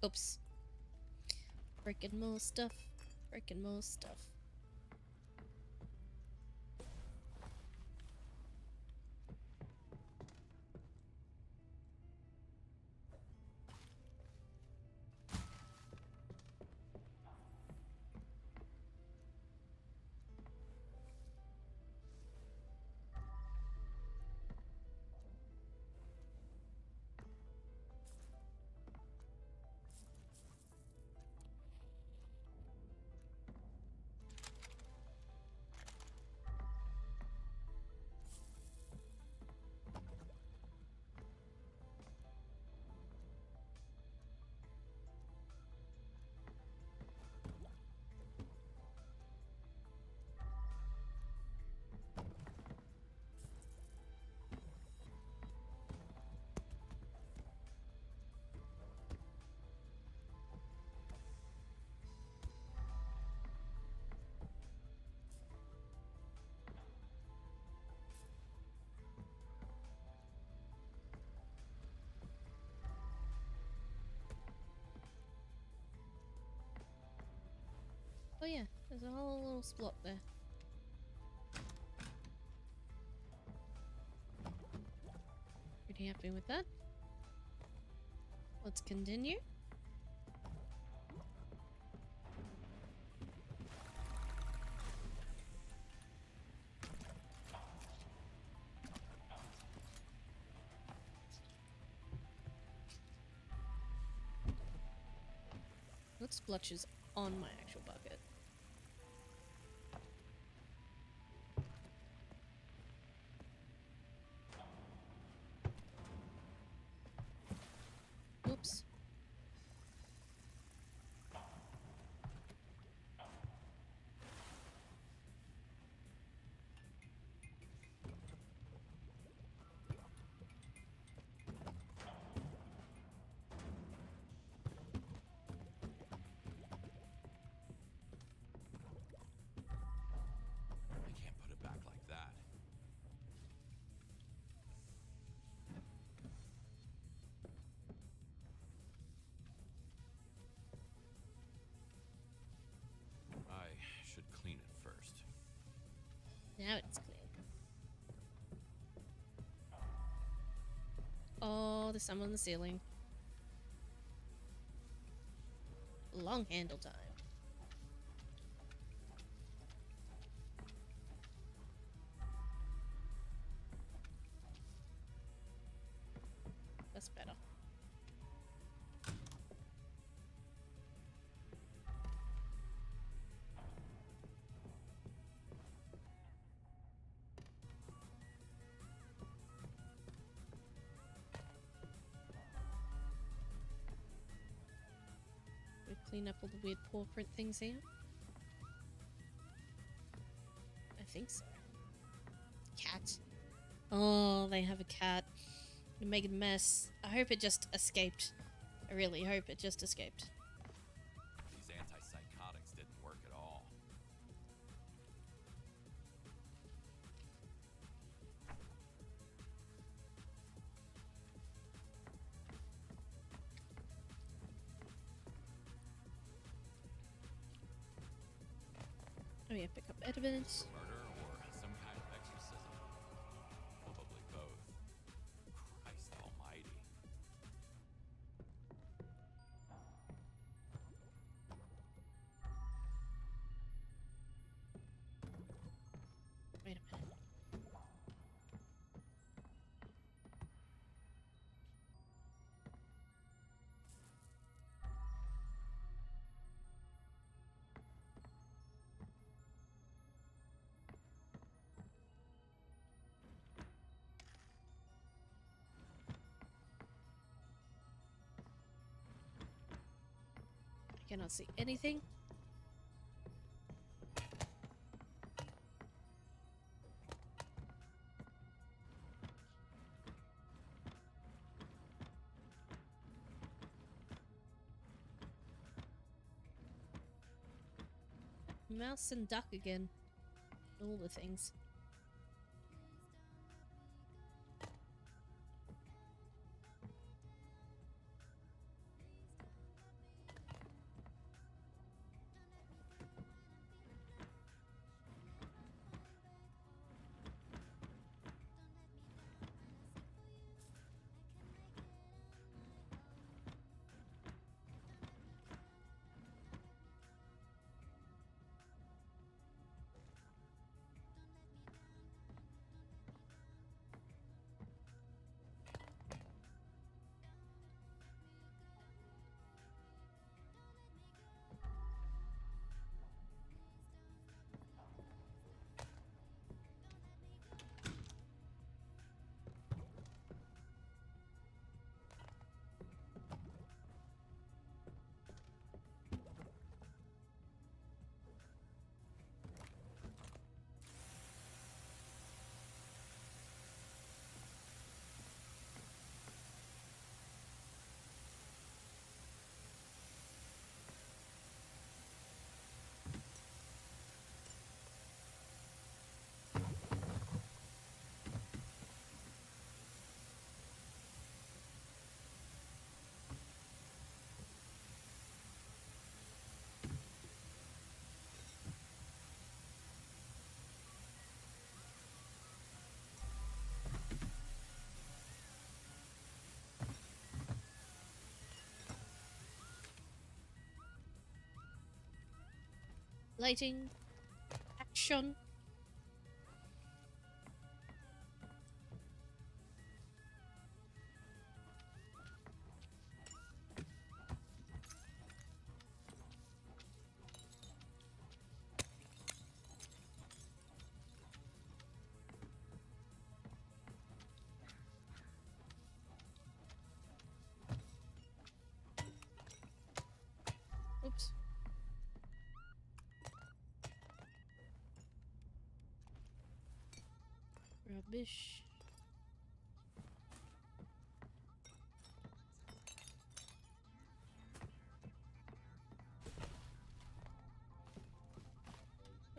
S5: Oops. Breaking more stuff. Breaking more stuff. Oh yeah, there's a whole little splot there. Pretty happy with that. Let's continue. What splotches on my actual bucket? Oops.
S3: I can't put it back like that. I should clean it first.
S5: Now it's clean. Oh, there's some on the ceiling. Long handle time. That's better. We clean up all the weird paw print things here. I think so. Cat. Oh, they have a cat. You're making a mess. I hope it just escaped. I really hope it just escaped.
S3: These
S5: yeah, pick up evidence.
S3: Murder or some kind of exorcism? Probably both. Christ almighty.
S5: Wait a minute. I cannot see anything. Mouse and duck again. All the things. Lighting. Action. Oops. Rubbish.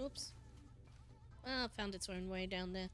S5: Oops. Ah, found its own way down there.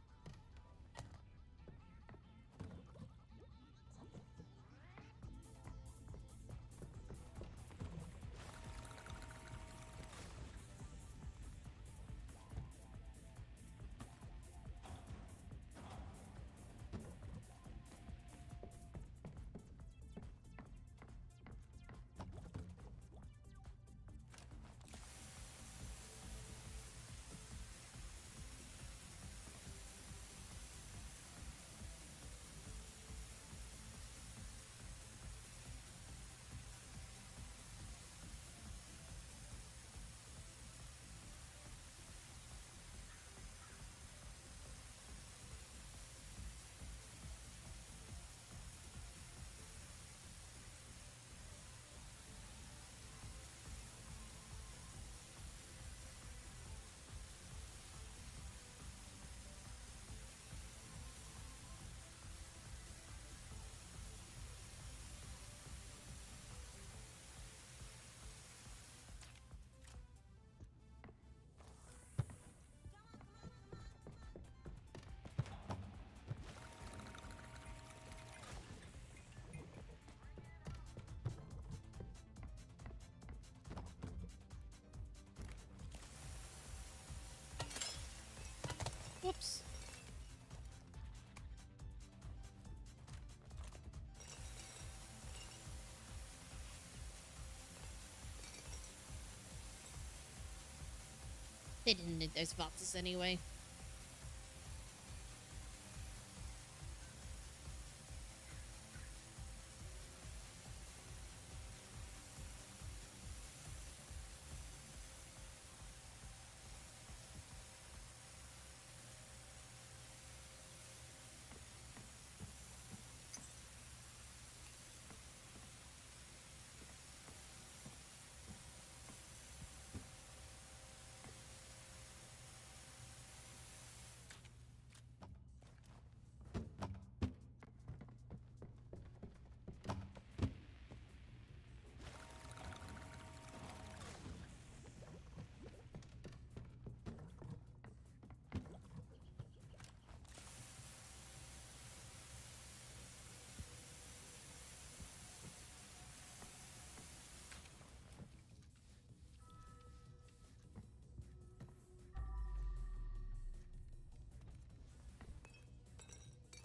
S5: They didn't need those boxes anyway.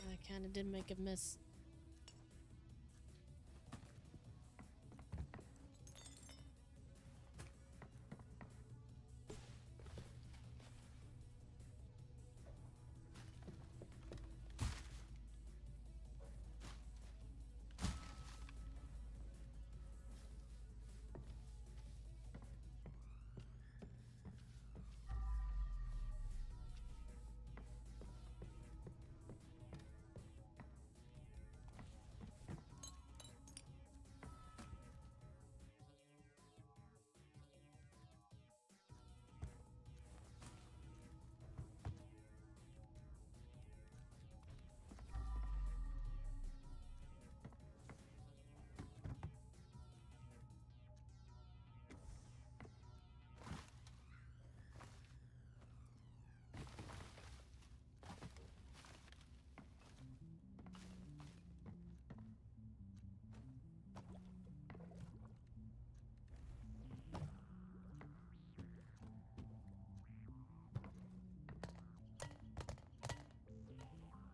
S5: I kinda did make a miss.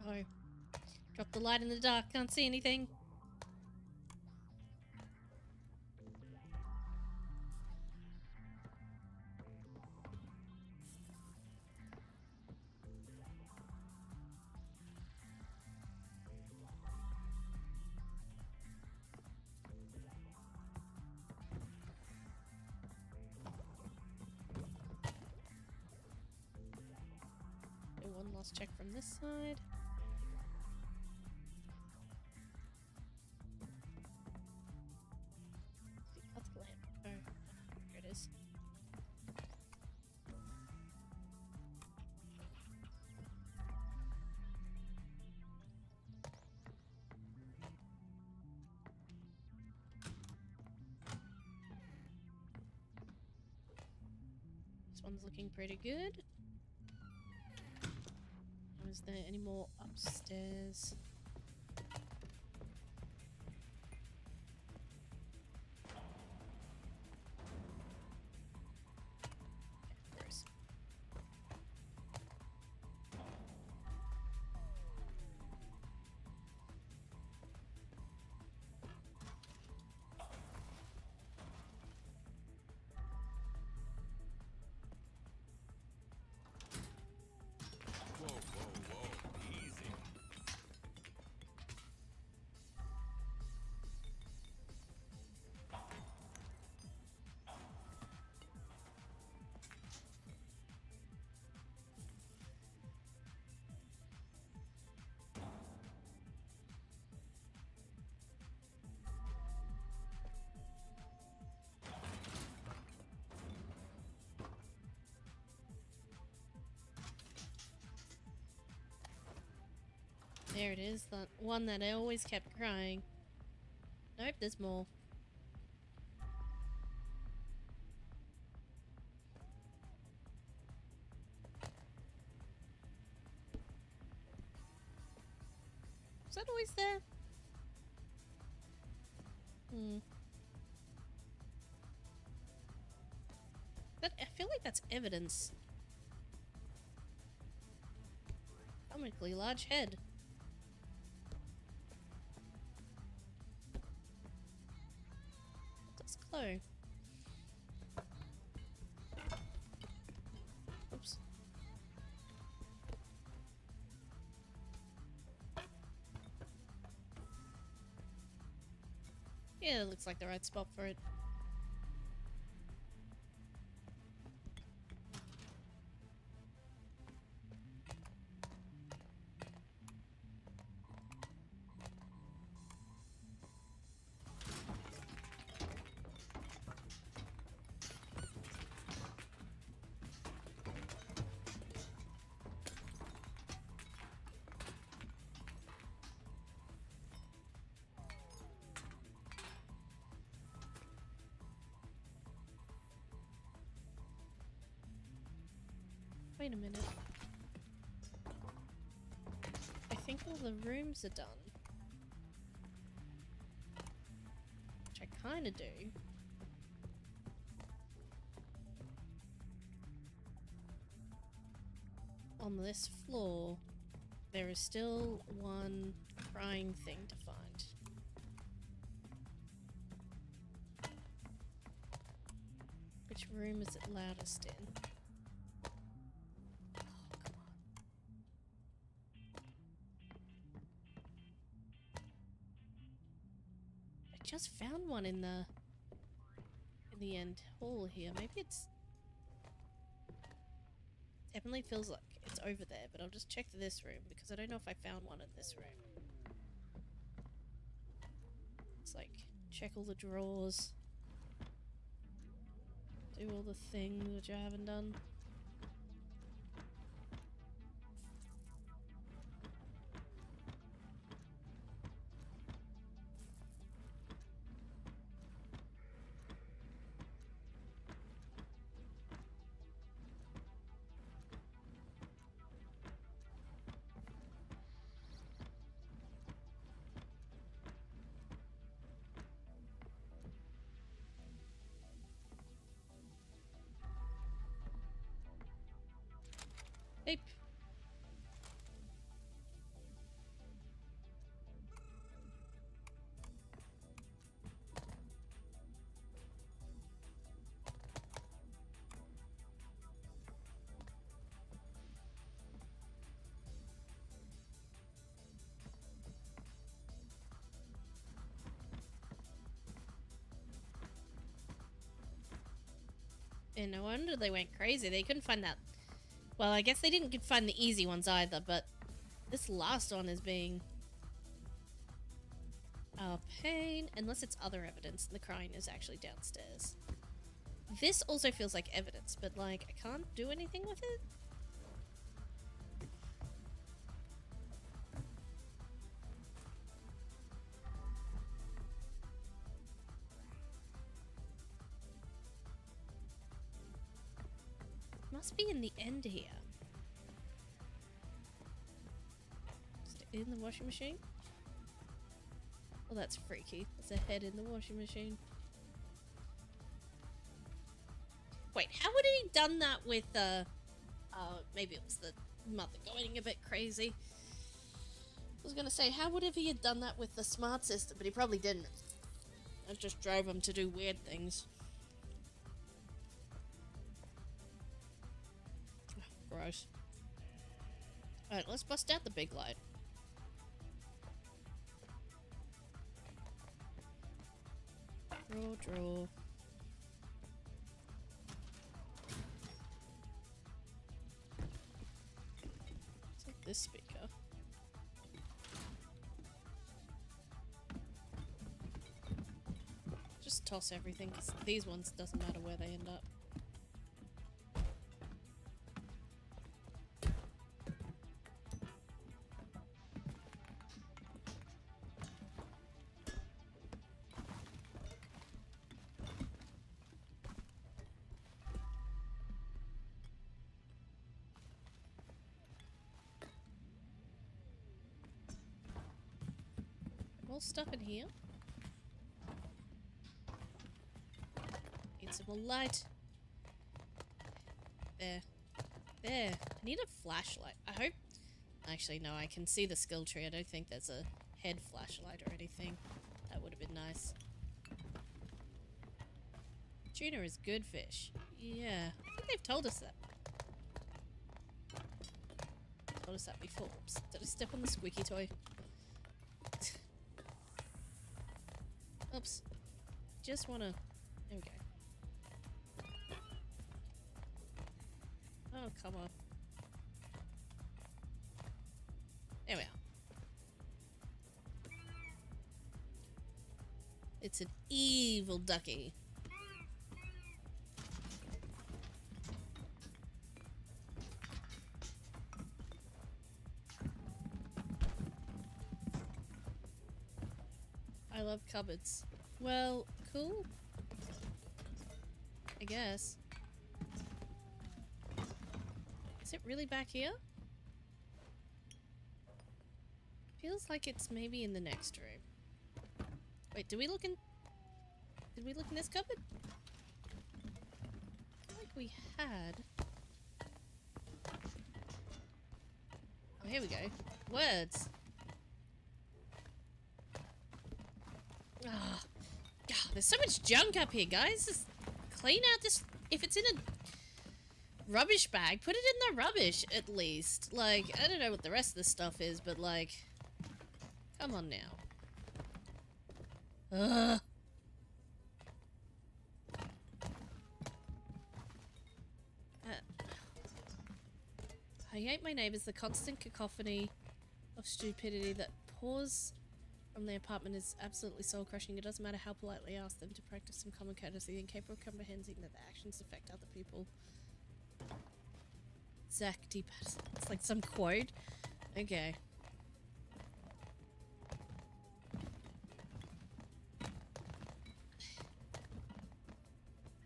S5: Oh. Drop the light in the dark, can't see anything. Okay, one last check from this side. That's the lamp. Oh, here it is. This one's looking pretty good. Is there any more upstairs? Okay, gross.
S3: Whoa, whoa, whoa. Easy.
S5: There it is, that one that I always kept crying. Nope, there's more. Was that always there? I feel like that's evidence. Comically large head. That's glow. Yeah, it looks like the right spot for it. Wait a minute. I think all the rooms are done. Which I kinda do. On this floor, there is still one crying thing to find. Which room is it loudest in? I just found one in the end hall here. Maybe it's definitely feels like it's over there, but I'll just check this room because I don't know if I found one in this room. It's like check all the drawers, do all the things which I haven't done. Beep. And no wonder they went crazy. They couldn't find that. Well, I guess they didn't find the easy ones either, but this last one is being a pain. Unless it's other evidence and the crying is actually downstairs. This also feels like evidence, but like I can't do anything with it. Must be in the end here. Is it in the washing machine? Well, that's freaky. There's a head in the washing machine. Wait, how would he done that with maybe it was the mother going a bit crazy. I was gonna say, how would have he had done that with the smart system, but he probably didn't. It just drove him to do weird things. Gross. Alright, let's bust out the big light. Draw. It's like this speaker. Just toss everything, because these ones doesn't matter where they end up. More stuff in here. Need some more light. There. There. I need a flashlight. I hope... Actually, no, I can see the skill tree. I don't think there's a head flashlight or anything. That would have been nice. Tuna is good fish. Yeah. I think they've told us that. Told us that before. Oops. Did I step on the squeaky toy? Oops. just want to... There we go. Oh, come on. There we are. It's an evil ducky. I love cupboards. Well, cool. I guess. Is it really back here? Feels like it's maybe in the next room. Wait, did we look in this cupboard? I feel like we had. Oh, here we go. Words. Ah, there's so much junk up here, guys. Just clean out this. If it's in a rubbish bag, put it in the rubbish at least. Like, I don't know what the rest of this stuff is, but like, come on now. Ugh. I hate my neighbours, the constant cacophony of stupidity that pours from the apartment is absolutely soul-crushing. It doesn't matter how politely I ask them to practice some common courtesy, incapable of comprehending that their actions affect other people. Zach D. Patterson. It's like some quote. Okay.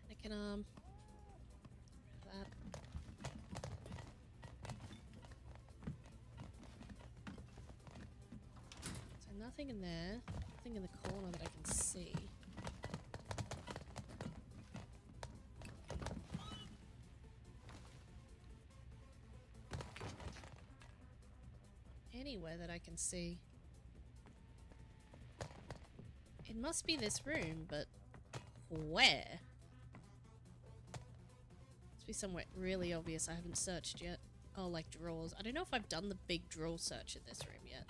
S5: I can, that. So nothing in there. Nothing in the corner that I can see. Anywhere that I can see. It must be this room, but where? Must be somewhere really obvious I haven't searched yet. Oh, like drawers. I don't know if I've done the big drawer search in this room yet.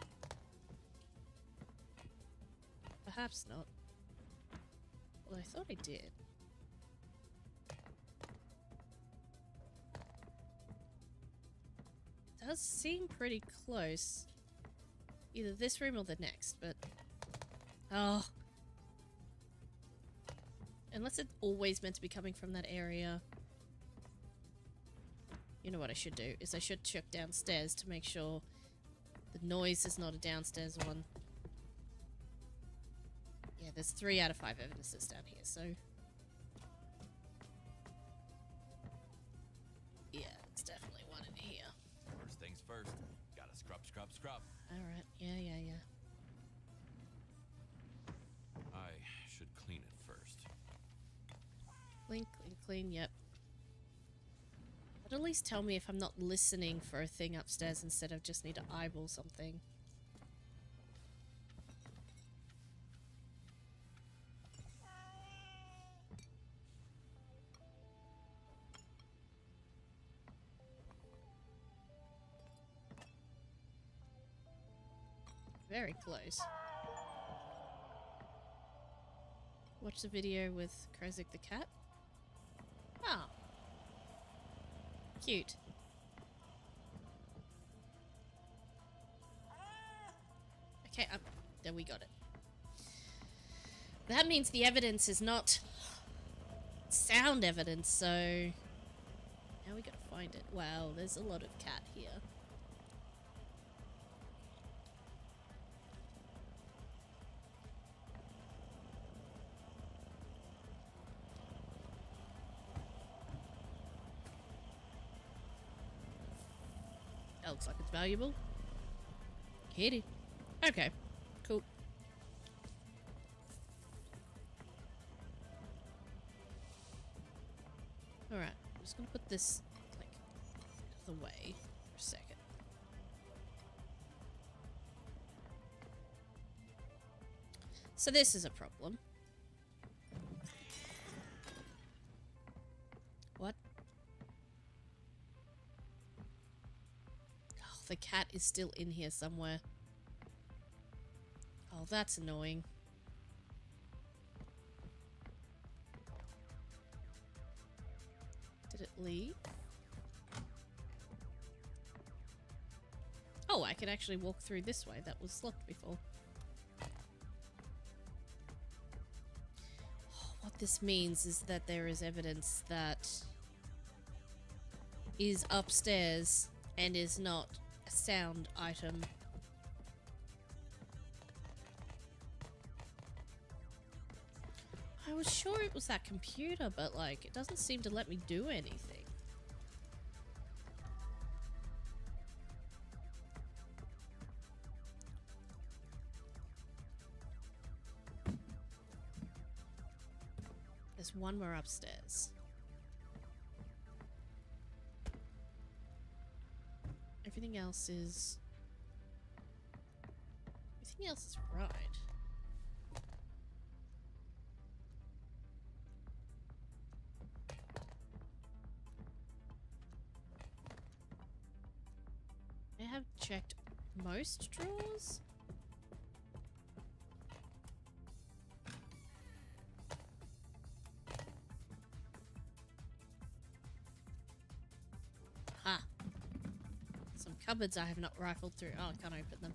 S5: Perhaps not. Well, I thought I did. Does seem pretty close. Either this room or the next, but... Oh. Unless it's always meant to be coming from that area. You know what I should do, is I should check downstairs to make sure the noise is not a downstairs one. Yeah, there's 3 out of 5 evidences down here, so... Yeah, it's definitely one in here.
S3: First things first. Gotta scrub.
S5: Alright, yeah.
S3: I should clean it first.
S5: Clean, yep. But at least tell me if I'm not listening for a thing upstairs instead of just need to eyeball something. Very close. Watch the video with Krezik the cat. Oh. Cute. Okay, there we got it. That means the evidence is not sound evidence, so now we gotta find it. Wow, there's a lot of cat here. That looks like it's valuable. Kitty. Okay. Cool. Alright. I'm just gonna put this, like, out of the way for a second. So this is a problem. What? Oh, the cat is still in here somewhere. Oh, that's annoying. apparently... Oh, I can actually walk through this way. That was locked before. What this means is that there is evidence that is upstairs and is not a sound item. I was sure it was that computer, but like, it doesn't seem to let me do anything. There's one more upstairs. Everything else is right. I have checked most drawers. Ha! Some cupboards I have not rifled through. Oh, I can't open them.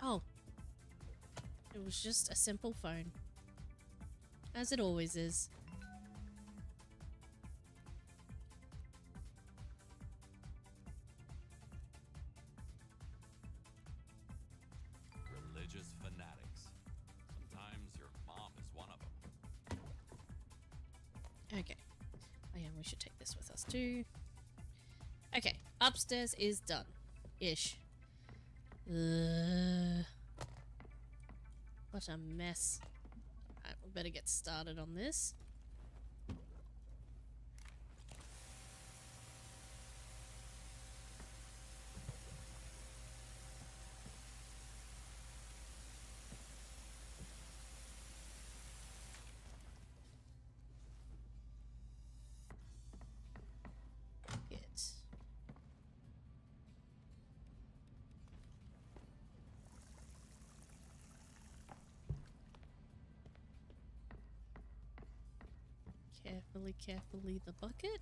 S5: Oh. It was just a simple phone. As it always is.
S3: Religious fanatics. Sometimes your mom is one of them.
S5: Okay. Oh yeah, we should take this with us too. Okay, upstairs is done. Ish. What a mess. Alright, we better get started on this. It. Carefully the bucket.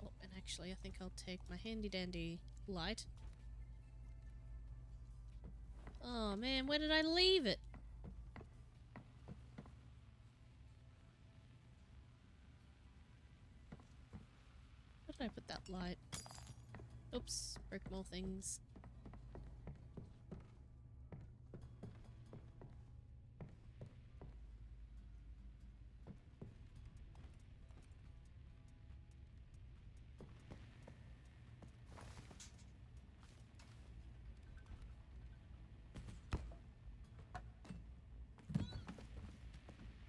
S5: Oh, and actually I think I'll take my handy dandy light. Oh man, where did I leave it? Where did I put that light? Oops, broke more things.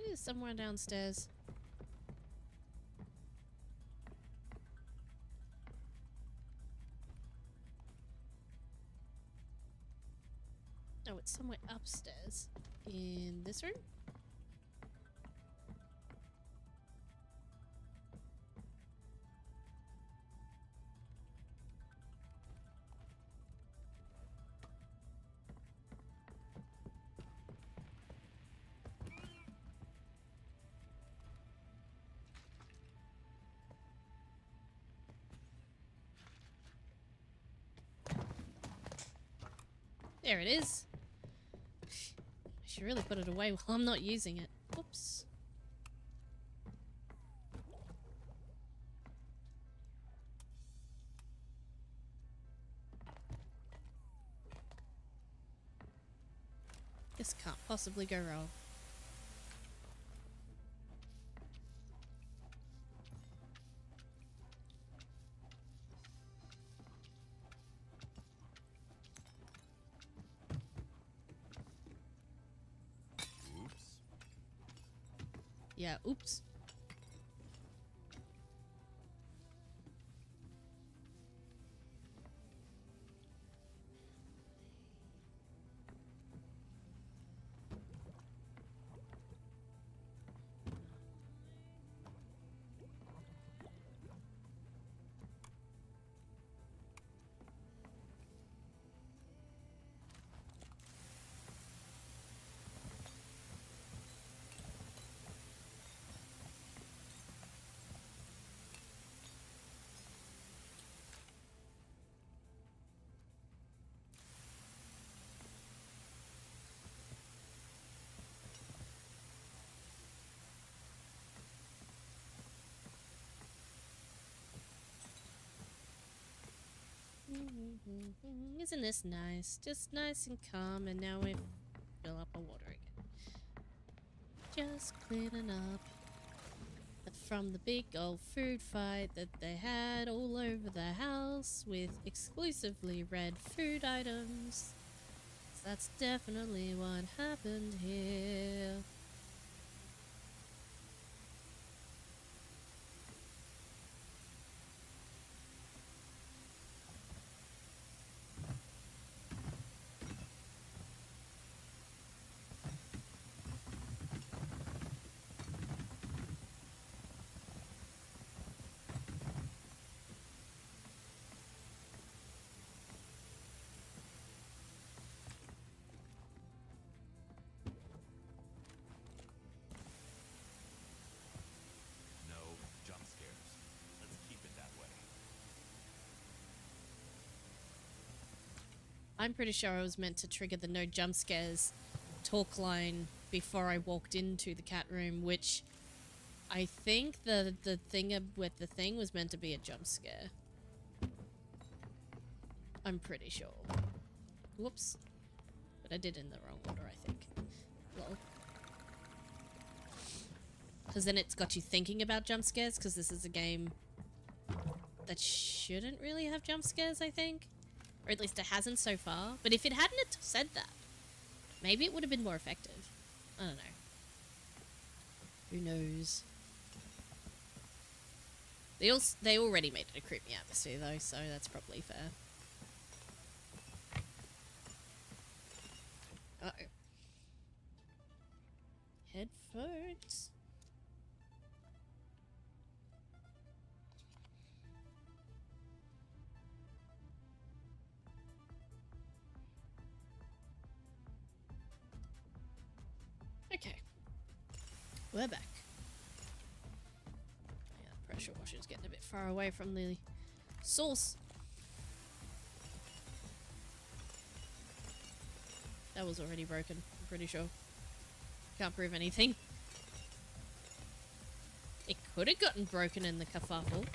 S5: It is somewhere downstairs. Oh, it's somewhere upstairs. In this room? There it is. I should really put it away while I'm not using it. Whoops. This can't possibly go wrong.
S3: Oops.
S5: Yeah, oops. Isn't this nice? Just nice and calm, and now we fill up our water again. Just cleaning up from the big old food fight that they had all over the house with exclusively red food items. That's definitely what happened here.
S3: No jump scares. Let's keep it that way.
S5: I'm pretty sure I was meant to trigger the no jump scares talk line before I walked into the cat room, which I think the thing with the thing was meant to be a jump scare. I'm pretty sure. Whoops. But I did it in the wrong order, I think. Lol. Because then it's got you thinking about jump scares, because this is a game that shouldn't really have jump scares, I think. Or at least it hasn't so far. But if it hadn't said that, maybe it would have been more effective. I don't know. Who knows? They already made it a creepy atmosphere though, so that's probably fair. Uh-oh. Headphones. Okay. We're back. Yeah, the pressure washer's getting a bit far away from the source. That was already broken, I'm pretty sure. Can't prove anything. It could have gotten broken in the kerfuffle.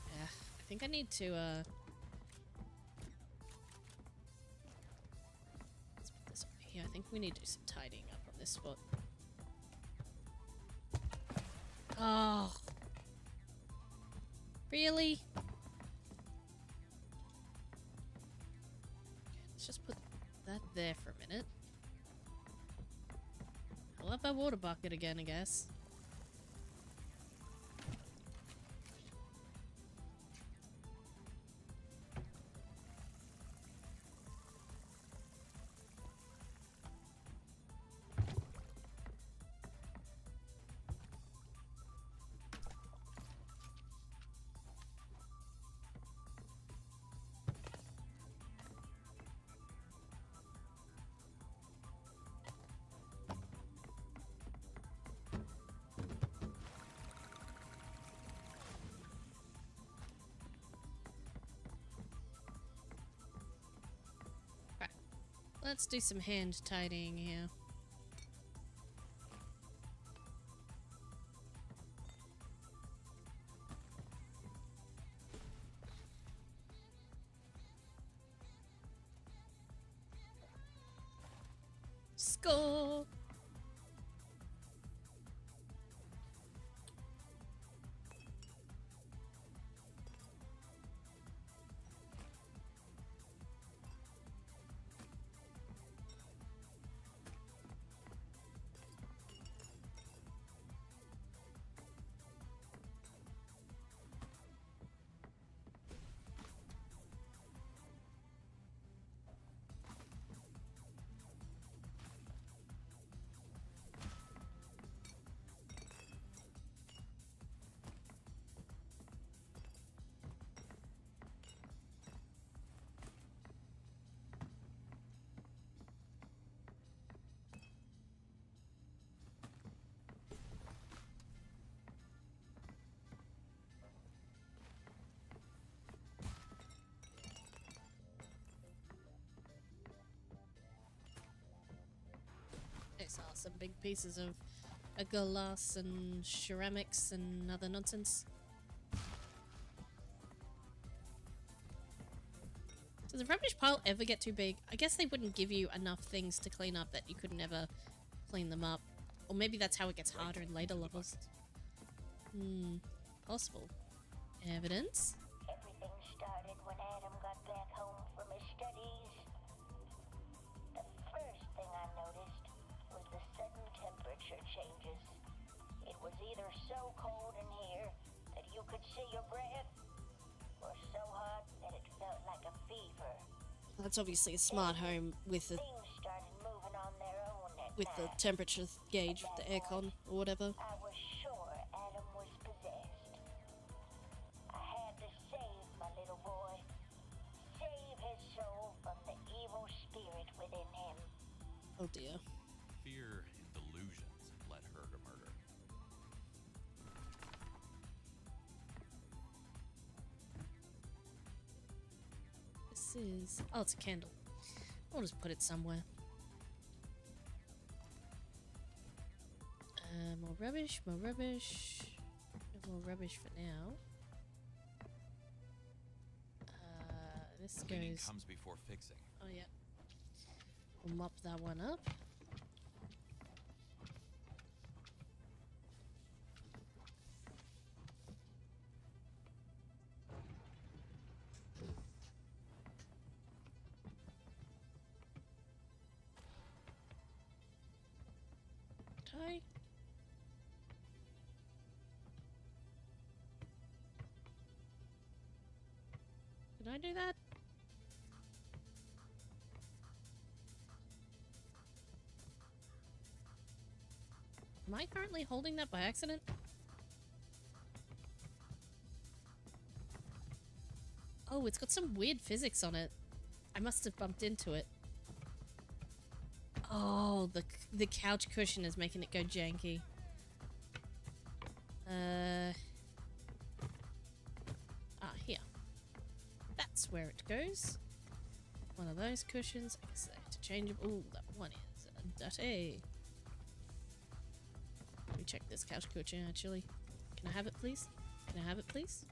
S5: Yeah, I think I need to, let's put this over here. I think we need to do some tidying up on this spot. Oh. Really? Okay, let's just put that there for a minute. I'll have my water bucket again, I guess. Let's do some hand tidying here. Score! some big pieces of glass and ceramics and other nonsense. Does the rubbish pile ever get too big? I guess they wouldn't give you enough things to clean up that you could never clean them up. Or maybe that's how it gets harder in later levels. Possible. Evidence?
S8: Everything started when Adam got back home from his studies. The first thing I noticed was the sudden temperature changes. It was either so cold in here that you could see your breath, or so hot that it felt like a fever.
S5: That's obviously a smart home with the
S8: Things started moving on their own at
S5: with the
S8: night.
S5: temperature gauge with the aircon or whatever.
S8: I was sure Adam was possessed. I had to save my little boy. Save his soul from the evil spirit within him.
S5: Oh dear.
S3: Fear and delusions led her to murder.
S5: This is... Oh, it's a candle. I'll just put it somewhere. More rubbish, more rubbish. More rubbish for now. This
S3: Cleaning
S5: goes...
S3: comes before fixing.
S5: Oh, yeah. We'll mop that one up. Tie. Did I do that? Am I currently holding that by accident? Oh, it's got some weird physics on it. I must have bumped into it. Oh, the couch cushion is making it go janky. Here. That's where it goes. One of those cushions. I guess I have to change it. Ooh, that one is dirty. Let me check this couch cushion actually. Can I have it, please? Can I have it, please?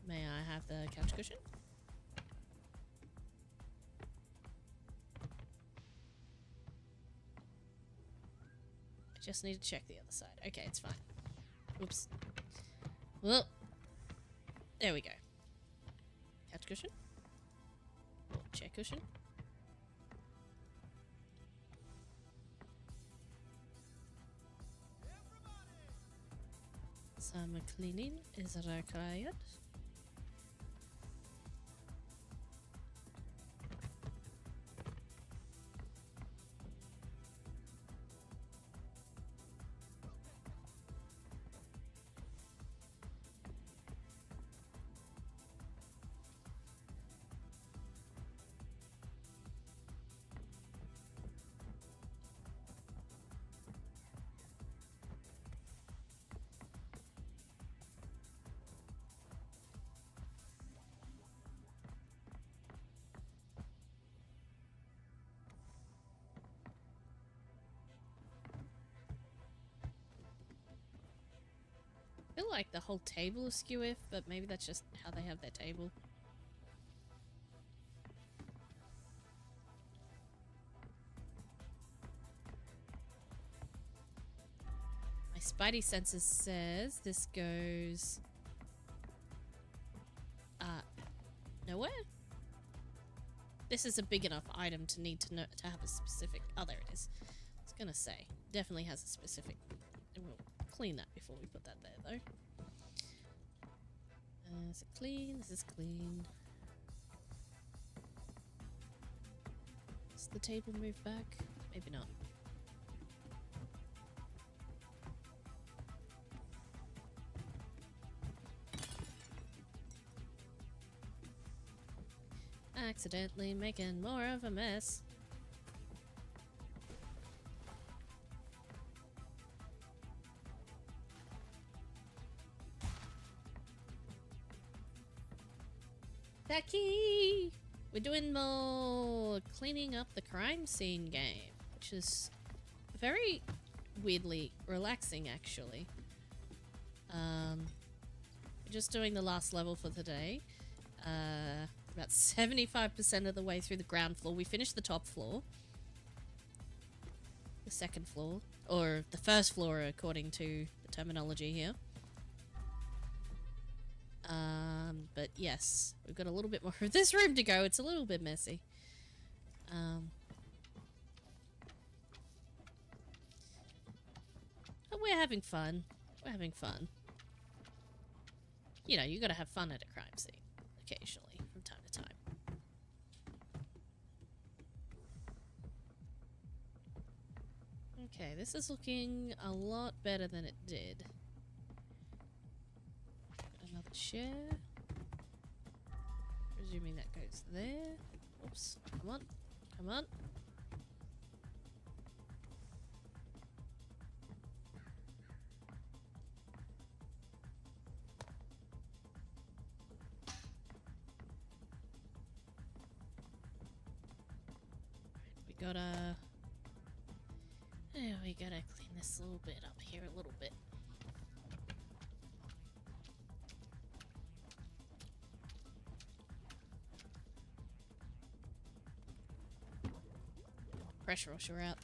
S5: May I have the couch cushion? I just need to check the other side. Okay, it's fine. Oops. Well, there we go. Couch cushion. Or chair cushion. Some cleaning is required. I feel like the whole table is skew-if, but maybe that's just how they have their table. My spidey senses says this goes... nowhere? This is a big enough item to need to know to have a specific... Oh, there it is. I was gonna say. Definitely has a specific... We'll clean that before we put that there, though. Is it clean? This is clean. Does the table move back? Maybe not. Accidentally making more of a mess. Becky! We're doing more cleaning up the crime scene game, which is very weirdly relaxing, actually. Just doing the last level for today. About 75% of the way through the ground floor. We finished the top floor. The second floor. Or the first floor, according to the terminology here. But yes, we've got a little bit more of this room to go. It's a little bit messy. But we're having fun. We're having fun. You know, you gotta have fun at a crime scene. Occasionally, from time to time. Okay, this is looking a lot better than it did. Another chair. Presuming that goes there. Oops. Come on. Come on. We gotta clean this little bit up here a little bit. Pressure washer out.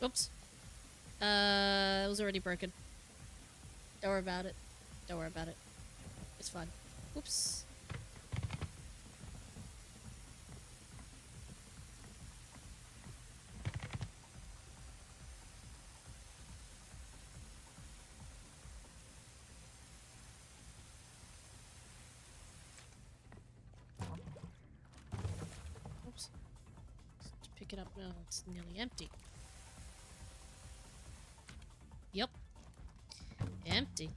S5: Oops. It was already broken. Don't worry about it. Don't worry about it. It's fine. Oops. Oops. Let's pick it up now. It's nearly empty. Yep. Empty.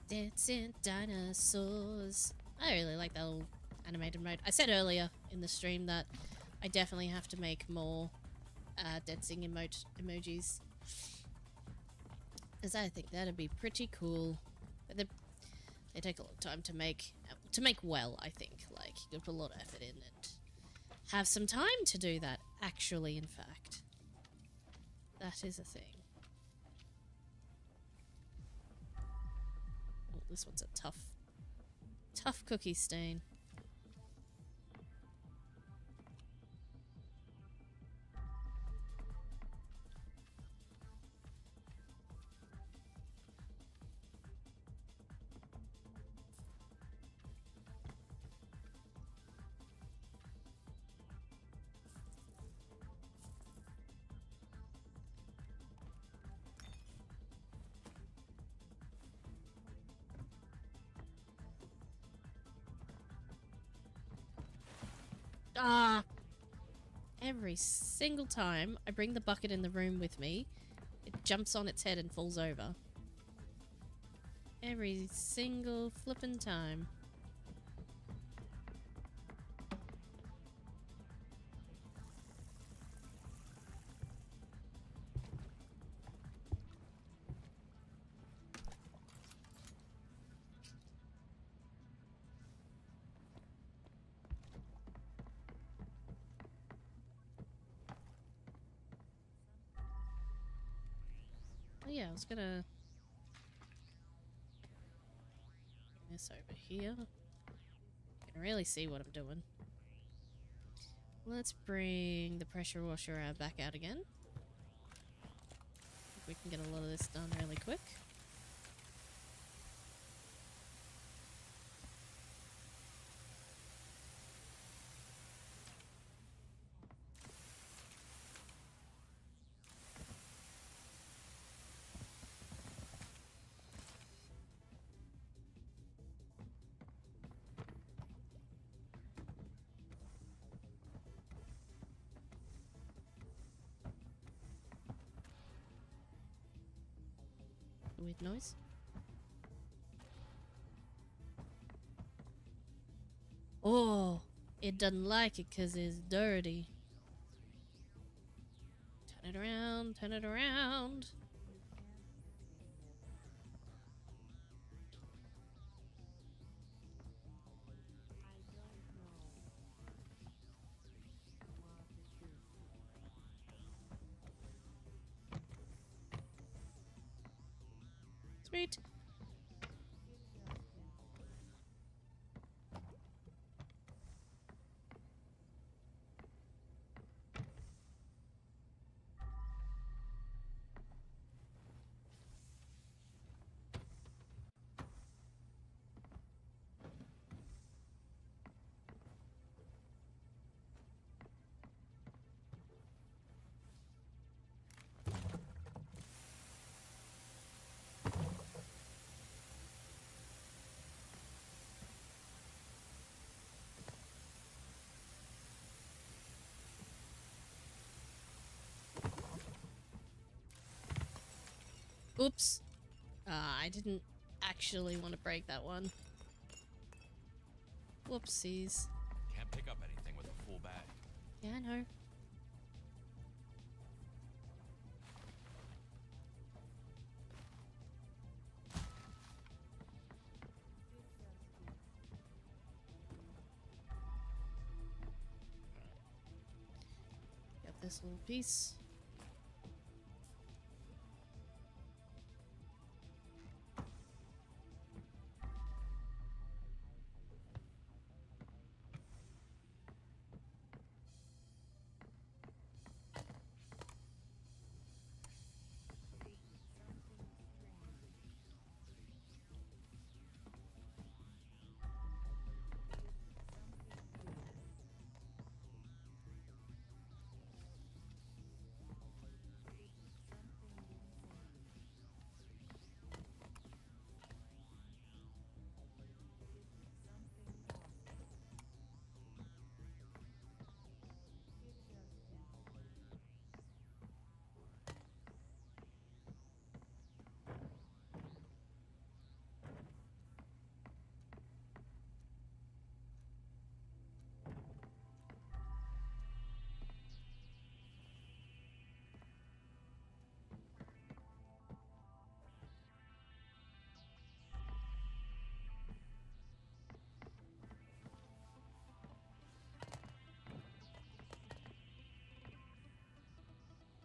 S5: Dancing dinosaurs. I really like that little animated mode. I said earlier in the stream that I definitely have to make more dancing emojis. Because I think that'd be pretty cool. But they take a long time to make well, I think. Like, you gotta put a lot of effort in and have some time to do that, actually, in fact. That is a thing. Oh, this one's a tough cookie stain. Every single time I bring the bucket in the room with me, it jumps on its head and falls over. Every single flippin' time. Yeah, I was gonna bring this over here. You can really see what I'm doing. Let's bring the pressure washer back out again. We can get a lot of this done really quick. Weird noise. Oh, it doesn't like it because it's dirty. Turn it around, turn it around. Sweet. Oops. I didn't actually want to break that one. Whoopsies.
S3: Can't pick up anything with a full bag.
S5: Yeah, I know. Got this little piece.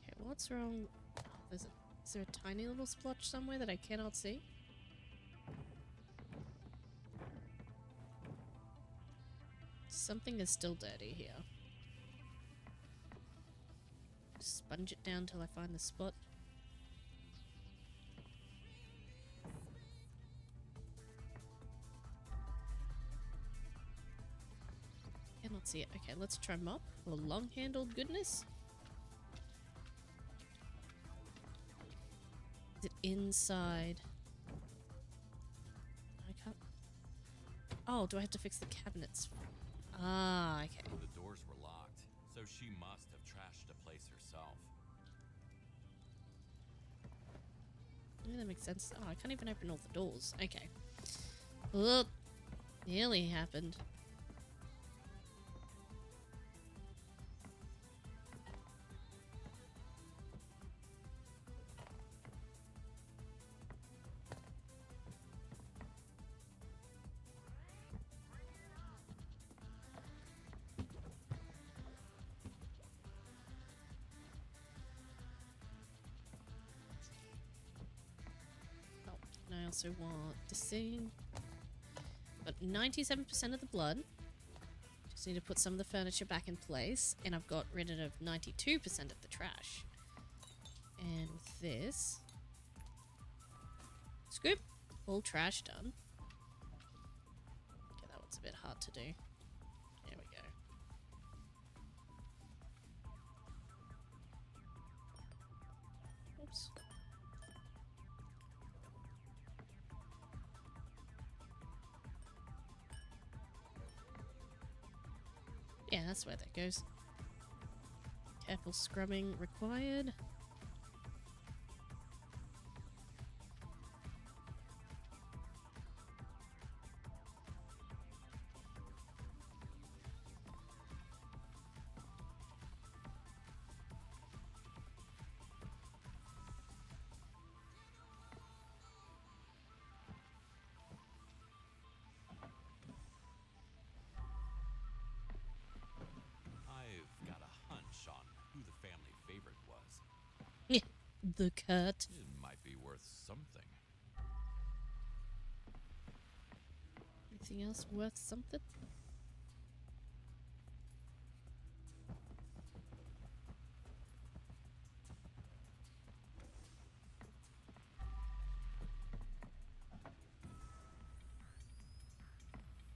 S5: Okay, what's wrong? Is there a tiny little splotch somewhere that I cannot see? Something is still dirty here. Sponge it down till I find the spot. Cannot see it. Okay, let's try mop or long-handled goodness. Is it inside? I can't. Oh, do I have to fix the cabinets? Ah, okay.
S3: The doors were locked, so she must have trashed the place herself.
S5: Yeah, that makes sense. Oh, I can't even open all the doors. Okay. Well, nearly happened. I also want to sing. But 97% of the blood. Just need to put some of the furniture back in place. And I've got rid of 92% of the trash. And with this... Scoop! All trash done. Okay, that one's a bit hard to do. There we go. Oops. Yeah, that's where that goes. Careful scrubbing required. the cat.
S3: It might be worth something.
S5: Anything else worth something?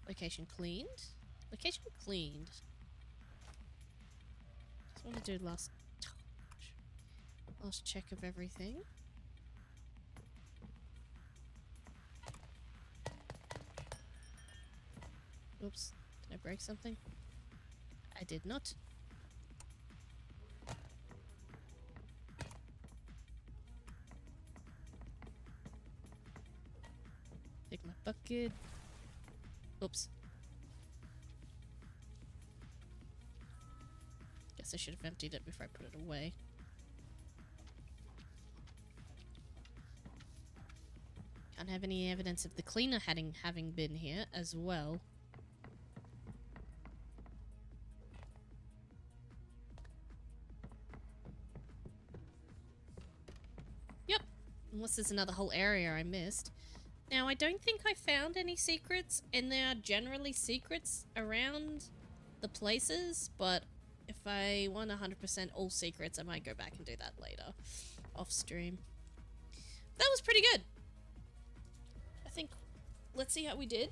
S5: Location cleaned? Location cleaned. Just want to do last check of everything. Oops. Did I break something? I did not. Take my bucket. Oops. Guess I should have emptied it before I put it away. Can't have any evidence of the cleaner having been here as well. Yep. Unless there's another whole area I missed. Now, I don't think I found any secrets, and there are generally secrets around the places, but if I want 100% all secrets, I might go back and do that later, off stream. That was pretty good. I think, let's see how we did.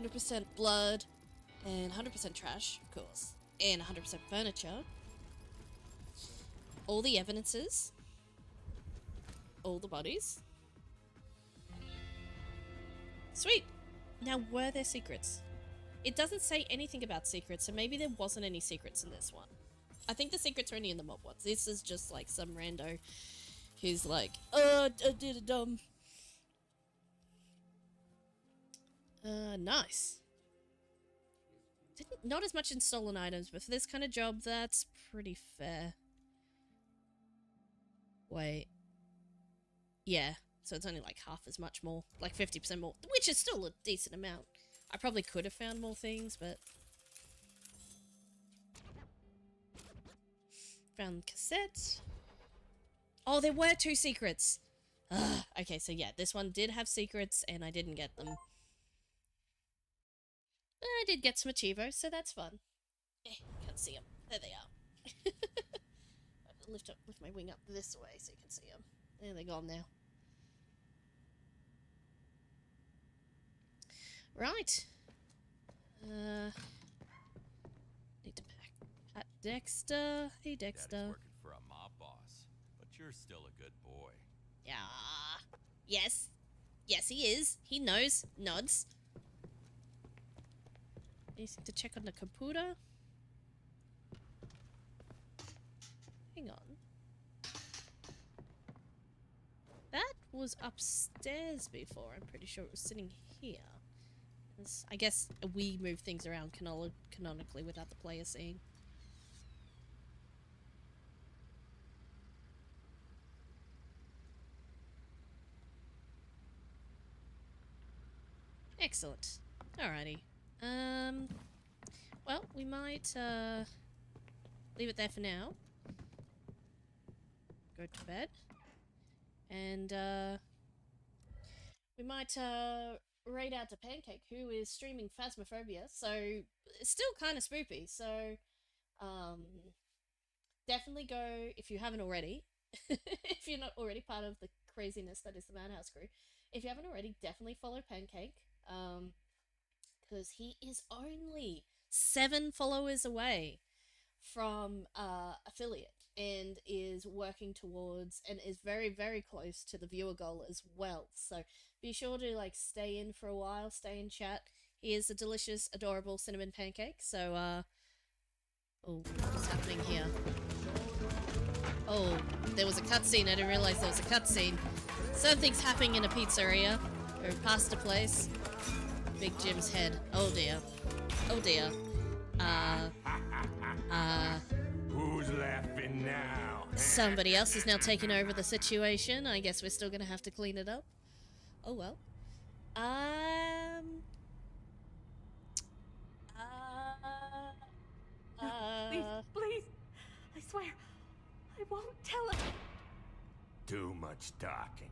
S5: %, blood, and 100% trash, of course, and 100% furniture. All the evidences, all the bodies. Sweet! Now, were there secrets? It doesn't say anything about secrets, so maybe there wasn't any secrets in this one. I think the secrets are only in the mob ones. This is just like some rando who's like, I did a dumb. Nice. Not as much in stolen items, but for this kind of job, that's pretty fair. Wait. Yeah, so it's only like half as much more. Like 50% more, which is still a decent amount. I probably could have found more things, but... Found cassette. Oh, there were 2 secrets! Ugh. Okay, so yeah, this one did have secrets, and I didn't get them. But I did get some achievos, so that's fun. Can't see them. There they are. Lift my wing up this way so you can see them. There, they're gone now. Right. Need to pack. Pat Dexter. Hey, Dexter.
S3: Daddy's working for a mob boss, but you're still a good boy.
S5: Yeah. Yes. Yes, he is. He knows. Nods. Anything to check on the computer? Hang on. That was upstairs before. I'm pretty sure it was sitting here. I guess we move things around canonically without the player seeing. Excellent. Alrighty. Well, we might leave it there for now. Go to bed. And we might raid out to Pancake, who is streaming Phasmophobia, so it's still kind of spoopy, so definitely go, if you haven't already, if you're not already part of the craziness that is the Madhouse crew, if you haven't already, definitely follow Pancake, because he is only 7 followers away from affiliate, and is working towards, and is very, very close to the viewer goal as well. So be sure to like stay in for a while, stay in chat. He is a delicious, adorable cinnamon pancake. So oh, what's happening here? Oh, there was a cutscene. I didn't realize there was a cutscene. Something's happening in a pizzeria or a pasta place. Big Jim's head. Oh dear. Oh dear.
S4: Who's laughing now?
S5: Somebody else is now taking over the situation. I guess we're still gonna have to clean it up. Oh well.
S9: Please, please. I swear, I won't tell him.
S4: Too much talking.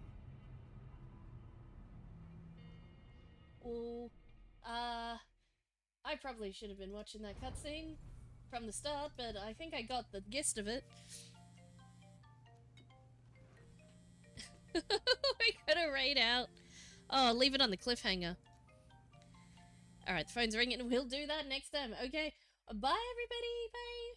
S5: Well, I probably should have been watching that cutscene from the start, but I think I got the gist of it. We got a raid out. Oh, leave it on the cliffhanger. Alright, the phone's ringing. We'll do that next time. Okay, bye everybody. Bye.